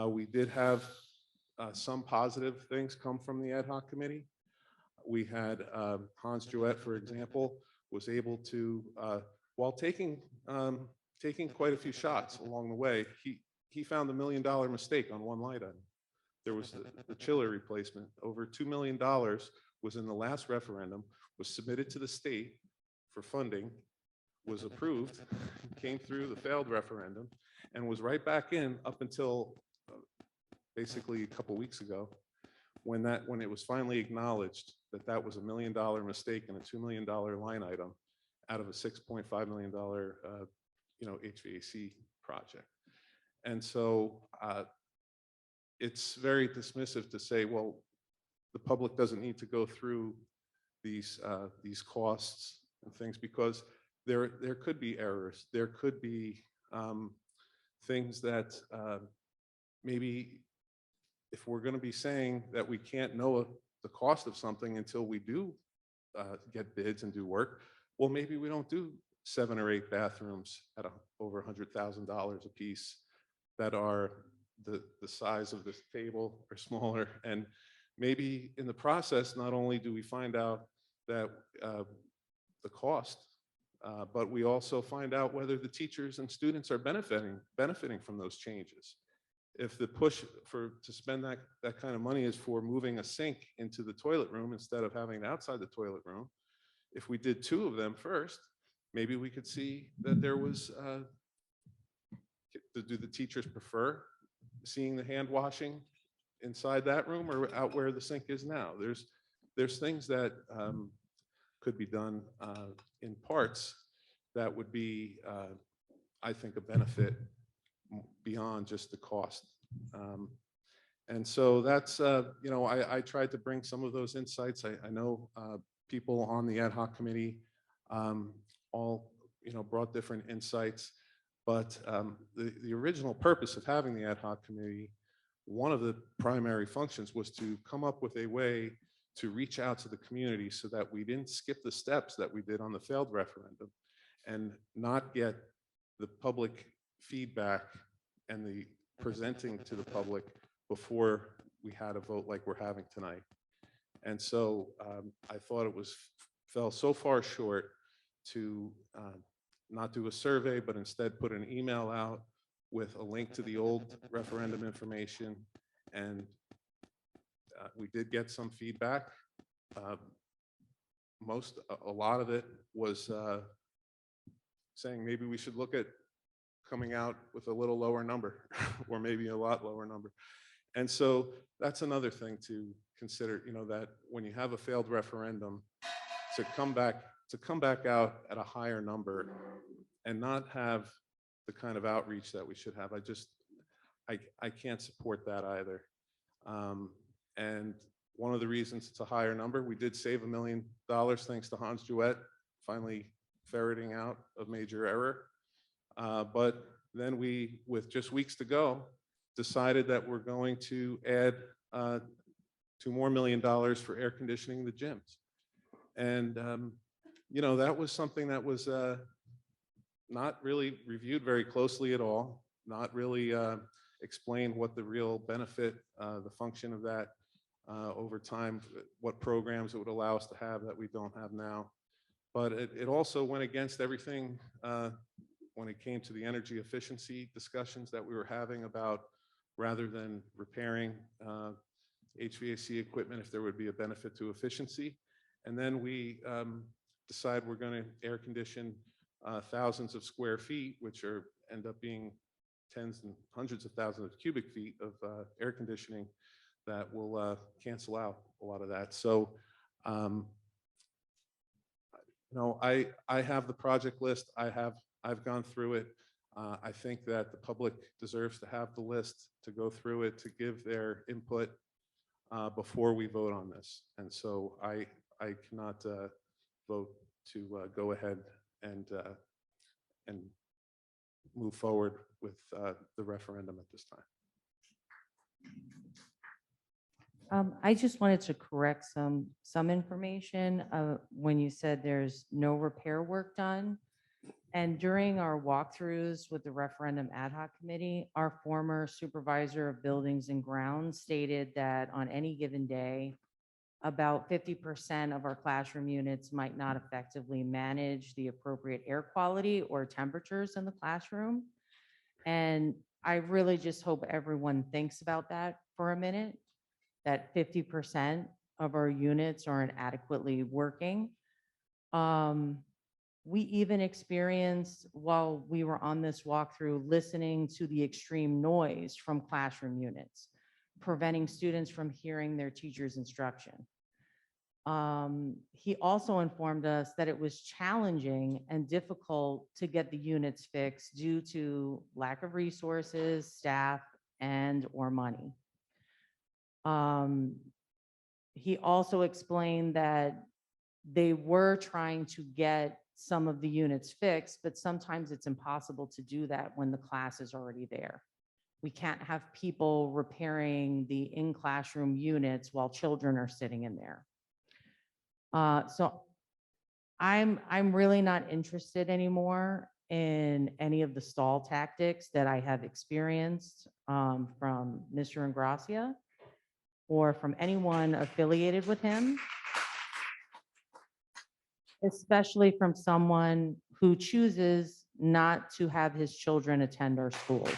we did have some positive things come from the ad hoc committee. We had Hans Jouet, for example, was able to, while taking quite a few shots along the way, he found $1 million mistake on one light item. There was the chiller replacement. Over $2 million was in the last referendum, was submitted to the state for funding, was approved, came through the failed referendum, and was right back in up until basically a couple weeks ago, when it was finally acknowledged that that was $1 million mistake and a $2 million line item out of a $6.5 million HVAC project. And so it's very dismissive to say, well, the public doesn't need to go through these costs and things, because there could be errors. There could be things that maybe, if we're going to be saying that we can't know the cost of something until we do get bids and do work, well, maybe we don't do 7 or 8 bathrooms at over $100,000 a piece that are the size of this table or smaller. And maybe in the process, not only do we find out that the cost, but we also find out whether the teachers and students are benefiting from those changes. If the push to spend that kind of money is for moving a sink into the toilet room instead of having it outside the toilet room, if we did 2 of them first, maybe we could see that there was, do the teachers prefer seeing the hand washing inside that room or out where the sink is now? There's things that could be done in parts that would be, I think, a benefit beyond just the cost. And so that's, I tried to bring some of those insights. I know people on the ad hoc committee all, brought different insights, but the original purpose of having the ad hoc committee, one of the primary functions was to come up with a way to reach out to the community so that we didn't skip the steps that we did on the failed referendum and not get the public feedback and the presenting to the public before we had a vote like we're having tonight. And so I thought it fell so far short to not do a survey, but instead put an email out with a link to the old referendum information. And we did get some feedback. A lot of it was saying maybe we should look at coming out with a little lower number or maybe a lot lower number. And so that's another thing to consider, that when you have a failed referendum, to come back out at a higher number and not have the kind of outreach that we should have. I can't support that either. And one of the reasons it's a higher number, we did save $1 million thanks to Hans Jewett finally ferreting out a major error. But then we, with just weeks to go, decided that we're going to add $2 more million for air conditioning the gyms. And, that was something that was not really reviewed very closely at all, not really explained what the real benefit, the function of that over time, what programs it would allow us to have that we don't have now. But it also went against everything when it came to the energy efficiency discussions that we were having about, rather than repairing HVAC equipment, if there would be a benefit to efficiency. And then we decide we're going to air condition thousands of square feet, which end up being tens and hundreds of thousands of cubic feet of air conditioning that will cancel out a lot of that. So, I have the project list. I've gone through it. I think that the public deserves to have the list, to go through it, to give their input before we vote on this. And so I cannot vote to go ahead and move forward with the referendum at this time. I just wanted to correct some information when you said there's no repair work done. And during our walkthroughs with the referendum ad hoc committee, our former supervisor of buildings and grounds stated that on any given day, about 50% of our classroom units might not effectively manage the appropriate air quality or temperatures in the classroom. And I really just hope everyone thinks about that for a minute, that 50% of our units aren't adequately working. We even experienced, while we were on this walkthrough, listening to the extreme noise from classroom units, preventing students from hearing their teacher's instruction. He also informed us that it was challenging and difficult to get the units fixed due to lack of resources, staff, and/or money. He also explained that they were trying to get some of the units fixed, but sometimes it's impossible to do that when the class is already there. We can't have people repairing the in-classroom units while children are sitting in there. So I'm really not interested anymore in any of the stall tactics that I have experienced from Mr. Ingracia or from anyone affiliated with him, especially from someone who chooses not to have his children attend our schools.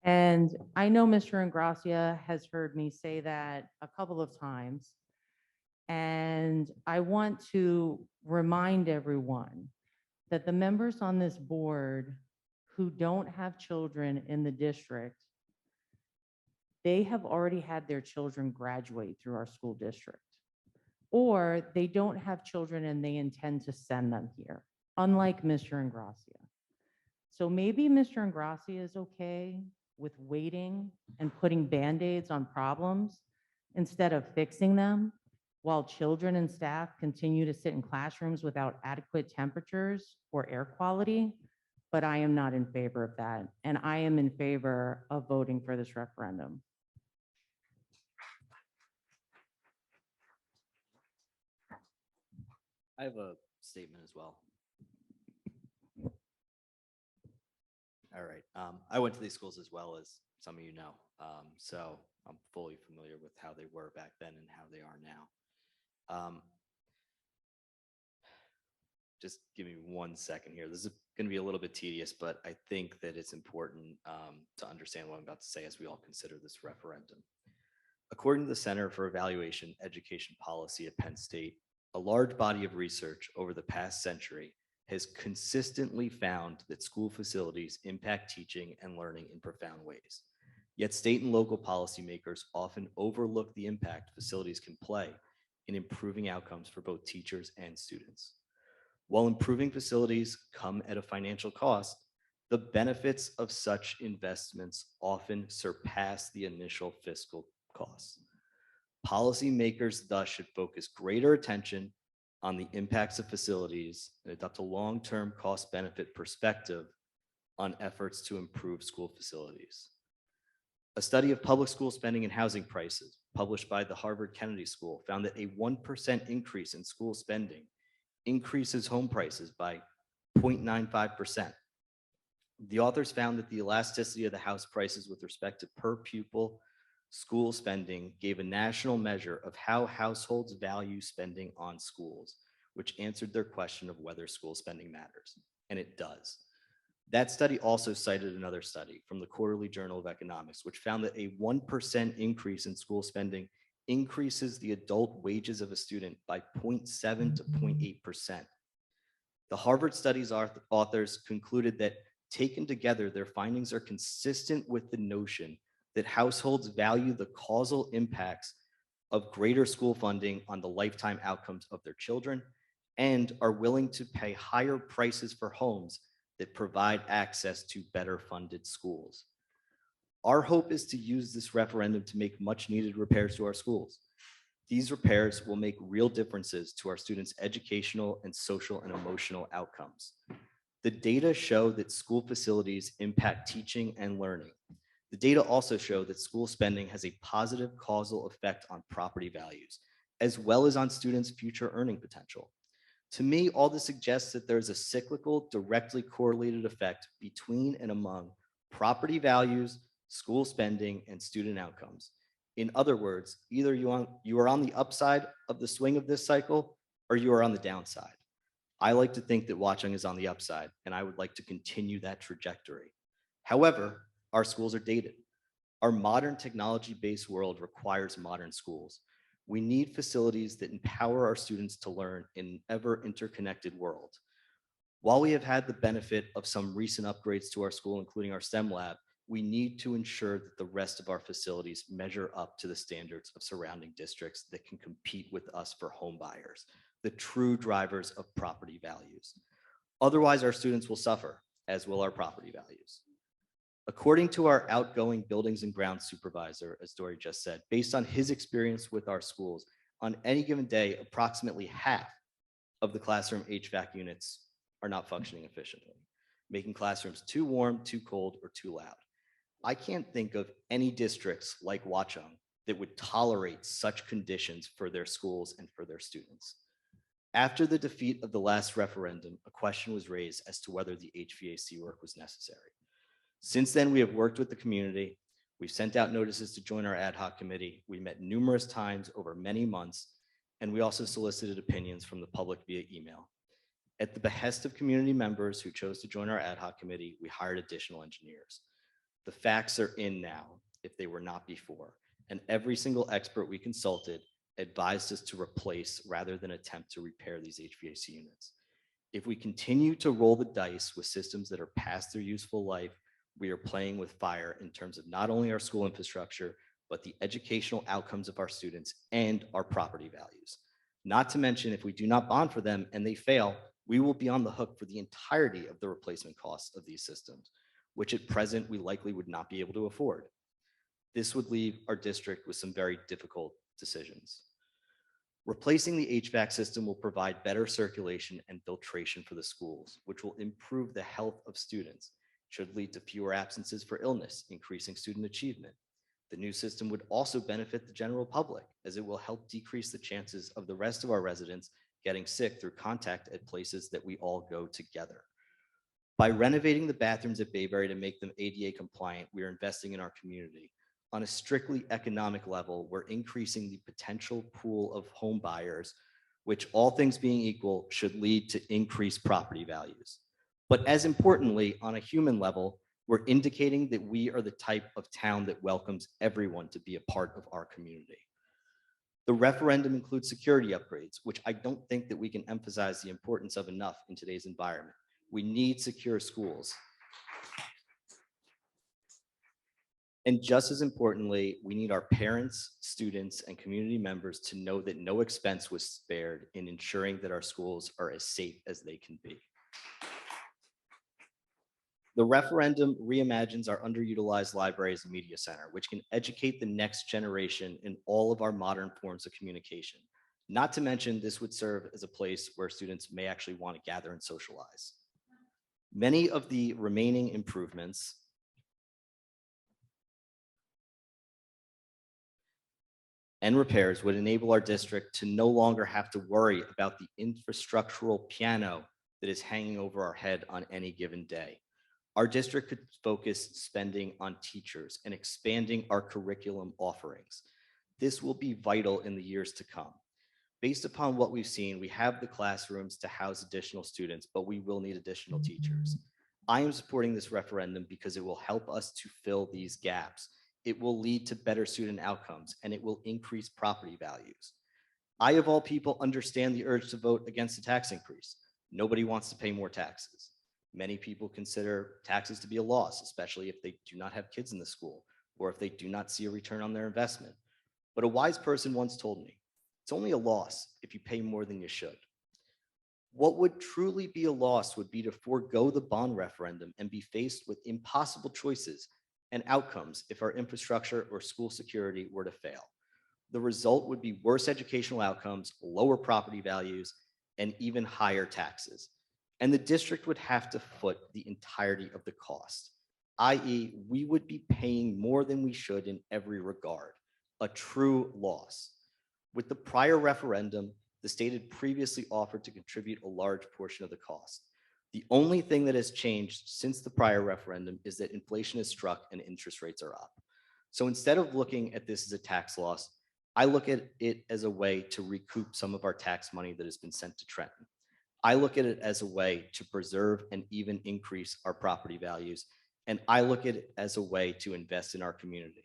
And I know Mr. Ingracia has heard me say that a couple of times. And I want to remind everyone that the members on this board who don't have children in the district, they have already had their children graduate through our school district, or they don't have children and they intend to send them here, unlike Mr. Ingracia. So maybe Mr. Ingracia is okay with waiting and putting Band-Aids on problems instead of fixing them while children and staff continue to sit in classrooms without adequate temperatures or air quality. But I am not in favor of that. And I am in favor of voting for this referendum. I have a statement as well. All right. I went to these schools as well as some of you know. So I'm fully familiar with how they were back then and how they are now. Just give me 1 second here. This is going to be a little bit tedious, but I think that it's important to understand what I'm about to say as we all consider this referendum. According to the Center for Evaluation Education Policy at Penn State, a large body of research over the past century has consistently found that school facilities impact teaching and learning in profound ways. Yet state and local policymakers often overlook the impact facilities can play in improving outcomes for both teachers and students. While improving facilities come at a financial cost, the benefits of such investments often surpass the initial fiscal costs. Policymakers thus should focus greater attention on the impacts of facilities and adopt a long-term cost-benefit perspective on efforts to improve school facilities. A study of public school spending and housing prices published by the Harvard Kennedy School found that a 1% increase in school spending increases home prices by 0.95%. The authors found that the elasticity of the house prices with respect to per pupil school spending gave a national measure of how households value spending on schools, which answered their question of whether school spending matters, and it does. That study also cited another study from the Quarterly Journal of Economics, which found that a 1% increase in school spending increases the adult wages of a student by 0.7 to 0.8%. The Harvard study's authors concluded that taken together, their findings are consistent with the notion that households value the causal impacts of greater school funding on the lifetime outcomes of their children and are willing to pay higher prices for homes that provide access to better funded schools. Our hope is to use this referendum to make much needed repairs to our schools. These repairs will make real differences to our students' educational and social and emotional outcomes. The data show that school facilities impact teaching and learning. The data also show that school spending has a positive causal effect on property values, as well as on students' future earning potential. To me, all this suggests that there's a cyclical, directly correlated effect between and among property values, school spending, and student outcomes. In other words, either you are on the upside of the swing of this cycle, or you are on the downside. I like to think that Watchung is on the upside, and I would like to continue that trajectory. However, our schools are dated. Our modern technology-based world requires modern schools. We need facilities that empower our students to learn in an ever interconnected world. While we have had the benefit of some recent upgrades to our school, including our STEM lab, we need to ensure that the rest of our facilities measure up to the standards of surrounding districts that can compete with us for home buyers, the true drivers of property values. Otherwise, our students will suffer, as will our property values. According to our outgoing buildings and grounds supervisor, as Dory just said, based on his experience with our schools, on any given day, approximately half of the classroom HVAC units are not functioning efficiently, making classrooms too warm, too cold, or too loud. I can't think of any districts like Watchung that would tolerate such conditions for their schools and for their students. After the defeat of the last referendum, a question was raised as to whether the HVAC work was necessary. Since then, we have worked with the community. We've sent out notices to join our ad hoc committee. We met numerous times over many months, and we also solicited opinions from the public via email. At the behest of community members who chose to join our ad hoc committee, we hired additional engineers. The facts are in now, if they were not before, and every single expert we consulted advised us to replace rather than attempt to repair these HVAC units. If we continue to roll the dice with systems that are past their useful life, we are playing with fire in terms of not only our school infrastructure, but the educational outcomes of our students and our property values. Not to mention, if we do not bond for them and they fail, we will be on the hook for the entirety of the replacement costs of these systems, which at present we likely would not be able to afford. This would leave our district with some very difficult decisions. Replacing the HVAC system will provide better circulation and filtration for the schools, which will improve the health of students, should lead to fewer absences for illness, increasing student achievement. The new system would also benefit the general public, as it will help decrease the chances of the rest of our residents getting sick through contact at places that we all go together. By renovating the bathrooms at Bayberry to make them ADA compliant, we are investing in our community. On a strictly economic level, we're increasing the potential pool of home buyers, which, all things being equal, should lead to increased property values. But as importantly, on a human level, we're indicating that we are the type of town that welcomes everyone to be a part of our community. The referendum includes security upgrades, which I don't think that we can emphasize the importance of enough in today's environment. We need secure schools. And just as importantly, we need our parents, students, and community members to know that no expense was spared in ensuring that our schools are as safe as they can be. The referendum reimagines our underutilized libraries and media center, which can educate the next generation in all of our modern forms of communication. Not to mention, this would serve as a place where students may actually want to gather and socialize. Many of the remaining improvements and repairs would enable our district to no longer have to worry about the infrastructural piano that is hanging over our head on any given day. Our district could focus spending on teachers and expanding our curriculum offerings. This will be vital in the years to come. Based upon what we've seen, we have the classrooms to house additional students, but we will need additional teachers. I am supporting this referendum because it will help us to fill these gaps. It will lead to better student outcomes, and it will increase property values. I, of all people, understand the urge to vote against the tax increase. Nobody wants to pay more taxes. Many people consider taxes to be a loss, especially if they do not have kids in the school or if they do not see a return on their investment. But a wise person once told me, it's only a loss if you pay more than you should. What would truly be a loss would be to forego the bond referendum and be faced with impossible choices and outcomes if our infrastructure or school security were to fail. The result would be worse educational outcomes, lower property values, and even higher taxes. And the district would have to foot the entirety of the cost, i.e., we would be paying more than we should in every regard, a true loss. With the prior referendum, the state had previously offered to contribute a large portion of the cost. The only thing that has changed since the prior referendum is that inflation has struck and interest rates are up. So instead of looking at this as a tax loss, I look at it as a way to recoup some of our tax money that has been sent to Trenton. I look at it as a way to preserve and even increase our property values. And I look at it as a way to invest in our community.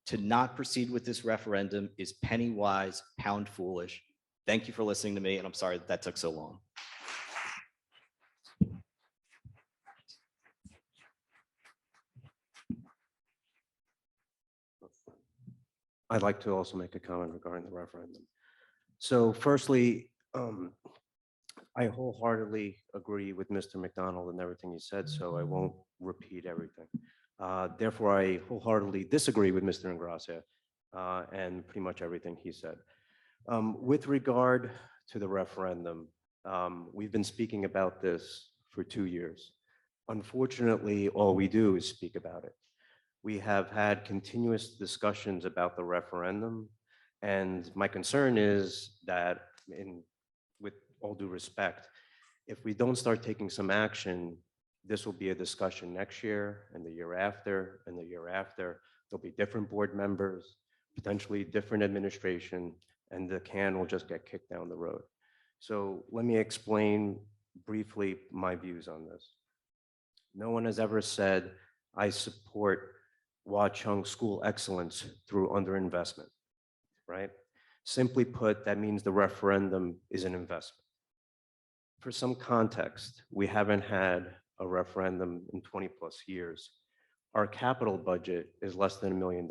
To not proceed with this referendum is penny wise, pound foolish. Thank you for listening to me, and I'm sorry that took so long. I'd like to also make a comment regarding the referendum. So firstly, I wholeheartedly agree with Mr. McDonald and everything he said, so I won't repeat everything. Therefore, I wholeheartedly disagree with Mr. Ingrassia and pretty much everything he said. With regard to the referendum, we've been speaking about this for 2 years. Unfortunately, all we do is speak about it. We have had continuous discussions about the referendum, and my concern is that, with all due respect, if we don't start taking some action, this will be a discussion next year and the year after and the year after. There'll be different board members, potentially different administration, and the can will just get kicked down the road. So let me explain briefly my views on this. No one has ever said, I support Watchung school excellence through underinvestment, right? Simply put, that means the referendum is an investment. For some context, we haven't had a referendum in 20+ years. Our capital budget is less than $1 million.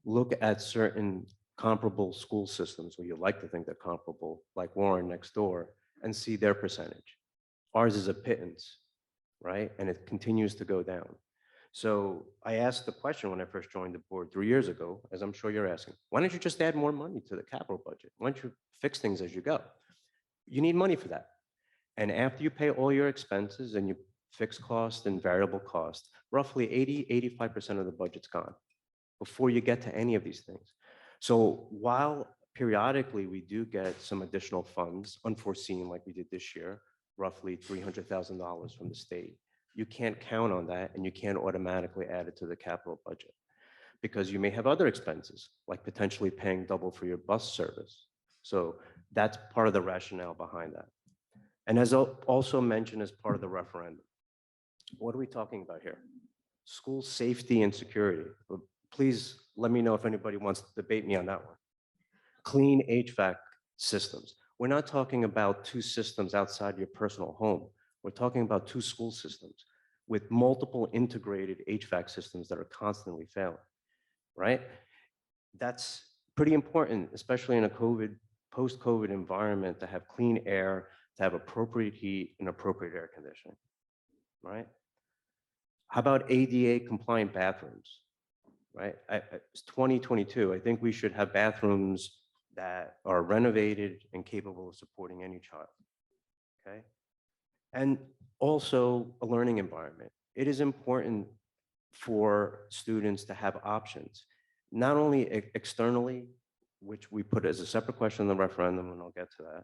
Look at certain comparable school systems, or you like to think they're comparable, like Warren next door, and see their percentage. Ours is a pittance, right? And it continues to go down. So I asked the question when I first joined the board 3 years ago, as I'm sure you're asking, why don't you just add more money to the capital budget? Why don't you fix things as you go? You need money for that. And after you pay all your expenses and your fixed cost and variable cost, roughly 85% of the budget's gone before you get to any of these things. So while periodically we do get some additional funds, unforeseen like we did this year, roughly $300,000 from the state. You can't count on that, and you can't automatically add it to the capital budget because you may have other expenses, like potentially paying double for your bus service. So that's part of the rationale behind that. And as also mentioned as part of the referendum, what are we talking about here? School safety and security. Please let me know if anybody wants to debate me on that one. Clean HVAC systems. We're not talking about two systems outside your personal home. We're talking about two school systems with multiple integrated HVAC systems that are constantly failing, right? That's pretty important, especially in a post-COVID environment, to have clean air, to have appropriate heat and appropriate air conditioning, right? How about ADA compliant bathrooms, right? It's 2022. I think we should have bathrooms that are renovated and capable of supporting any child, okay? And also a learning environment. It is important for students to have options, not only externally, which we put as a separate question in the referendum, and I'll get to that,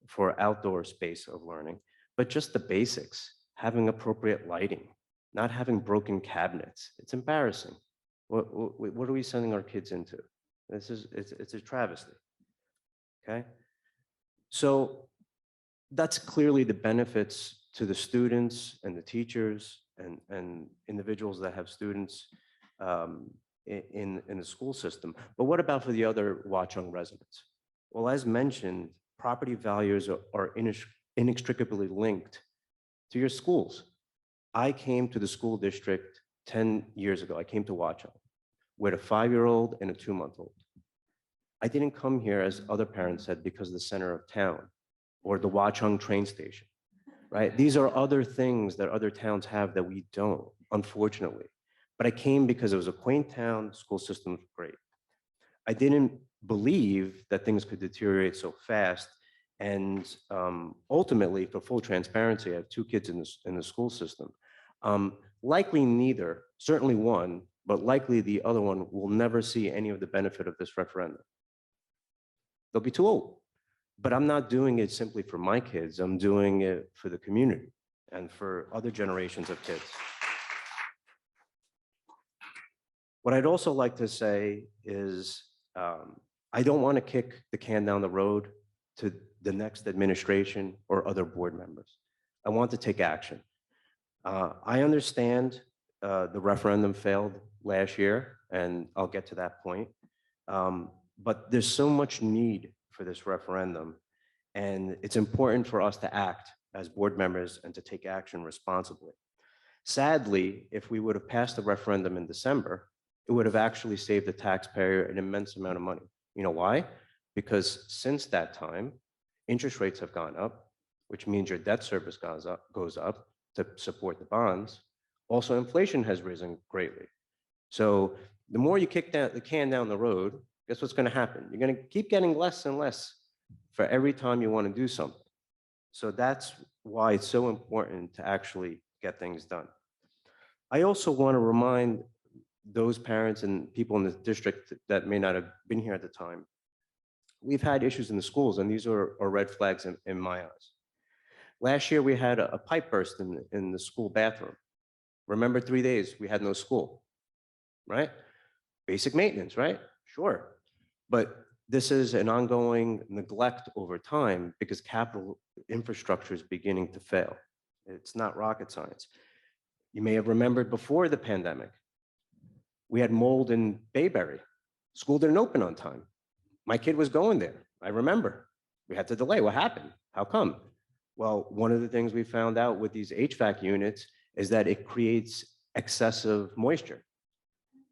for outdoor space of learning, but just the basics, having appropriate lighting, not having broken cabinets. It's embarrassing. What are we sending our kids into? It's a travesty, okay? So that's clearly the benefits to the students and the teachers and individuals that have students in the school system. But what about for the other Watchung residents? Well, as mentioned, property values are inextricably linked to your schools. I came to the school district 10 years ago. I came to Watchung with a 5-year-old and a 2-month-old. I didn't come here, as other parents said, because of the center of town or the Watchung train station, right? These are other things that other towns have that we don't, unfortunately. But I came because it was a quaint town, school system was great. I didn't believe that things could deteriorate so fast. And ultimately, for full transparency, I have 2 kids in the school system. Likely neither, certainly one, but likely the other one will never see any of the benefit of this referendum. They'll be too old. But I'm not doing it simply for my kids. I'm doing it for the community and for other generations of kids. What I'd also like to say is I don't want to kick the can down the road to the next administration or other board members. I want to take action. I understand the referendum failed last year, and I'll get to that point. But there's so much need for this referendum, and it's important for us to act as board members and to take action responsibly. Sadly, if we would have passed the referendum in December, it would have actually saved the taxpayer an immense amount of money. You know why? Because since that time, interest rates have gone up, which means your debt service goes up to support the bonds. Also, inflation has risen greatly. So the more you kick the can down the road, guess what's going to happen? You're going to keep getting less and less for every time you want to do something. So that's why it's so important to actually get things done. I also want to remind those parents and people in the district that may not have been here at the time, we've had issues in the schools, and these are red flags in my eyes. Last year, we had a pipe burst in the school bathroom. Remember, 3 days, we had no school, right? Basic maintenance, right? Sure. But this is an ongoing neglect over time because capital infrastructure is beginning to fail. It's not rocket science. You may have remembered before the pandemic, we had mold in Bayberry. School didn't open on time. My kid was going there. I remember. We had to delay. What happened? How come? Well, one of the things we found out with these HVAC units is that it creates excessive moisture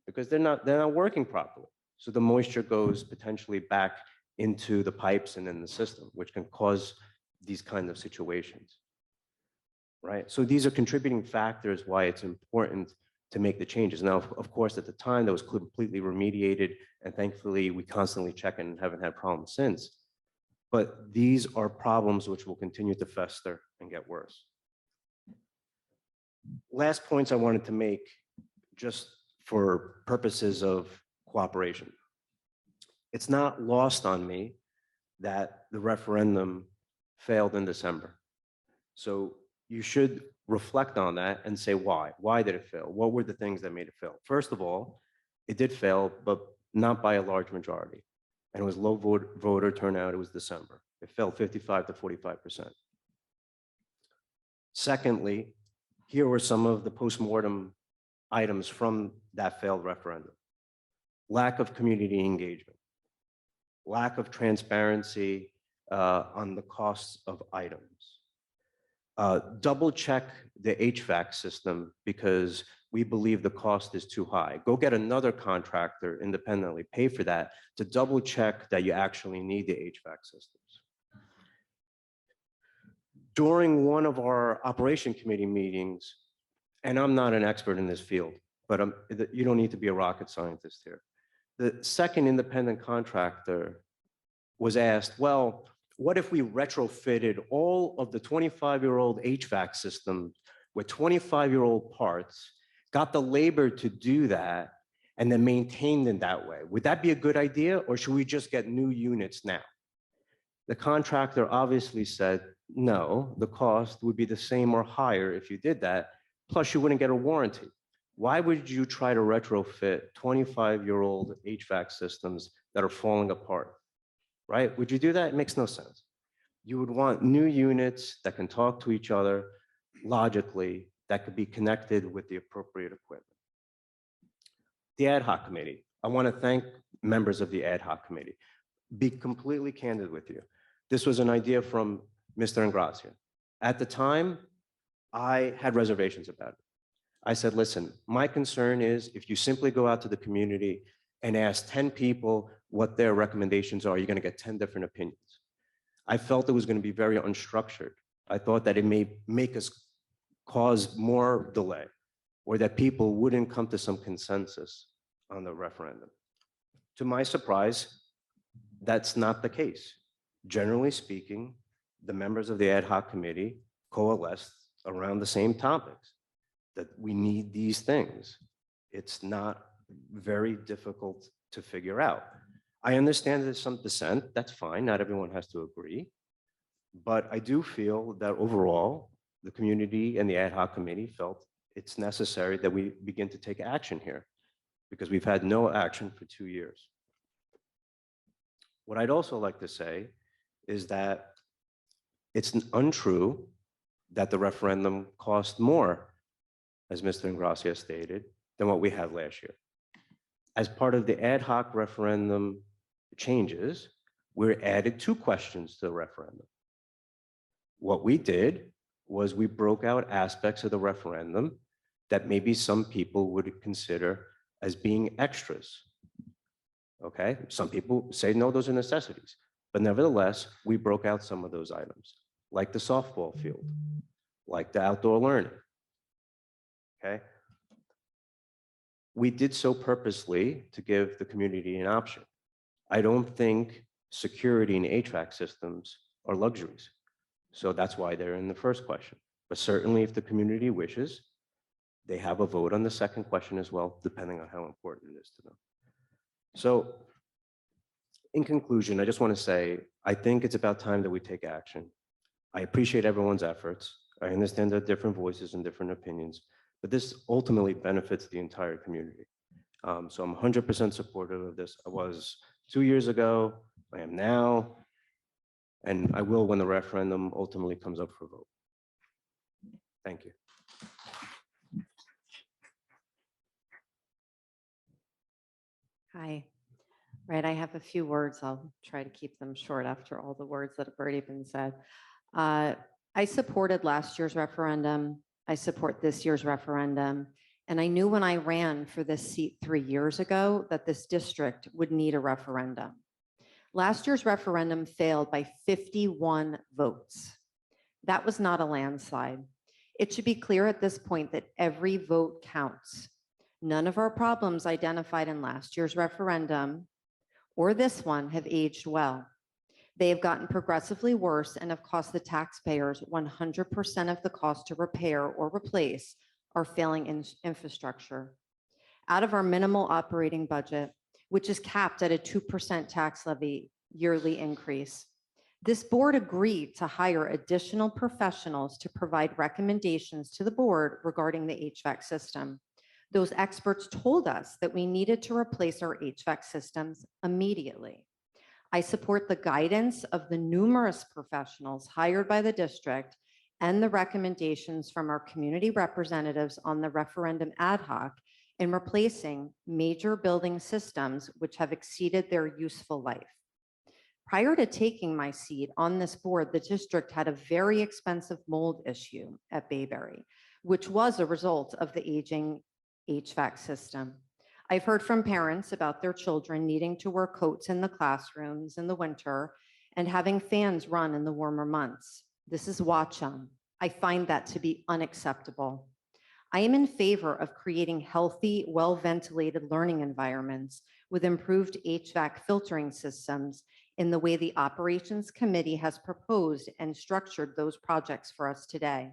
because they're not working properly. So the moisture goes potentially back into the pipes and in the system, which can cause these kind of situations, right? So these are contributing factors why it's important to make the changes. Now, of course, at the time that was completely remediated, and thankfully we constantly check and haven't had problems since. But these are problems which will continue to fester and get worse. Last points I wanted to make, just for purposes of cooperation. It's not lost on me that the referendum failed in December. So you should reflect on that and say why. Why did it fail? What were the things that made it fail? First of all, it did fail, but not by a large majority. And it was low voter turnout. It was December. It fell 55 to 45%. Secondly, here were some of the postmortem items from that failed referendum. Lack of community engagement, lack of transparency on the costs of items. Double check the HVAC system because we believe the cost is too high. Go get another contractor independently, pay for that to double check that you actually need the HVAC systems. During one of our operation committee meetings, and I'm not an expert in this field, but you don't need to be a rocket scientist here. The second independent contractor was asked, well, what if we retrofitted all of the 25-year-old HVAC systems with 25-year-old parts, got the labor to do that, and then maintained it that way? Would that be a good idea, or should we just get new units now? The contractor obviously said, no, the cost would be the same or higher if you did that, plus you wouldn't get a warranty. Why would you try to retrofit 25-year-old HVAC systems that are falling apart, right? Would you do that? It makes no sense. You would want new units that can talk to each other logically, that could be connected with the appropriate equipment. The ad hoc committee. I want to thank members of the ad hoc committee. Be completely candid with you. This was an idea from Mr. Ingracia. At the time, I had reservations about it. I said, listen, my concern is if you simply go out to the community and ask 10 people what their recommendations are, you're going to get 10 different opinions. I felt it was going to be very unstructured. I thought that it may make us cause more delay or that people wouldn't come to some consensus on the referendum. To my surprise, that's not the case. Generally speaking, the members of the ad hoc committee coalesced around the same topics, that we need these things. It's not very difficult to figure out. I understand there's some dissent, that's fine, not everyone has to agree. But I do feel that overall, the community and the ad hoc committee felt it's necessary that we begin to take action here because we've had no action for 2 years. What I'd also like to say is that it's untrue that the referendum cost more, as Mr. Ingracia stated, than what we had last year. As part of the ad hoc referendum changes, we added 2 questions to the referendum. What we did was we broke out aspects of the referendum that maybe some people would consider as being extras. Okay, some people say, no, those are necessities. But nevertheless, we broke out some of those items, like the softball field, like the outdoor learning. Okay. We did so purposely to give the community an option. I don't think security and HVAC systems are luxuries. So that's why they're in the first question. But certainly if the community wishes, they have a vote on the second question as well, depending on how important it is to them. So in conclusion, I just want to say, I think it's about time that we take action. I appreciate everyone's efforts. I understand there are different voices and different opinions, but this ultimately benefits the entire community. So I'm 100% supportive of this. I was 2 years ago, I am now, and I will when the referendum ultimately comes up for a vote. Thank you. Hi. Right, I have a few words. I'll try to keep them short after all the words that have already been said. I supported last year's referendum. I support this year's referendum. And I knew when I ran for this seat 3 years ago that this district would need a referendum. Last year's referendum failed by 51 votes. That was not a landslide. It should be clear at this point that every vote counts. None of our problems identified in last year's referendum or this one have aged well. They have gotten progressively worse and have cost the taxpayers 100% of the cost to repair or replace our failing infrastructure. Out of our minimal operating budget, which is capped at a 2% tax levy yearly increase, This board agreed to hire additional professionals to provide recommendations to the board regarding the HVAC system. Those experts told us that we needed to replace our HVAC systems immediately. I support the guidance of the numerous professionals hired by the district and the recommendations from our community representatives on the referendum ad hoc in replacing major building systems which have exceeded their useful life. Prior to taking my seat on this board, the district had a very expensive mold issue at Bayberry, which was a result of the aging HVAC system. I've heard from parents about their children needing to wear coats in the classrooms in the winter and having fans run in the warmer months. This is Watchung. I find that to be unacceptable. I am in favor of creating healthy, well-ventilated learning environments with improved HVAC filtering systems in the way the Operations Committee has proposed and structured those projects for us today.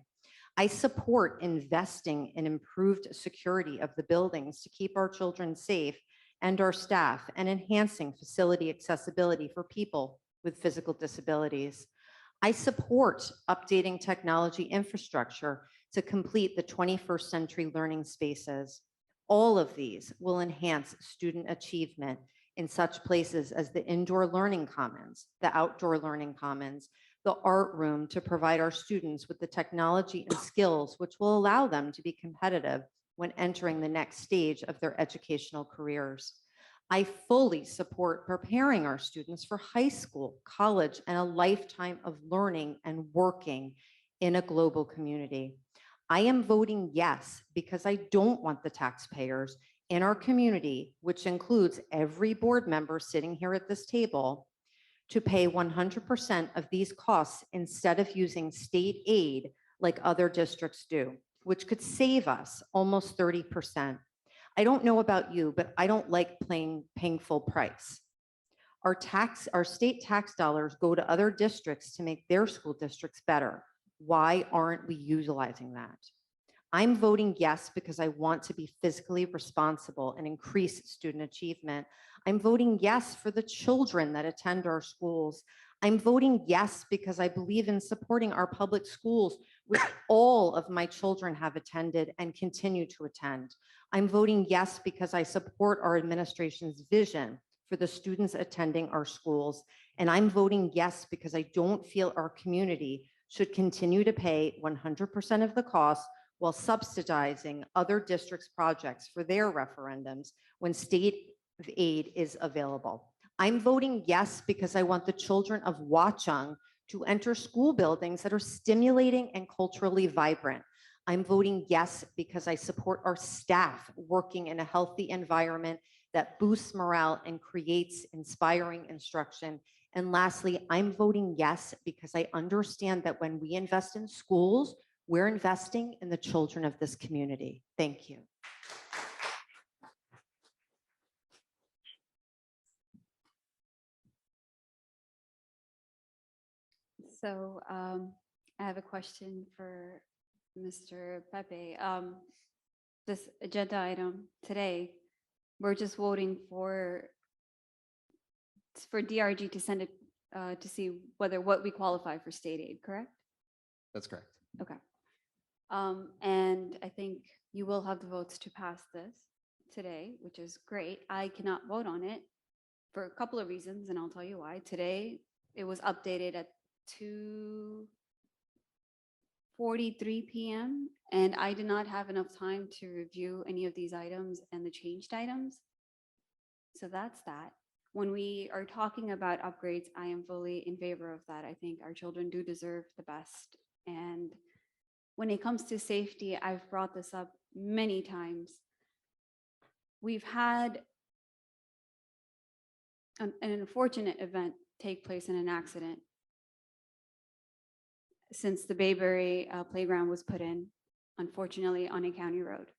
I support investing in improved security of the buildings to keep our children safe and our staff, and enhancing facility accessibility for people with physical disabilities. I support updating technology infrastructure to complete the 21st century learning spaces. All of these will enhance student achievement in such places as the indoor learning commons, the outdoor learning commons, the art room, to provide our students with the technology and skills which will allow them to be competitive when entering the next stage of their educational careers. I fully support preparing our students for high school, college, and a lifetime of learning and working in a global community. I am voting yes because I don't want the taxpayers in our community, which includes every board member sitting here at this table, to pay 100% of these costs instead of using state aid like other districts do, which could save us almost 30%. I don't know about you, but I don't like paying full price. Our state tax dollars go to other districts to make their school districts better. Why aren't we utilizing that? I'm voting yes because I want to be fiscally responsible and increase student achievement. I'm voting yes for the children that attend our schools. I'm voting yes because I believe in supporting our public schools, which all of my children have attended and continue to attend. I'm voting yes because I support our administration's vision for the students attending our schools. And I'm voting yes because I don't feel our community should continue to pay 100% of the cost while subsidizing other districts' projects for their referendums when state aid is available. I'm voting yes because I want the children of Watchung to enter school buildings that are stimulating and culturally vibrant. I'm voting yes because I support our staff working in a healthy environment that boosts morale and creates inspiring instruction. And lastly, I'm voting yes because I understand that when we invest in schools, we're investing in the children of this community. Thank you. So I have a question for Mr. Pepe. This agenda item today, we're just voting for DRG to send it to see what we qualify for state aid, correct? That's correct. Okay. And I think you will have the votes to pass this today, which is great. I cannot vote on it for a couple of reasons, and I'll tell you why. Today, it was updated at 2:43 p.m. and I did not have enough time to review any of these items and the changed items. So that's that. When we are talking about upgrades, I am fully in favor of that. I think our children do deserve the best. And when it comes to safety, I've brought this up many times. We've had an unfortunate event take place in an accident since the Bayberry playground was put in, unfortunately, on a county road.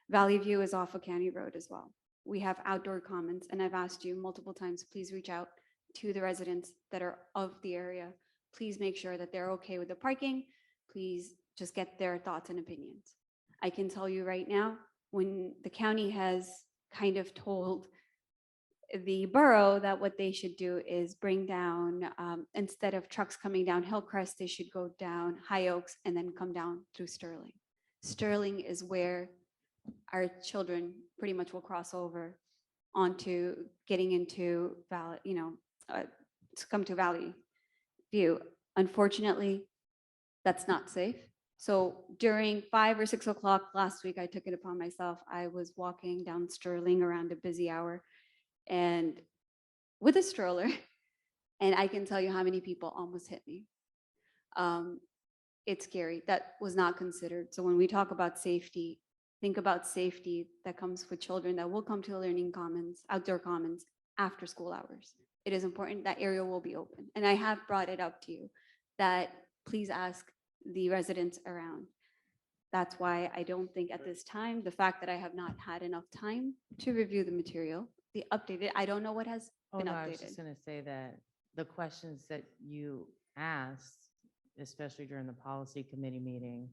Valley View is off a county road as well. We have outdoor commons, and I've asked you multiple times, please reach out to the residents that are of the area. Please make sure that they're okay with the parking. Please just get their thoughts and opinions. I can tell you right now, when the county has kind of told the borough that what they should do is bring down, instead of trucks coming down Hillcrest, they should go down High Oaks and then come down through Sterling. Sterling is where our children pretty much will cross over onto getting into Valley, to come to Valley View. Unfortunately, that's not safe. So during 5 or 6 o'clock last week, I took it upon myself. I was walking down Sterling around a busy hour and with a stroller, and I can tell you how many people almost hit me. It's scary. That was not considered. So when we talk about safety, think about safety that comes with children that will come to learning commons, outdoor commons after school hours. It is important that area will be open. And I have brought it up to you that please ask the residents around. That's why I don't think at this time, the fact that I have not had enough time to review the material, the updated, I don't know what has Oh, been no, I was just updated. going to say that the questions that you asked, especially during the policy committee meeting,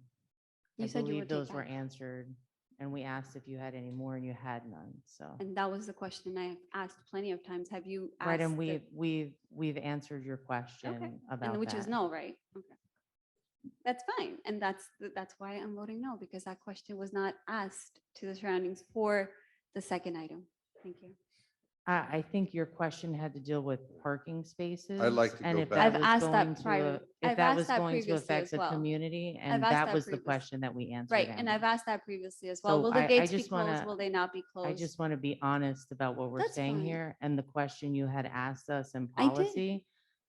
You I said you would believe take those were that. answered, and we asked if you had any more, and you had none, so. And that was the question I asked plenty of times. Have you asked? Right, and the- we've answered your question about And which is that. no, right? Okay. That's fine. And that's why I'm voting no, because that question was not asked to the surroundings for the second item. Thank you. I think your question had to deal with parking spaces. like to and go if back. that I've was asked that going to private- If I've that asked was that going to previously affect as the well. community, I've and asked that that was the previously. question that we answered. Right, and Amber. I've asked that previously as well. So Will the I gates be just closed? wanna- Will they not be closed? I just want to be honest about what we're That's saying fine. here, and the question you had asked us in I did. policy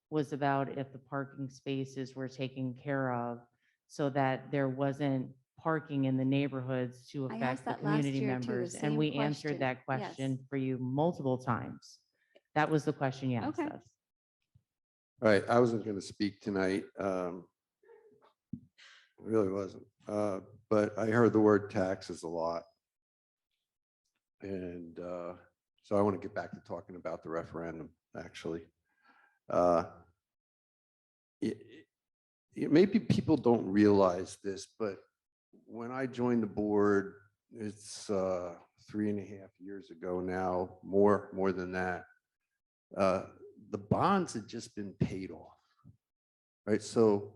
was about if the parking spaces were taken care of so that there wasn't parking in the neighborhoods to I affect asked the that last community year too, the members. same And we question. answered that Yes. question for you multiple times. That was the question you asked Okay. us. All right, I wasn't going to speak tonight. Really wasn't. But I heard the word taxes a lot. And so I want to get back to talking about the referendum, actually. Maybe people don't realize this, but when I joined the board, it's 3.5 years ago now, more than that. The bonds had just been paid off, right? So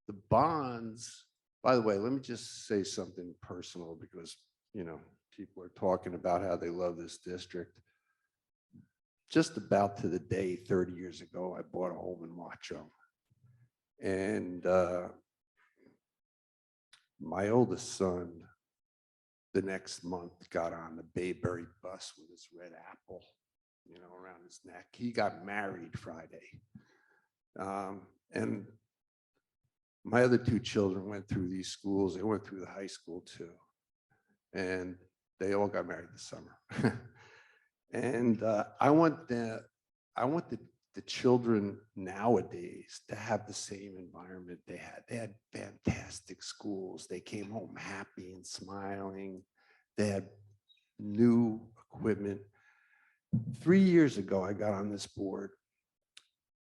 the bonds, by the way, let me just say something personal because, people are talking about how they love this district. Just about to the day 30 years ago, I bought a home in Watchung. And my oldest son, the next month, got on the Bayberry bus with his red apple, around his neck. He got married Friday. And my other 2 children went through these schools. They went through the high school too. And they all got married this summer. And I want the children nowadays to have the same environment they had. They had fantastic schools. They came home happy and smiling. They had new equipment. 3 years ago, I got on this board.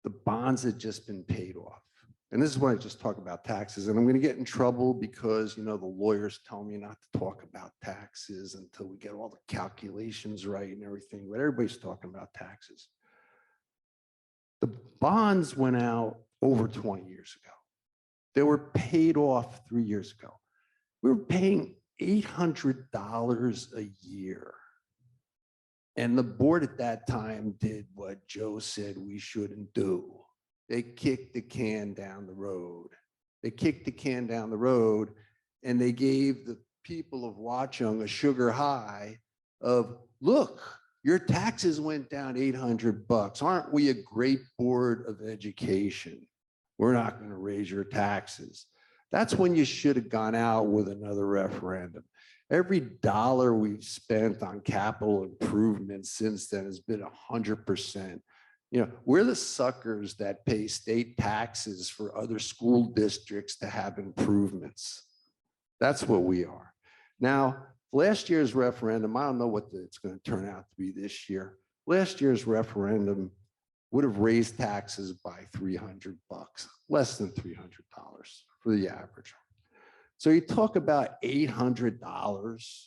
The bonds had just been paid off. And this is why I just talk about taxes. And I'm going to get in trouble because, the lawyers tell me not to talk about taxes until we get all the calculations right and everything. But everybody's talking about taxes. The bonds went out over 20 years ago. They were paid off 3 years ago. We were paying $800 a year. And the board at that time did what Joe said we shouldn't do. They kicked the can down the road. They kicked the can down the road and they gave the people of Watchung a sugar high of, look, your taxes went down $800. Aren't we a great board of education? We're not going to raise your taxes. That's when you should have gone out with another referendum. Every dollar we've spent on capital improvements since then has been 100%. We're the suckers that pay state taxes for other school districts to have improvements. That's what we are. Now, last year's referendum, I don't know what it's going to turn out to be this year. Last year's referendum would have raised taxes by $300, less than $300 for the average. So you talk about $800,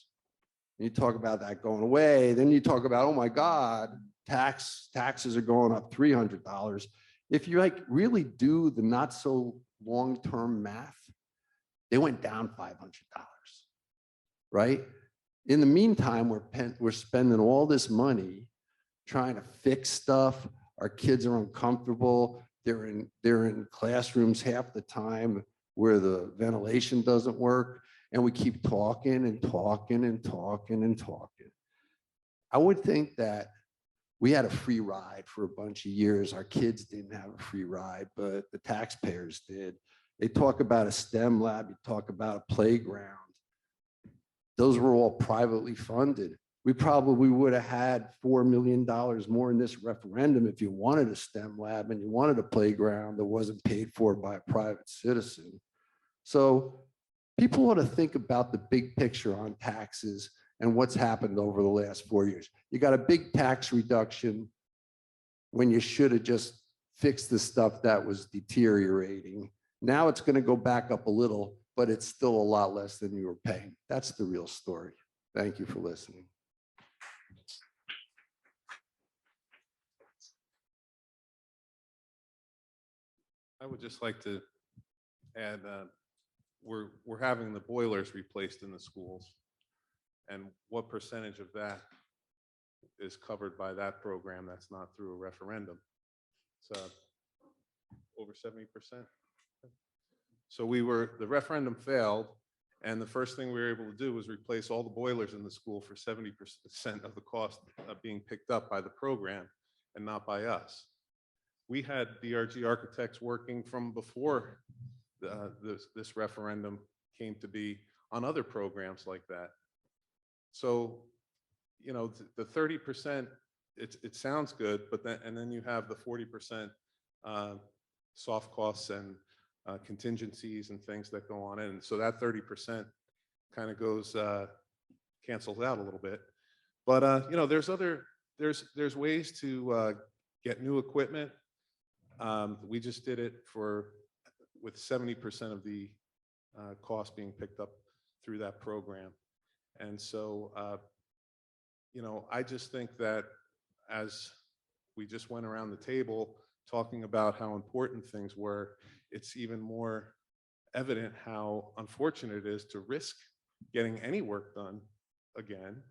you talk about that going away, then you talk about, oh my God, taxes are going up $300. If you like really do the not so long-term math, they went down $500, right? In the meantime, we're spending all this money trying to fix stuff. Our kids are uncomfortable. They're in classrooms half the time where the ventilation doesn't work, and we keep talking and talking and talking and talking. I would think that we had a free ride for a bunch of years. Our kids didn't have a free ride, but the taxpayers did. They talk about a STEM lab, you talk about a playground. Those were all privately funded. We probably would have had $4 million more in this referendum if you wanted a STEM lab and you wanted a playground that wasn't paid for by a private citizen. So people ought to think about the big picture on taxes and what's happened over the last 4 years. You got a big tax reduction when you should have just fixed the stuff that was deteriorating. Now it's going to go back up a little, but it's still a lot less than you were paying. That's the real story. Thank you for listening. I would just like to add, we're having the boilers replaced in the schools. And what percentage of that is covered by that program that's not through a referendum? So over 70%. So the referendum failed, and the first thing we were able to do was replace all the boilers in the school for 70% of the cost of being picked up by the program and not by us. We had DRG architects working from before this referendum came to be on other programs like that. So, you know, the 30%, it sounds good, but then you have the 40% soft costs and contingencies and things that go on in. So that 30% kind of goes cancels out a little bit. But you know, there's ways to get new equipment. We just did it with 70% of the cost being picked up through that program. And so, you know, I just think that as we just went around the table talking about how important things were, it's even more evident how unfortunate it is to risk getting any work done again,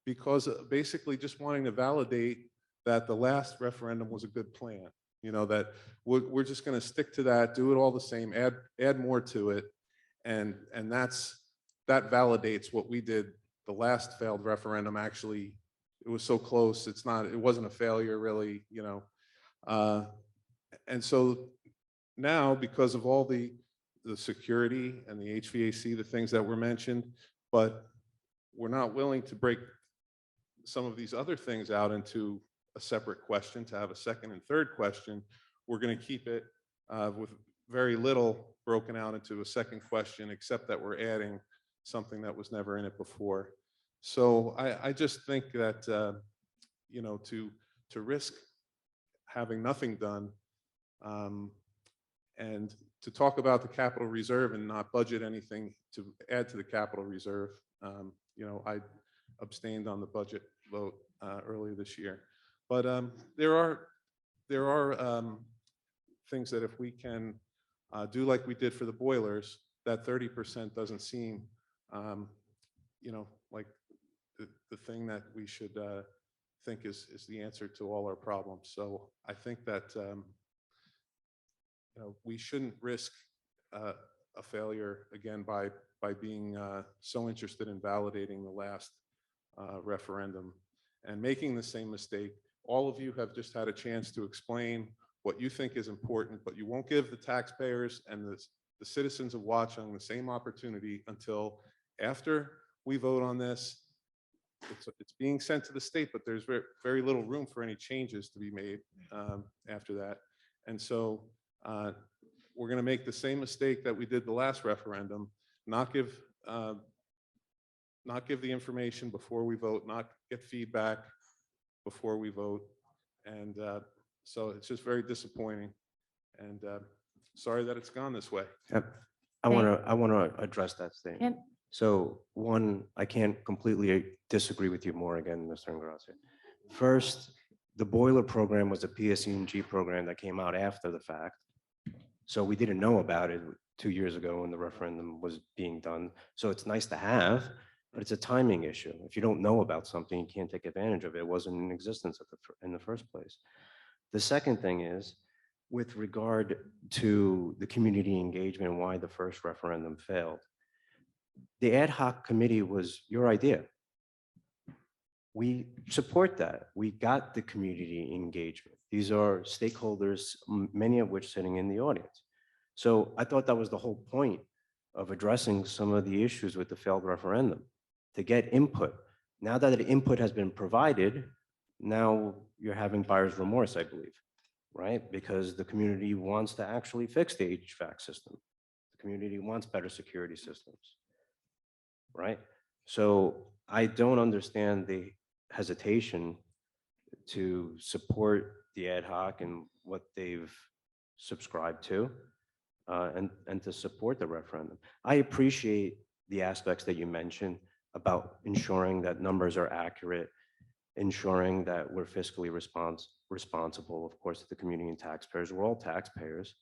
because basically just wanting to validate that the last referendum was a good plan. You know, that we're just going to stick to that, do it all the same, add more to it, and that validates what we did. The last failed referendum, actually, it was so close. It wasn't a failure really, you know. And so now, because of all the security and the HVAC, the things that were mentioned, but we're not willing to break some of these other things out into a separate question, to have a second and third question. We're going to keep it with very little broken out into a second question, except that we're adding something that was never in it before. So I just think that, you know, to risk having nothing done and to talk about the capital reserve and not budget anything to add to the capital reserve, you know, I abstained on the budget vote earlier this year. But there are things that if we can do like we did for the boilers, that 30% doesn't seem, you know, like the thing that we should think is the answer to all our problems. So I think that you know, we shouldn't risk a failure again by being so interested in validating the last referendum and making the same mistake. All of you have just had a chance to explain what you think is important, but you won't give the taxpayers and the citizens of Watchung the same opportunity until after we vote on this. It's being sent to the state, but there's very little room for any changes to be made after that. And so we're going to make the same mistake that we did the last referendum, not give the information before we vote, not get feedback before we vote. And so it's just very disappointing, and sorry that it's gone this way. I want to address that thing. So one, I can't completely disagree with you more again, Mr. Ingrassia. First, the boiler program was a PSE&G program that came out after the fact. So we didn't know about it 2 years ago when the referendum was being done. So it's nice to have, but it's a timing issue. If you don't know about something, you can't take advantage of it. It wasn't in existence in the first place. The second thing is, with regard to the community engagement and why the first referendum failed, the ad hoc committee was your idea. We support that. We got the community engagement. These are stakeholders, many of which sitting in the audience. So I thought that was the whole point of addressing some of the issues with the failed referendum, to get input. Now that the input has been provided, now you're having buyer's remorse, I believe, right? Because the community wants to actually fix the HVAC system. The community wants better security systems, right? So I don't understand the hesitation to support the ad hoc and what they've subscribed to, and to support the referendum. I appreciate the aspects that you mentioned about ensuring that numbers are accurate, ensuring that we're fiscally responsible, of course, to the community and taxpayers. We're all taxpayers.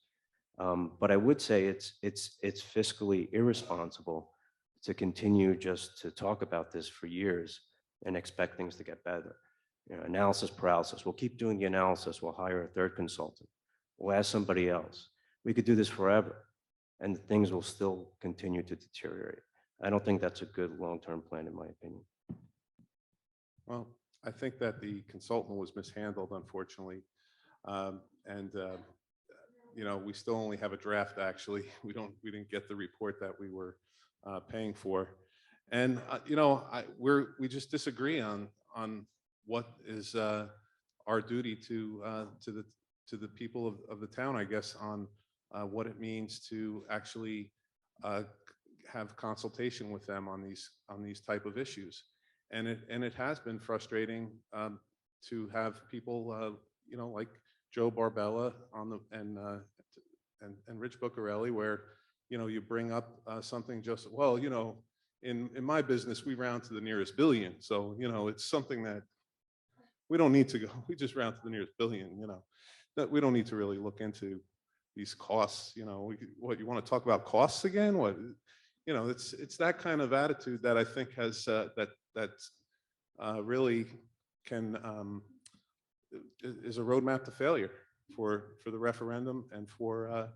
But I would say it's fiscally irresponsible to continue just to talk about this for years and expect things to get better. You know, analysis paralysis. We'll keep doing the analysis. We'll hire a third consultant. We'll ask somebody else. We could do this forever, and things will still continue to deteriorate. I don't think that's a good long-term plan, in my opinion. Well, I think that the consultant was mishandled, unfortunately. You know, we still only have a draft, actually. We didn't get the report that we were paying for. And, you know, we just disagree on what is our duty to the people of the town, I guess, on what it means to actually have consultation with them on these type of issues. And it has been frustrating to have people, you know, like Joe Barbella and Rich Buccarelli, where, you know, you bring up something just, well, you know, in my business, we round to the nearest billion. So, you know, it's something that we don't need to go. We just round to the nearest billion, you know, that we don't need to really look into these costs. You know, what, you want to talk about costs again? What, you know, it's that kind of attitude that I think has that really can is a roadmap to failure for the referendum and for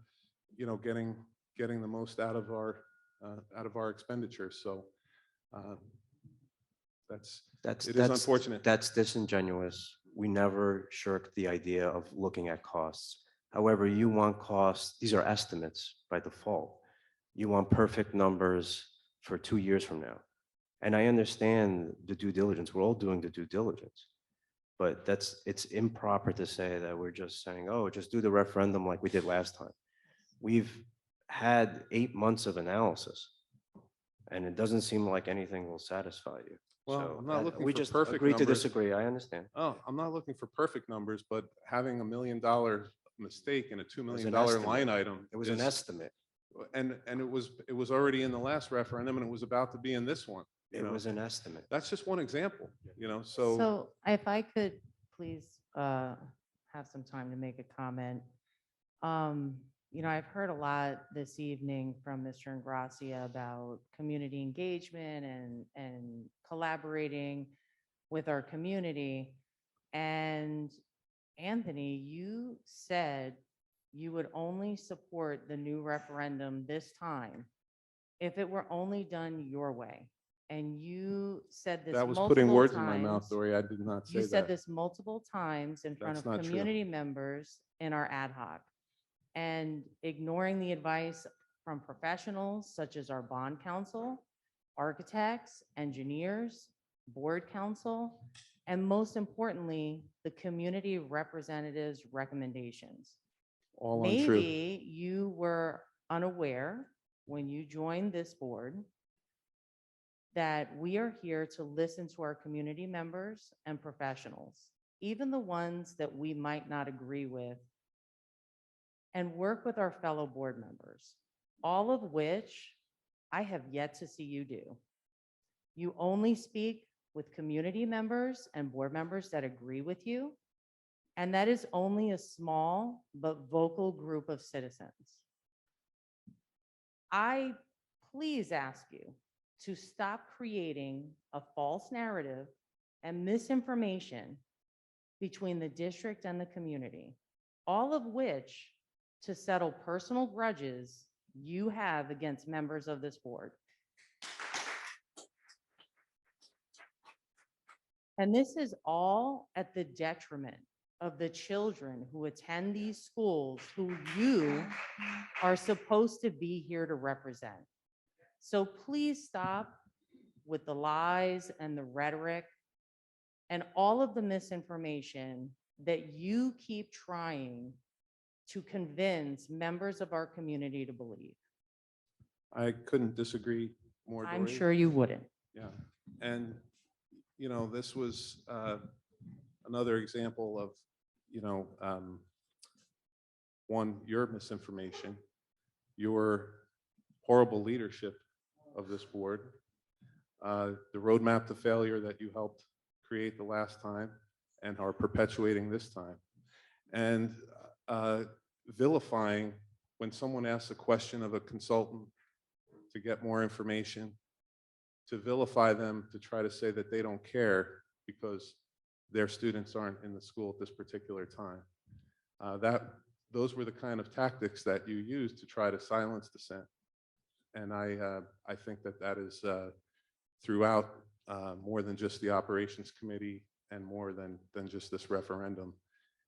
you know, getting the most out of our expenditures. So it is unfortunate. That's disingenuous. We never shirked the idea of looking at costs. However, you want costs, these are estimates by default. You want perfect numbers for 2 years from now. And I understand the due diligence. We're all doing the due diligence. But it's improper to say that we're just saying, oh, just do the referendum like we did last time. We've had 8 months of analysis, and it doesn't seem like anything will satisfy you. Well, So I'm not looking we for just perfect agree to numbers. disagree. I understand. Oh, I'm not looking for perfect numbers, but having $1 million mistake in a $2 million line item. It was an estimate. And it was already in the last referendum, and it was about to be in this one. It was an estimate. That's just one example, you know, so. So if I could please have some time to make a comment. You know, I've heard a lot this evening from Mr. Ingrassia about community engagement and collaborating with our community. And Anthony, you said you would only support the new referendum this time if it were only done your way. And you said this That was multiple putting words times. in my mouth, Dory. I did not say You said that. this multiple times in front That's of not true. community members in our ad hoc, and ignoring the advice from professionals such as our bond counsel, architects, engineers, board counsel, and most importantly, the community representatives' recommendations. All untrue. Maybe you were unaware when you joined this board that we are here to listen to our community members and professionals, even the ones that we might not agree with, and work with our fellow board members, all of which I have yet to see you do. You only speak with community members and board members that agree with you, And that is only a small but vocal group of citizens. I please ask you to stop creating a false narrative and misinformation between the district and the community, all of which to settle personal grudges you have against members of this board. And this is all at the detriment of the children who attend these schools, who you are supposed to be here to represent. So please stop with the lies and the rhetoric and all of the misinformation that you keep trying to convince members of our community to believe. I couldn't disagree more. I'm Dory. sure you wouldn't. Yeah, and, you know, this was another example of, you know, one, your misinformation, your horrible leadership of this board, the roadmap to failure that you helped create the last time and are perpetuating this time, and vilifying when someone asks a question of a consultant to get more information, to vilify them, to try to say that they don't care because their students aren't in the school at this particular time. Those were the kind of tactics that you used to try to silence dissent. And I think that that is throughout more than just the operations committee and more than just this referendum.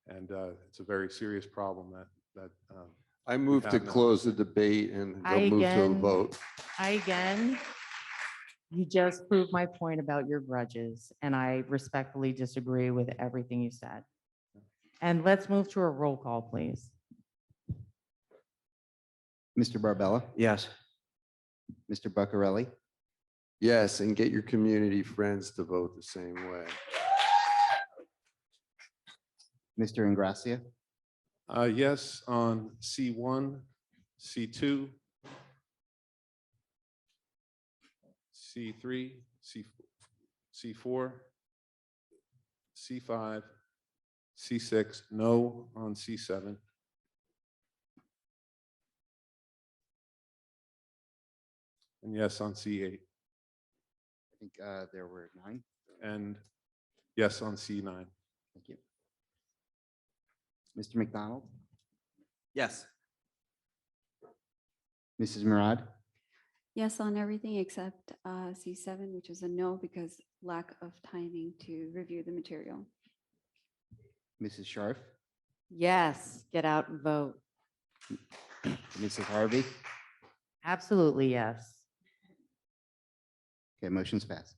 And it's a very serious problem that I move to have now. close the debate and go move to a vote. You just proved my point about your grudges, and I respectfully disagree with everything you said. And let's move to a roll call, please. Mr. Barbella, Yes. Mr. Buccarelli, Yes, and get your community friends to vote the same way. Mr. Ingracia, Yes on C1, C2, C3, C4, C5, C6, no on C7. And yes on C8, I think there were 9. and yes on C9. Thank you. Mr. McDonald, Yes. Mrs. Murad, Yes on everything except C7, which is a no because lack of timing to review the material. Mrs. Scharf, Yes, get out and vote. Mrs. Harvey. Absolutely, yes. Okay, motion's passed.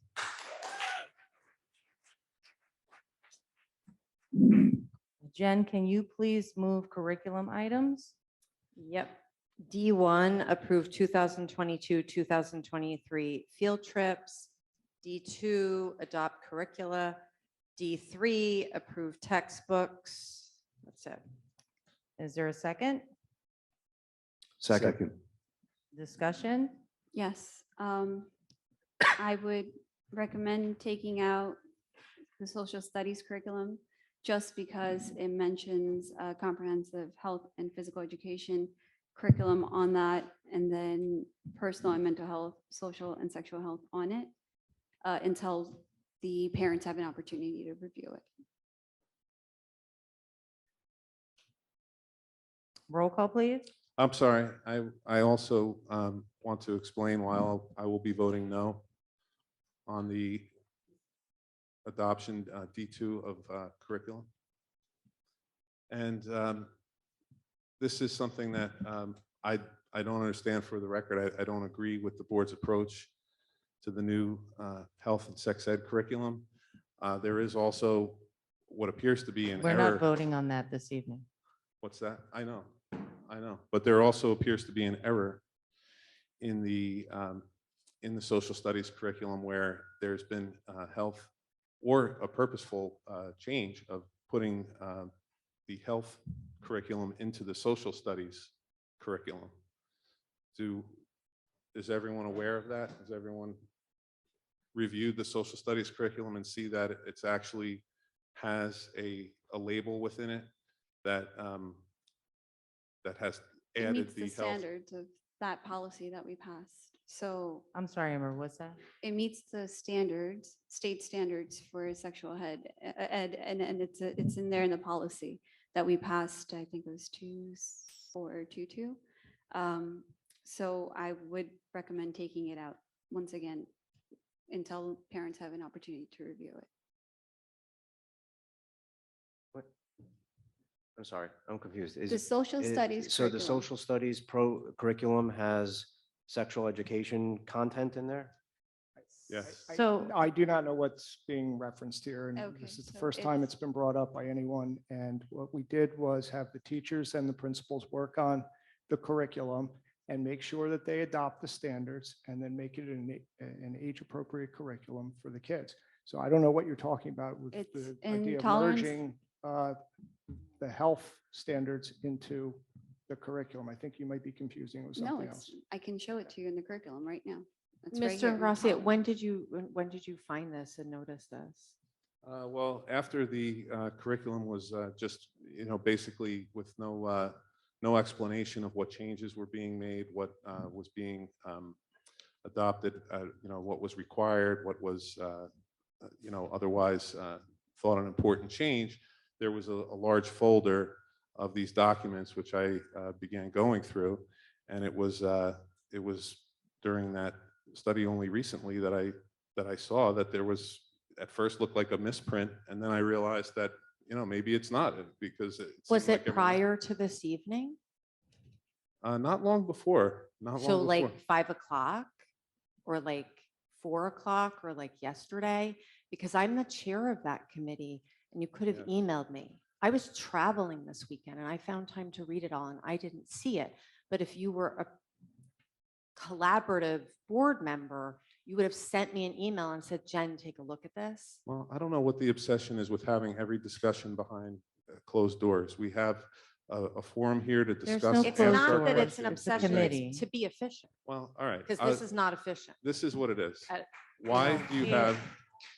Jen, can you please move curriculum items? Yep. D1, approve 2022, 2023 field trips. D2, adopt curricula. D3, approve textbooks. That's it. Is there a second? Second. Discussion? Yes, I would recommend taking out the social studies curriculum just because it mentions comprehensive health and physical education curriculum on that, and then personal and mental health, social and sexual health on it until the parents have an opportunity to review it. Roll call, please. I'm sorry, I also want to explain why I will be voting no on the adoption D2 of curriculum. And this is something that I don't understand. For the record, I don't agree with the board's approach to the new health and sex ed curriculum. There is also what appears to be an We're error. not voting on that this evening. What's that? I know. But there also appears to be an error in the social studies curriculum where there's been health or a purposeful change of putting the health curriculum into the social studies curriculum. Is everyone aware of that? Has everyone reviewed the social studies curriculum and see that it's actually has a label within it that, that has It added meets the the health. standards of that policy that we passed. So I'm sorry, Amber, what's that? it meets the standards, state standards for sexual ed, and it's in there in the policy that we passed, I think it was 2422. So I would recommend taking it out once again until parents have an opportunity to review it. I'm sorry, I'm confused. The social studies So the curriculum. social studies curriculum has sexual education content in there? Yes. So I do not know what's being referenced here, and Okay, this is the so first time it's- it's been brought up by anyone. And what we did was have the teachers and the principals work on the curriculum and make sure that they adopt the standards and then make it an age-appropriate curriculum for the kids. So I don't know what you're talking about with It's the in idea of tolerance- merging the health standards into the curriculum. I think you might be confusing with No, something it's, else. I can show it to you in the curriculum right now. It's right Mr. here in Ingrassia, tolerance. when did you find this and notice this? Well, after the curriculum was just, basically with no explanation of what changes were being made, what was being adopted, what was required, what was, otherwise thought an important change, there was a large folder of these documents, which I began going through. And it was during that study only recently that I saw that there was, at first looked like a misprint. And then I realized that, maybe it's not, because it Was seemed it like everyone- prior to this evening? Not long before, not So long like before. 5 o'clock or like 4 o'clock or like yesterday? Because I'm the chair of that committee and you could have Yeah. emailed me. I was traveling this weekend and I found time to read it all and I didn't see it. But if you were a collaborative board member, you would have sent me an email and said, Jen, take a look at this. Well, I don't know what the obsession is with having every discussion behind closed doors. We have a forum here to There's discuss. no It's closed not that doors. it's an It's a obsession, committee. it's to be efficient, Well, all right. because this is not efficient. This is what it is. Uh, Why no, do you the- have?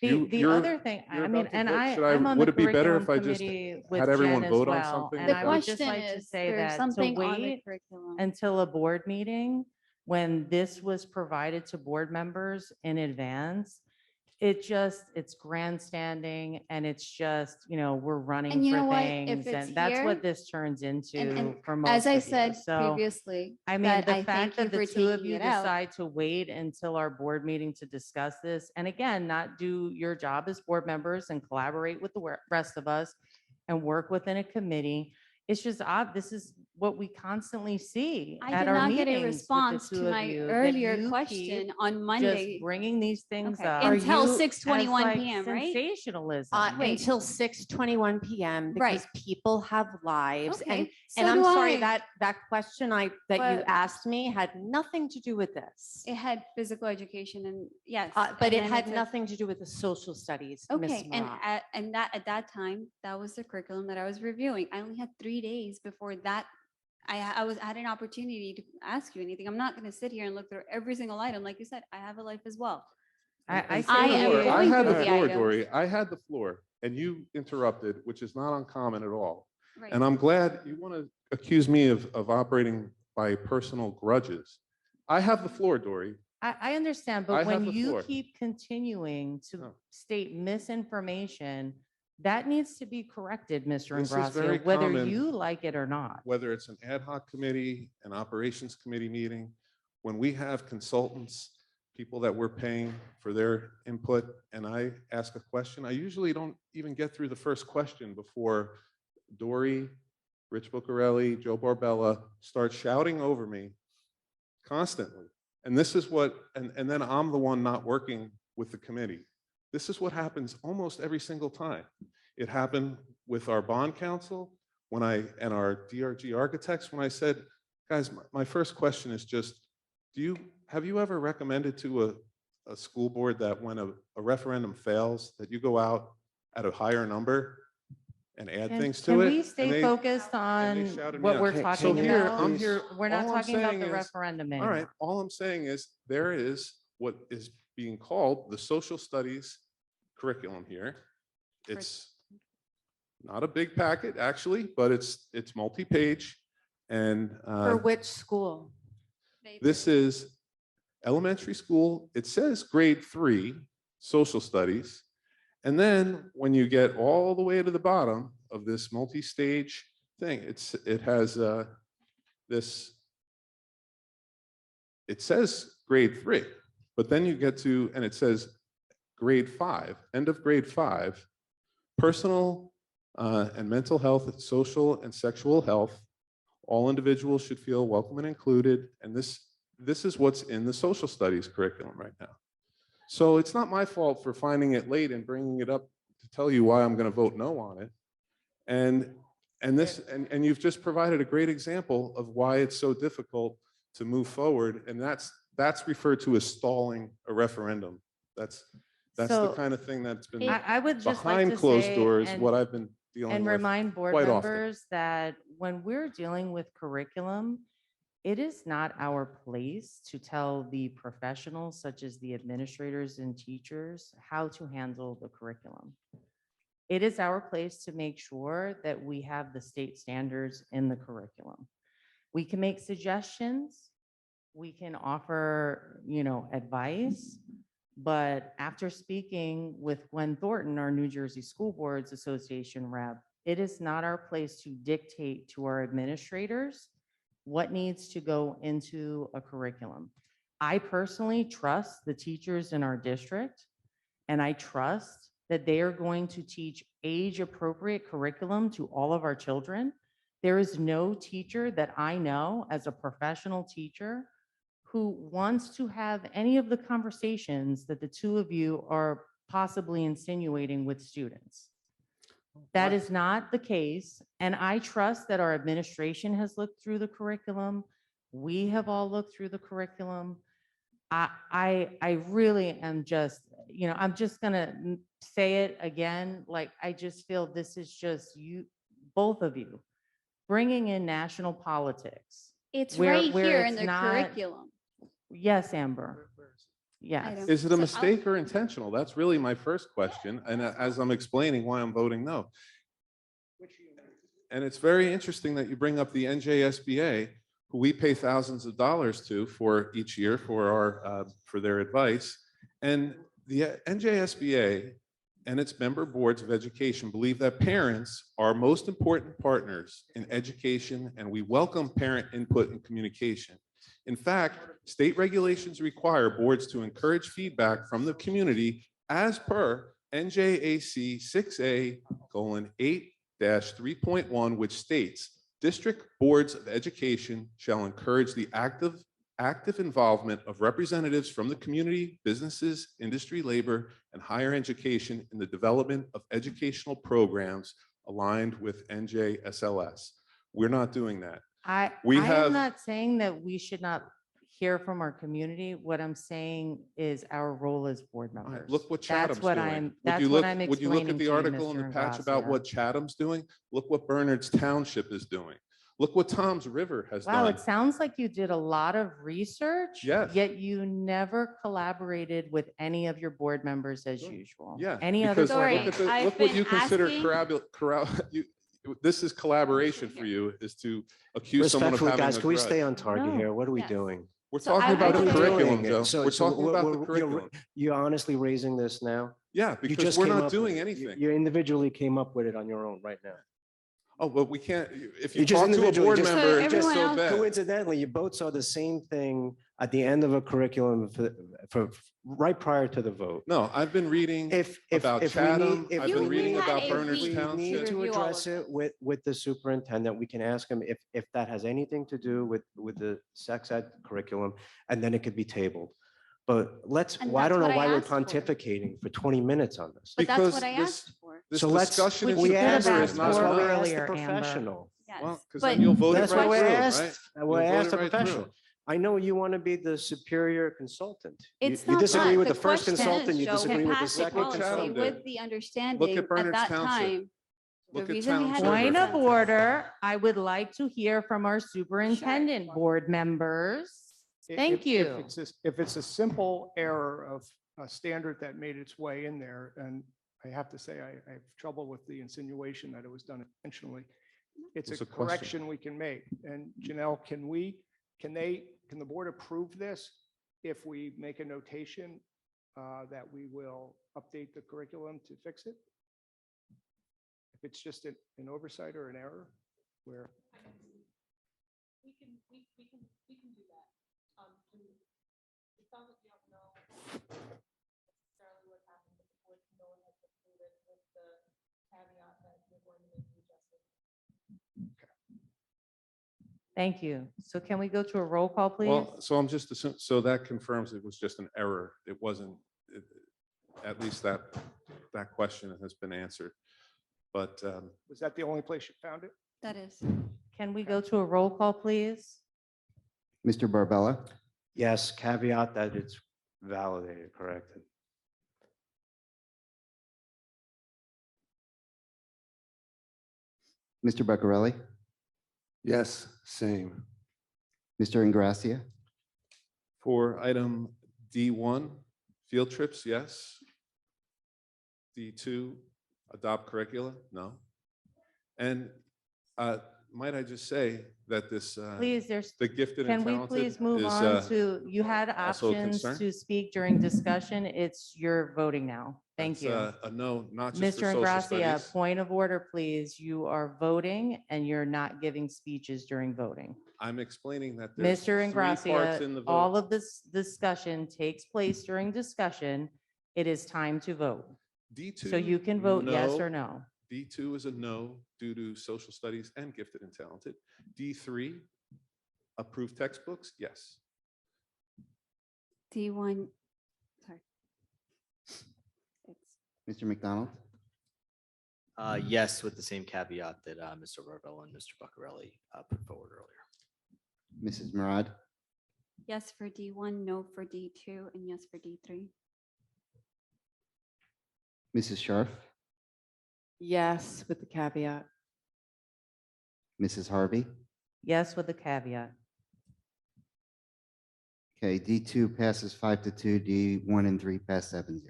The you're- other thing, you're I mean, about to and vote. Should I'm on the would it be better curriculum if I just committee with had everyone Jen as vote on well. something? And The I would just question like to is, say there's that to something on the wait curriculum. until a board meeting, when this was provided to board members in advance, it's grandstanding and it's just, we're running And you know for what? If things. it's And that's here, what this turns into for most As I of you. said So, previously, I mean, that the I fact thank that you the for two of taking you it out. decide to wait until our board meeting to discuss this, and again, not do your job as board members and collaborate with the rest of us and work within a committee, it's just odd. This is what we constantly see I at did our not get a meetings with the response two to of my you, that earlier you question keep on Monday. just bringing these things Okay, up. until as 6:21 like PM, right? Sensationalism. Wait. Until 6:21 PM, Right. because people have lives. Okay, And so I'm do sorry, I. that question that you But- asked me had nothing to do with this. It had physical education and yes. But and it then had said- nothing to do with the social studies, Ms. Okay, and Marat. at that time, that was the curriculum that I was reviewing. I only had 3 days before that. I had an opportunity to ask you anything. I'm not going to sit here and look through every single item. Like you said, I have a life as well. I I say am to you- I going had through the the floor, items. Dory. I had the floor and you interrupted, which is not uncommon at all. Right. And I'm glad you want to accuse me of operating by personal grudges. I have the floor, Dory. I understand, I but have when the you floor. keep continuing to No. state misinformation, that needs to be corrected, Mr. This is very Ingrassia, whether common. you like it or not. Whether it's an ad hoc committee, an operations committee meeting, when we have consultants, people that we're paying for their input, and I ask a question, I usually don't even get through the first question before Dory, Rich Buccarelli, Joe Barbella start shouting over me constantly. And this is what, and then I'm the one not working with the committee. This is what happens almost every single time. It happened with our bond counsel and our DRG architects, when I said, guys, my first question is just, have you ever recommended to a school board that when a referendum fails, that you go out at a higher number and add things to it? Can we And stay they- focused on and they shouted me what out. we're So talking here, about? I'm here. We're not all I'm talking about saying the is- referendum All anymore. right, all I'm saying is there is what is being called the social studies curriculum here. It's Not a big packet, actually, but it's multi-page. And For which school? this is elementary school. It says grade 3, social studies. And then when you get all the way to the bottom of this multi-stage thing, it has this, it says grade 3, but then you get to, and it says grade 5, end of grade 5, personal and mental health, social and sexual health. All individuals should feel welcome and included. And this is what's in the social studies curriculum right now. So it's not my fault for finding it late and bringing it up to tell you why I'm going to vote no on it. And you've just provided a great example of why it's so difficult to move forward. And that's referred to as stalling a referendum. That's the So, kind of thing that's been I would just like behind to closed say doors, and- what I've been dealing And with remind board quite often. members that when we're dealing with curriculum, it is not our place to tell the professionals such as the administrators and teachers how to handle the curriculum. It is our place to make sure that we have the state standards in the curriculum. We can make suggestions, we can offer, advice, but after speaking with Gwen Thornton, our New Jersey School Boards Association rep, it is not our place to dictate to our administrators what needs to go into a curriculum. I personally trust the teachers in our district, and I trust that they are going to teach age-appropriate curriculum to all of our children. There is no teacher that I know as a professional teacher who wants to have any of the conversations that the two of you are possibly insinuating with students. That is not the case. And I trust that our administration has looked through the curriculum. We have all looked through the curriculum. I really am just, I'm just gonna say it again, like, I just feel this is just you, both of you, bringing in national politics. It's where- right where here it's in the not- curriculum. Yes, Amber. I Yes. don't- Is it a So I'll- mistake or intentional? That's really my first question. And as I'm explaining why I'm voting no. And it's very interesting that you bring up the NJSBA, who we pay thousands of dollars to for each year for their advice. And the NJSBA and its member boards of education believe that parents are most important partners in education, and we welcome parent input and communication. In fact, state regulations require boards to encourage feedback from the community as per NJAC 6A:8-3.1, which states district boards of education shall encourage the active involvement of representatives from the community, businesses, industry, labor, and higher education in the development of educational programs aligned with NJSLS. We're not doing that. I have- am not saying that we should not hear from our community. What I'm saying is our role as board All right, members. look what That's Chatham's what doing. I'm explaining Would you look at to the you, article in Mr. the patch about Ingrassia. what Chatham's doing? Look what Bernard's Township is doing. Look what Tom's River has Wow, done. it sounds like you did a lot of research. Yes. Yet you never collaborated with any of your board members as usual. Yeah. Any other because board look members? at I've look what been you consider asking- this is collaboration for you, is to accuse someone of Respectfully, having guys, a can we stay grudge. on target No. here? What are we Yes. doing? We're So talking I about the wanna- curriculum, Joe. So- We're so talking about the curriculum. You're honestly raising this now? Yeah, You because just we're came not up doing with it. You- anything. You individually came up with it on your own right now. Oh, but we can't, if you You just talk to a individually, board just- member, So it's everyone so else- bad. Coincidentally, you both saw the same thing at the end of a curriculum for right prior to the vote. No, I've been reading If about we Chatham, need- if I've we been reading need- about if Berners we We need Township. to Review all of address it with the superintendent. We can ask him if that has anything to do with the sex ed curriculum, and then it could be tabled. But And I that's don't know what I why we're asked for. pontificating for 20 minutes on this. But that's Because what I this- asked for. This So let's, discussion is Which we you could have asked, is asked not for that's why we enough. asked the earlier, Amber. professional. Yes. Well, because But- then you'll vote it That's right why we through, asked, right? we You'll vote asked it a right through. professional. I know you want to be the superior consultant. It's You not disagree that. with the first question consultant, is, you Joe, disagree we with the passed the second Look what policy Chatham consultant. with did. the understanding at Bernard's that Township. time. The Look at reason we Towns had River. Point of consensus- order, I would like to hear from our superintendent board members. Thank you. If it's a simple error of a standard that made its way in there, and I have to say, I have trouble with the insinuation that it was done intentionally. It's It's a a question. correction we can make. And Janelle, can the board approve this if we make a notation that we will update the curriculum to fix it? If it's just an oversight or an error, where, We can do that. It sounds like you don't know necessarily what happened, but the board can go ahead and approve it with the caveat that you're going to make the adjustment. Thank you. So can we go to a roll call, please? Well, so I'm just, so that confirms it was just an error. It wasn't, at least that question has been answered. But was that the only place you found it? That is. Can we go to a roll call, please? Mr. Barbella, Yes, caveat that it's validated, corrected. Mr. Beccarelli, Yes, same. Mr. Ingracia, for item D1, field trips, yes. D2, adopt curricula, no. And might I just say that this, Please, there's, the gifted can and we talented please move is, on to, you had also a options concern? to speak during discussion. It's your voting now. Thank that's, you. A no, not just for Mr. social Ingracia, studies. point of order, please. You are voting and you're not giving speeches during voting. I'm explaining that there's Mr. three parts Ingracia, in the all vote. of this discussion takes place during discussion. It is time to vote. D2. So you can vote yes or no. no. D2 is a no due to social studies and gifted and talented. D3, approved textbooks, yes. D1, sorry. It's Mr. McDonald, Yes, with the same caveat that Mr. Barbella and Mr. Buccarelli put forward earlier. Mrs. Murad, yes for D1, no for D2, and yes for D3. Mrs. Scharf, Yes, with the caveat. Mrs. Harvey. Yes, with the caveat. Okay, D2 passes 5-2, D1 and 3 pass 7-0.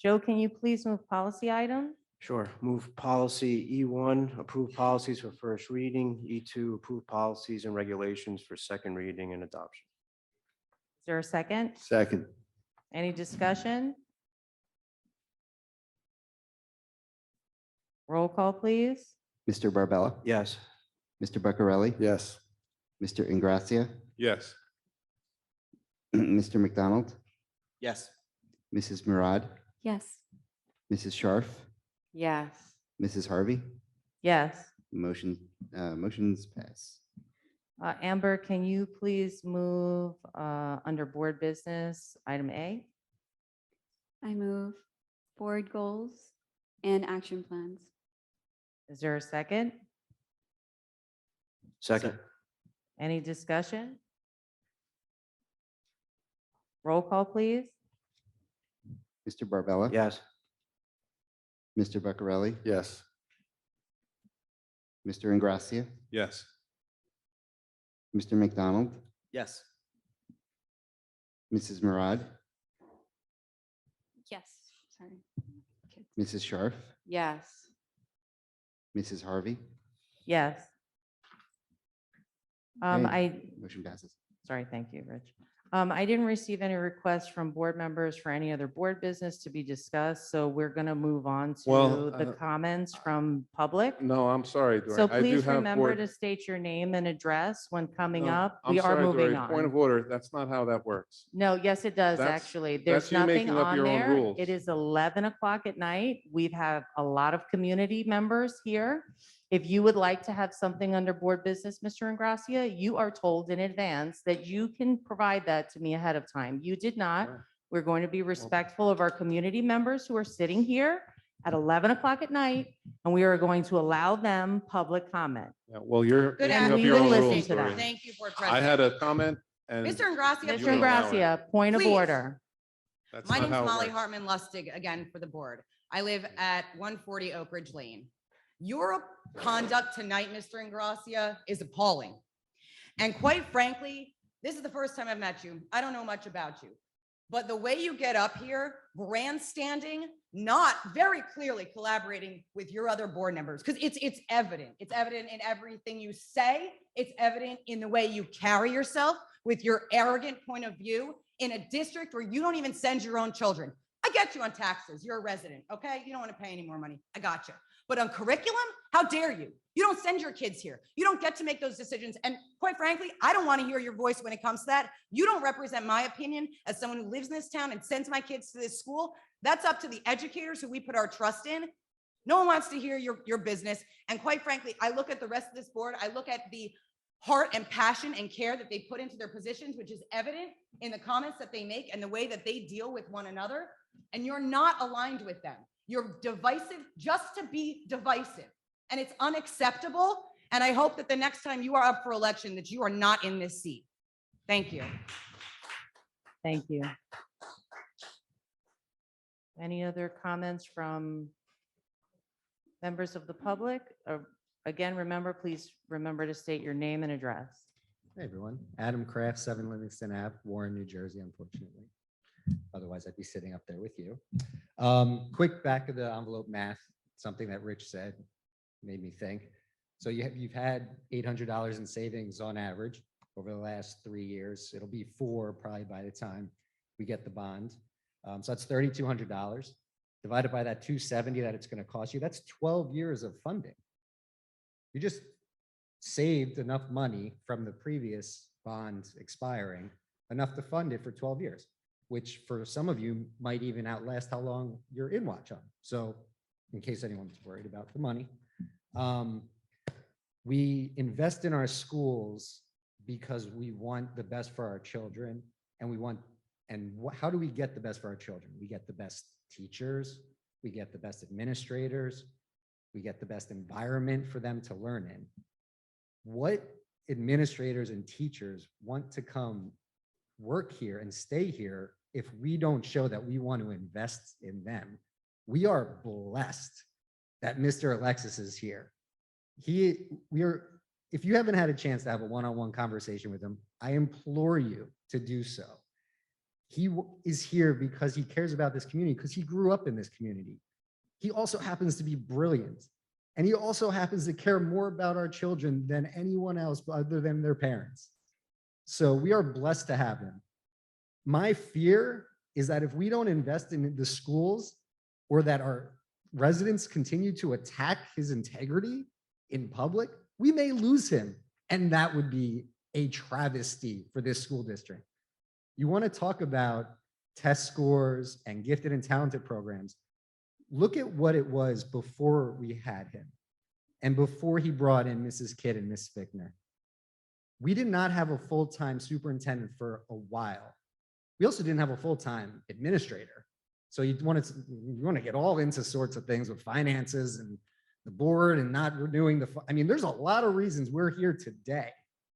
Joe, can you please move policy item? Sure. Move policy E1, approve policies for first reading. E2, approve policies and regulations for second reading and adoption. Is there a second? Second. Any discussion? Roll call, please. Mr. Barbella, Yes. Mr. Beccarelli, Yes. Mr. Ingracia, Yes. Mr. McDonald, Yes. Mrs. Murad, Yes. Mrs. Scharf, Yes. Mrs. Harvey. Yes. Motions pass. Amber, can you please move under board business, item A? I move board goals and action plans. Is there a second? Second. Any discussion? Roll call, please. Mr. Barbella. Yes. Mr. Beccarelli, Yes. Mr. Ingracia, Yes. Mr. McDonald, Yes. Mrs. Murad, Yes, sorry. Mrs. Scharf, Yes. Mrs. Harvey. Yes. Okay, Motion passes. Sorry, thank you, Rich. I didn't receive any requests from board members for any other board business to be discussed, so we're going to move on to Well, the comments from public. No, I'm sorry, Dory. So I do please have remember board- to state your name and address when coming No, up. I'm We are sorry, moving Dory. Point on. of order, that's not how that works. No, yes, it does, That's- actually. There's that's you nothing making up on your own there. rules. It is 11 o'clock at night. We have a lot of community members here. If you would like to have something under board business, Mr. Ingracia, you are told in advance that you can provide that to me ahead of time. You did not. We're going to be respectful of our community members who are sitting here at 11 o'clock at night, and we are going to allow them public comment. Yeah, well, you're Good making up afternoon. your We own will listen rules, to that. Dory. Thank you, Board I President. had a comment and. Mr. Ingracia. you Mr. wouldn't allow it. Ingracia, point of Please. order. That's My not name's how it Molly works. Hartman Lustig, again for the board. I live at 140 Oak Ridge Lane. Your conduct tonight, Mr. Ingracia, is appalling. And quite frankly, this is the first time I've met you. I don't know much about you. But the way you get up here, grandstanding, not very clearly collaborating with your other board members, because it's evident. It's evident in everything you say. It's evident in the way you carry yourself with your arrogant point of view in a district where you don't even send your own children. I get you on taxes. You're a resident, okay? You don't want to pay any more money. I got you. But on curriculum, how dare you? You don't send your kids here. You don't get to make those decisions. And quite frankly, I don't want to hear your voice when it comes to that. You don't represent my opinion as someone who lives in this town and sends my kids to this school. That's up to the educators who we put our trust in. No one wants to hear your business. And quite frankly, I look at the rest of this board. I look at the heart and passion and care that they put into their positions, which is evident in the comments that they make and the way that they deal with one another. And you're not aligned with them. You're divisive just to be divisive. And it's unacceptable. And I hope that the next time you are up for election, that you are not in this seat. Thank you. Thank you. Any other comments from members of the public? Again, please remember to state your name and address. Hey, everyone. Adam Kraft, 7 Livingston Ave, Warren, New Jersey, unfortunately. Otherwise, I'd be sitting up there with you. Quick back of the envelope math, something that Rich said made me think. So you've had $800 in savings on average over the last 3 years. It'll be 4 probably by the time we get the bond. So that's $3,200 divided by that $270 that it's going to cost you. That's 12 years of funding. You just saved enough money from the previous bond expiring, enough to fund it for 12 years, which for some of you might even outlast how long you're in Watchung. So in case anyone's worried about the money, we invest in our schools because we want the best for our children, and how do we get the best for our children? We get the best teachers, we get the best administrators, we get the best environment for them to learn in. What administrators and teachers want to come work here and stay here if we don't show that we want to invest in them? We are blessed that Mr. Alexis is here. If you haven't had a chance to have a one-on-one conversation with him, I implore you to do so. He is here because he cares about this community, because he grew up in this community. He also happens to be brilliant. And he also happens to care more about our children than anyone else other than their parents. So we are blessed to have him. My fear is that if we don't invest in the schools, or that our residents continue to attack his integrity in public, we may lose him. And that would be a travesty for this school district. You want to talk about test scores and gifted and talented programs. Look at what it was before we had him and before he brought in Mrs. Kidd and Miss Fickner. We did not have a full-time superintendent for a while. We also didn't have a full-time administrator. So you want to get all into sorts of things with finances and the board and not renewing there's a lot of reasons we're here today,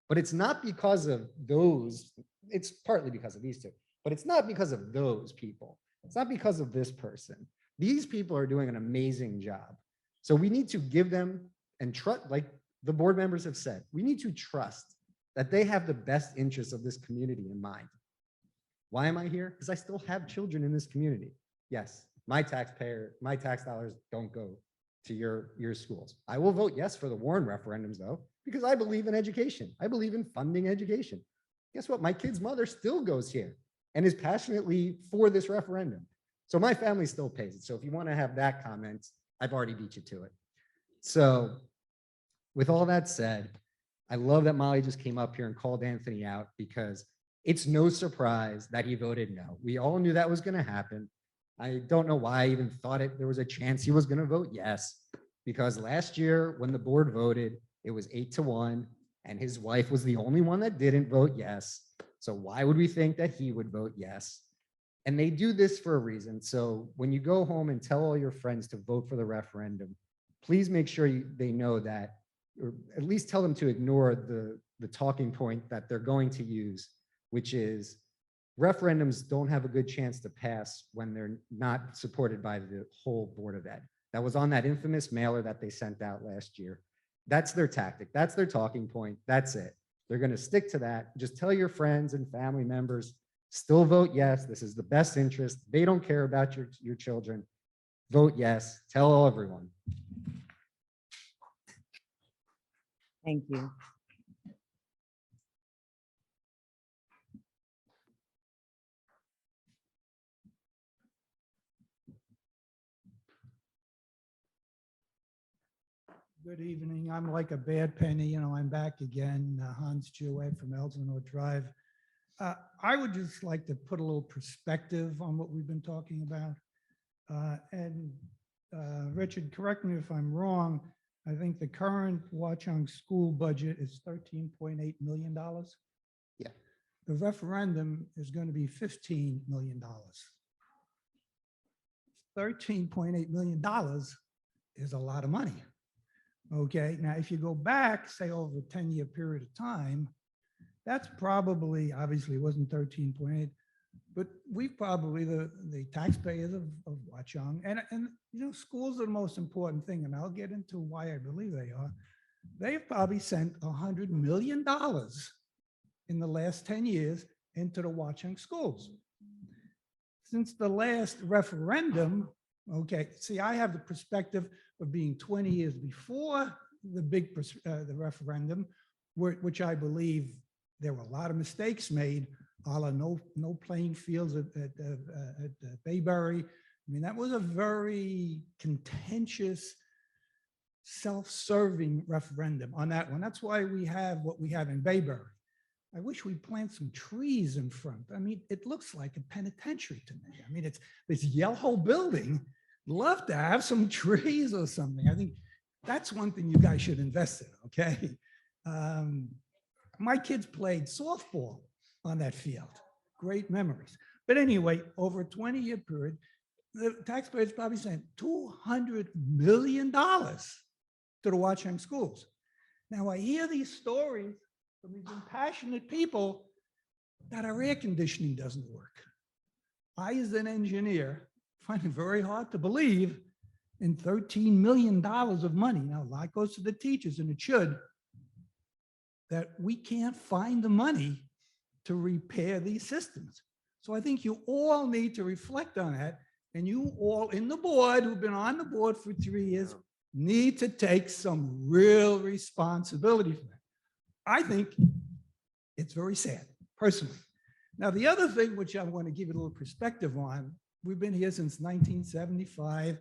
but it's not because of those. It's partly because of these two, but it's not because of those people. It's not because of this person. These people are doing an amazing job. So we need to give them and trust, like the board members have said, we need to trust that they have the best interests of this community in mind. Why am I here? Because I still have children in this community. Yes, my tax dollars don't go to your schools. I will vote yes for the Warren referendums though, because I believe in education. I believe in funding education. Guess what? My kid's mother still goes here and is passionately for this referendum. So my family still pays it. So if you want to have that comment, I've already beat you to it. So with all that said, I love that Molly just came up here and called Anthony out, because it's no surprise that he voted no. We all knew that was going to happen. I don't know why I even thought there was a chance he was going to vote yes, because last year when the board voted, it was 8-1, and his wife was the only one that didn't vote yes. So why would we think that he would vote yes? And they do this for a reason. So when you go home and tell all your friends to vote for the referendum, please make sure they know that, or at least tell them to ignore the talking point that they're going to use, which is referendums don't have a good chance to pass when they're not supported by the whole Board of Ed. That was on that infamous mailer that they sent out last year. That's their tactic. That's their talking point. That's it. They're going to stick to that. Just tell your friends and family members, Still vote yes. This is the best interest. They don't care about your children. Vote yes. Tell everyone. Thank you. Good evening. I'm like a bad penny, I'm back again, Hans Jewett from Elsinore Drive. I would just like to put a little perspective on what we've been talking about. And Richard, correct me if I'm wrong. I think the current Watchung school budget is $13.8 million. Yeah. The referendum is going to be $15 million. $13.8 million is a lot of money. Okay, now if you go back, say over a 10-year period of time, that's probably, obviously it wasn't 13.8, but we probably, the taxpayers of Watchung, and schools are the most important thing, and I'll get into why I believe they are. They've probably sent $100 million in the last 10 years into the Watchung schools. Since the last referendum, okay, see, I have the perspective of being 20 years before the referendum, which I believe there were a lot of mistakes made, a la no playing fields at Bayberry. I mean, that was a very contentious, self-serving referendum on that one. That's why we have what we have in Bayberry. I wish we'd plant some trees in front. I mean, it looks like a penitentiary to me. I mean, it's this yellow building. Love to have some trees or something. I think that's one thing you guys should invest in, okay? My kids played softball on that field. Great memories. But anyway, over a 20-year period, the taxpayers probably sent $200 million to the Watchung schools. Now, I hear these stories from these passionate people that our air conditioning doesn't work. I, as an engineer, find it very hard to believe in $13 million of money. Now, a lot goes to the teachers, and it should, that we can't find the money to repair these systems. So I think you all need to reflect on that. And you all in the board, who've been on the board for 3 years, need to take some real responsibility for that. I think it's very sad, personally. Now, the other thing which I want to give you a little perspective on, we've been here since 1975.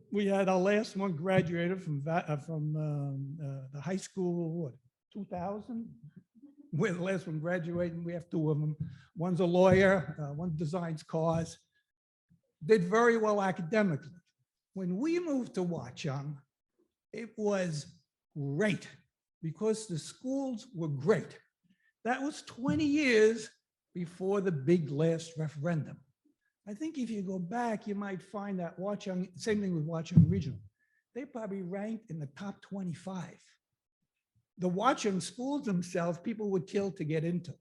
We had our last one graduated from the high school, what, 2000? We're the last one graduating. We have two of them. One's a lawyer, one designs cars. Did very well academically. When we moved to Watchung, it was great because the schools were great. That was 20 years before the big last referendum. I think if you go back, you might find that Watchung, same thing with Watchung Regional, they probably ranked in the top 25. The Watchung schools themselves, people would kill to get into.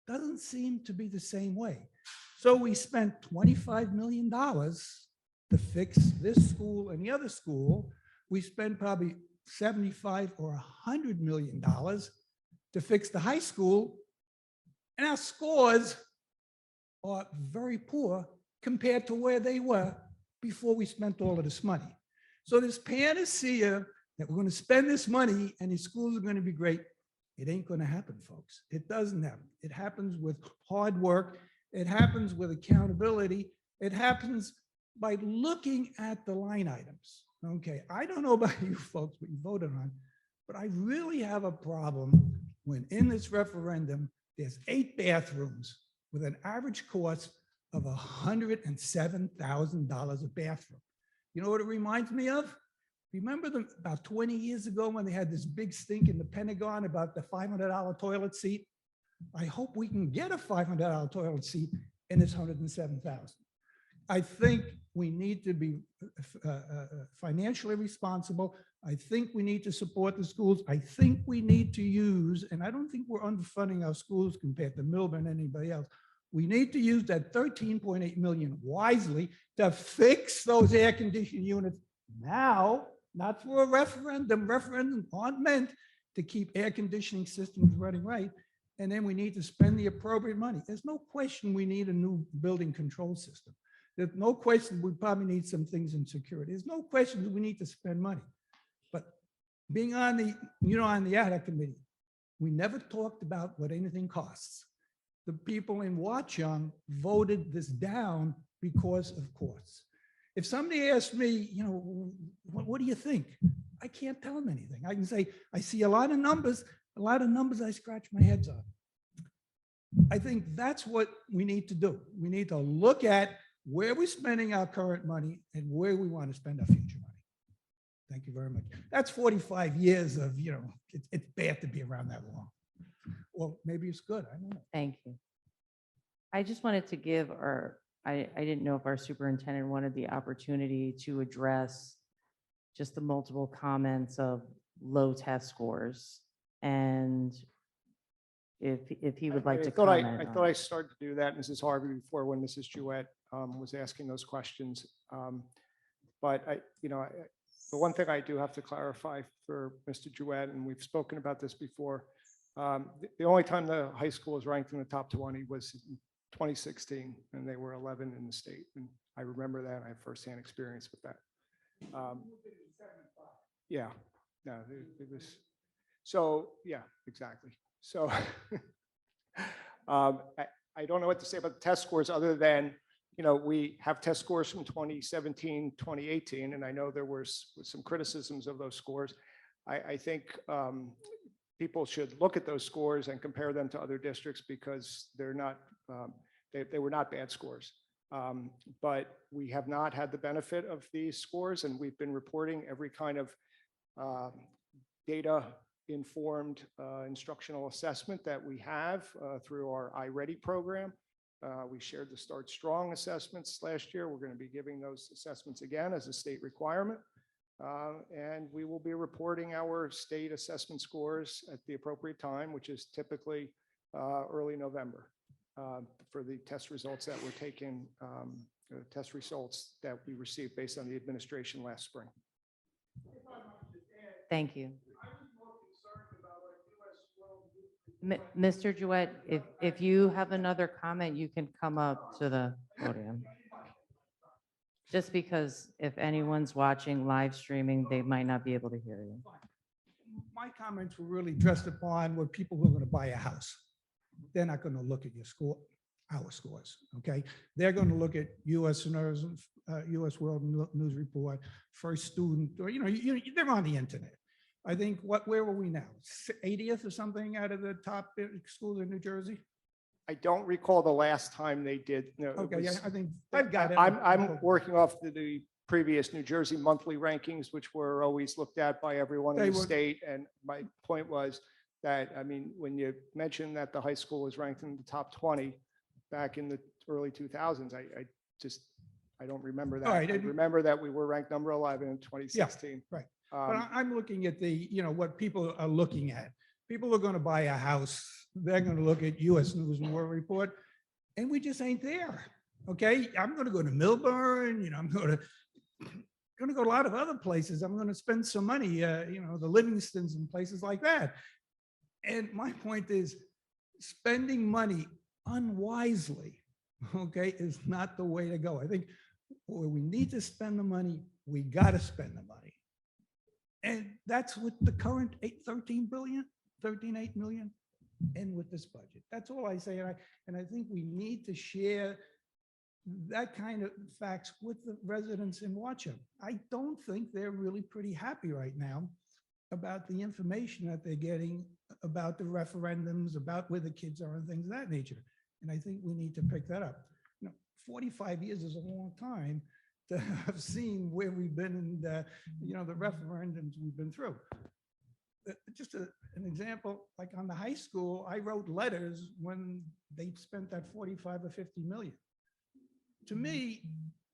Doesn't seem to be the same way. So we spent $25 million to fix this school and the other school. We spent probably $75 or $100 million to fix the high school. And our scores are very poor compared to where they were before we spent all of this money. So this panacea that we're going to spend this money and these schools are going to be great, it ain't going to happen, folks. It doesn't happen. It happens with hard work. It happens with accountability. It happens by looking at the line items. Okay, I don't know about you folks, what you voted on, but I really have a problem when in this referendum, there's 8 bathrooms with an average cost of $107,000 a bathroom. You know what it reminds me of? Remember about 20 years ago when they had this big stink in the Pentagon about the $500 toilet seat? I hope we can get a $500 toilet seat and it's $107,000. I think we need to be financially responsible. I think we need to support the schools. I think we need to use, and I don't think we're underfunding our schools compared to Milburn and anybody else. We need to use that $13.8 million wisely to fix those air conditioning units now, not for a referendum. Referendums aren't meant to keep air conditioning systems running right. And then we need to spend the appropriate money. There's no question we need a new building control system. There's no question we probably need some things in security. There's no question that we need to spend money. But being on the, on the ad hoc committee, we never talked about what anything costs. The people in Watchung voted this down because of costs. If somebody asked me, what do you think? I can't tell them anything. I can say, I see a lot of numbers I scratch my heads on. I think that's what we need to do. We need to look at where we're spending our current money and where we want to spend our future money. Thank you very much. That's 45 years of, it's bad to be around that long. Well, maybe it's good. I don't know. Thank you. I just wanted to give I didn't know if our superintendent wanted the opportunity to address just the multiple comments of low test scores. And if he would like to comment. I thought I started to do that, Mrs. Harvey, before when Mrs. Jewett was asking those questions. But the one thing I do have to clarify for Mr. Jewett, and we've spoken about this before, the only time the high school was ranked in the top 20 was in 2016, and they were 11 in the state. And I remember that. I have firsthand experience with that. Yeah, no, it was. So, yeah, exactly. So I don't know what to say about the test scores other than, we have test scores from 2017, 2018, and I know there was some criticisms of those scores. I think people should look at those scores and compare them to other districts because they're not, they were not bad scores. But we have not had the benefit of these scores, and we've been reporting every kind of data-informed instructional assessment that we have through our iReady program. We shared the Start Strong assessments last year. We're going to be giving those assessments again as a state requirement. And we will be reporting our state assessment scores at the appropriate time, which is typically early November for the test results that were taken, test results that we received based on the administration last spring. Thank you. Mr. Jewett, if you have another comment, you can come up to the podium. Just because if anyone's watching live streaming, they might not be able to hear you. My comments were really dressed upon what people who are going to buy a house. They're not going to look at your score, our scores, okay? They're going to look at U.S. News, U.S. World News Report, First Student, or, they're on the internet. I think, where were we now? 80th or something out of the top schools in New Jersey? I don't recall the last time they did. Okay, yeah, I think I've got it. I'm working off the previous New Jersey monthly rankings, which were always looked at by everyone in the state. And my point was that, when you mentioned that the high school was ranked in the top 20 back in the early 2000s, I don't remember that. Right. I remember that we were ranked number 11 in 2016. Yeah, right. But I'm looking at what people are looking at. People are going to buy a house. They're going to look at U.S. News and World Report, and we just ain't there. Okay, I'm going to go to Milburn. I'm going to go to a lot of other places. I'm going to spend some money. The Livingstons and places like that. And my point is, spending money unwisely, okay, is not the way to go. I think where we need to spend the money, we got to spend the money. And that's with the current 13 billion, 13.8 million, and with this budget. That's all I say. And I think we need to share that kind of facts with the residents in Watchung. I don't think they're really pretty happy right now about the information that they're getting about the referendums, about where the kids are and things of that nature. And I think we need to pick that up. 45 years is a long time to have seen where we've been in the referendums we've been through. Just an example, like on the high school, I wrote letters when they spent that 45 or 50 million. To me,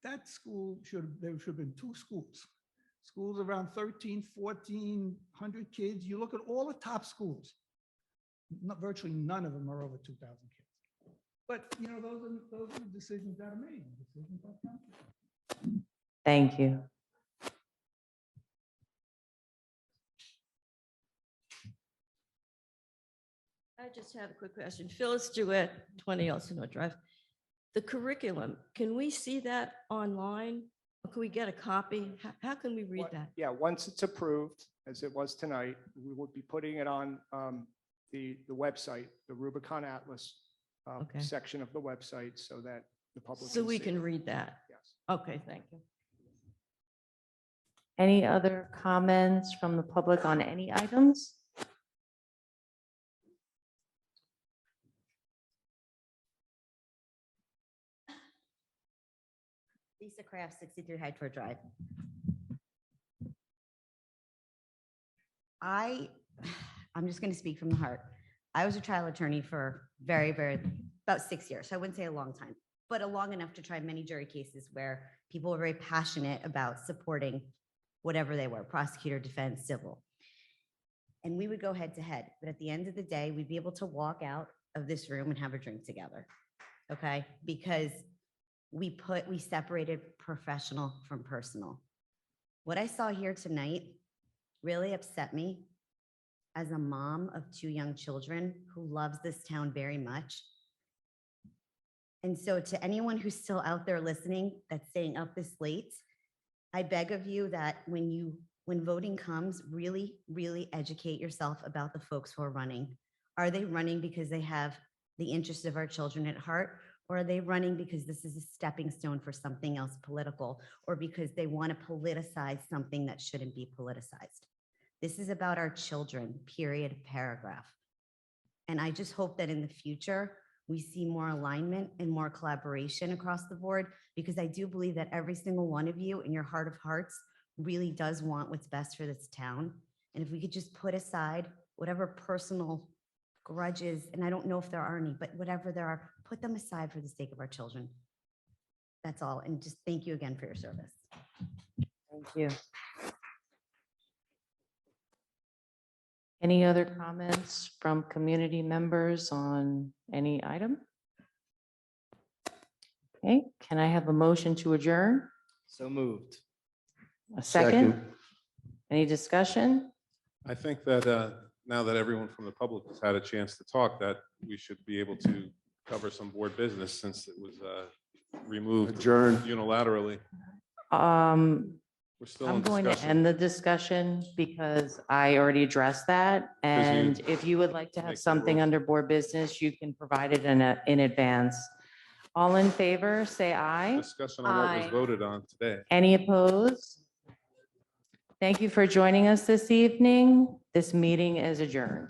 that school there should have been two schools. Schools around 13, 1,400 kids. You look at all the top schools, virtually none of them are over 2,000 kids. But those are decisions that are made. Decisions that are made. Thank you. just have a quick question. Phyllis Jewett, 20 Elsinore Drive. The curriculum, can we see that online? Or can we get a copy? How can we read that? Yeah, once it's approved, as it was tonight, we will be putting it on the website, the Rubicon Atlas Okay. section of the website so that the public. So we see can it. read that? Yes. Okay, thank you. Any other comments from the public on any items? Lisa Kraft, 63 Hyde Ford Drive. I'm just going to speak from the heart. I was a trial attorney for about 6 years. So I wouldn't say a long time, but a long enough to try many jury cases where people were very passionate about supporting whatever they were, prosecutor, defense, civil. And we would go head to head, but at the end of the day, we'd be able to walk out of this room and have a drink together. Okay? Because we separated professional from personal. What I saw here tonight really upset me as a mom of 2 young children who loves this town very much. And so to anyone who's still out there listening that's staying up this late, I beg of you that when voting comes, really, really educate yourself about the folks who are running. Are they running because they have the interests of our children at heart? Or are they running because this is a stepping stone for something else political, or because they want to politicize something that shouldn't be politicized? This is about our children, period, paragraph. And I just hope that in the future, we see more alignment and more collaboration across the board, because I do believe that every single one of you in your heart of hearts really does want what's best for this town. And if we could just put aside whatever personal grudges, and I don't know if there are any, but whatever there are, put them aside for the sake of our children. That's all. And just thank you again for your service. Thank you. Any other comments from community members on any item? Okay, can I have a motion to adjourn? So moved. A second? Any discussion? I think that now that everyone from the public has had a chance to talk, that we should be able to cover some board business since it was removed Adjourned. unilaterally. We're still I'm in going to discussion. end the discussion because I already addressed that. And if you would like to have make the something rules. under board business, you can provide it in advance. All in favor, say aye. Discussion on what was Aye. voted on today. Any opposed? Thank you for joining us this evening. This meeting is adjourned.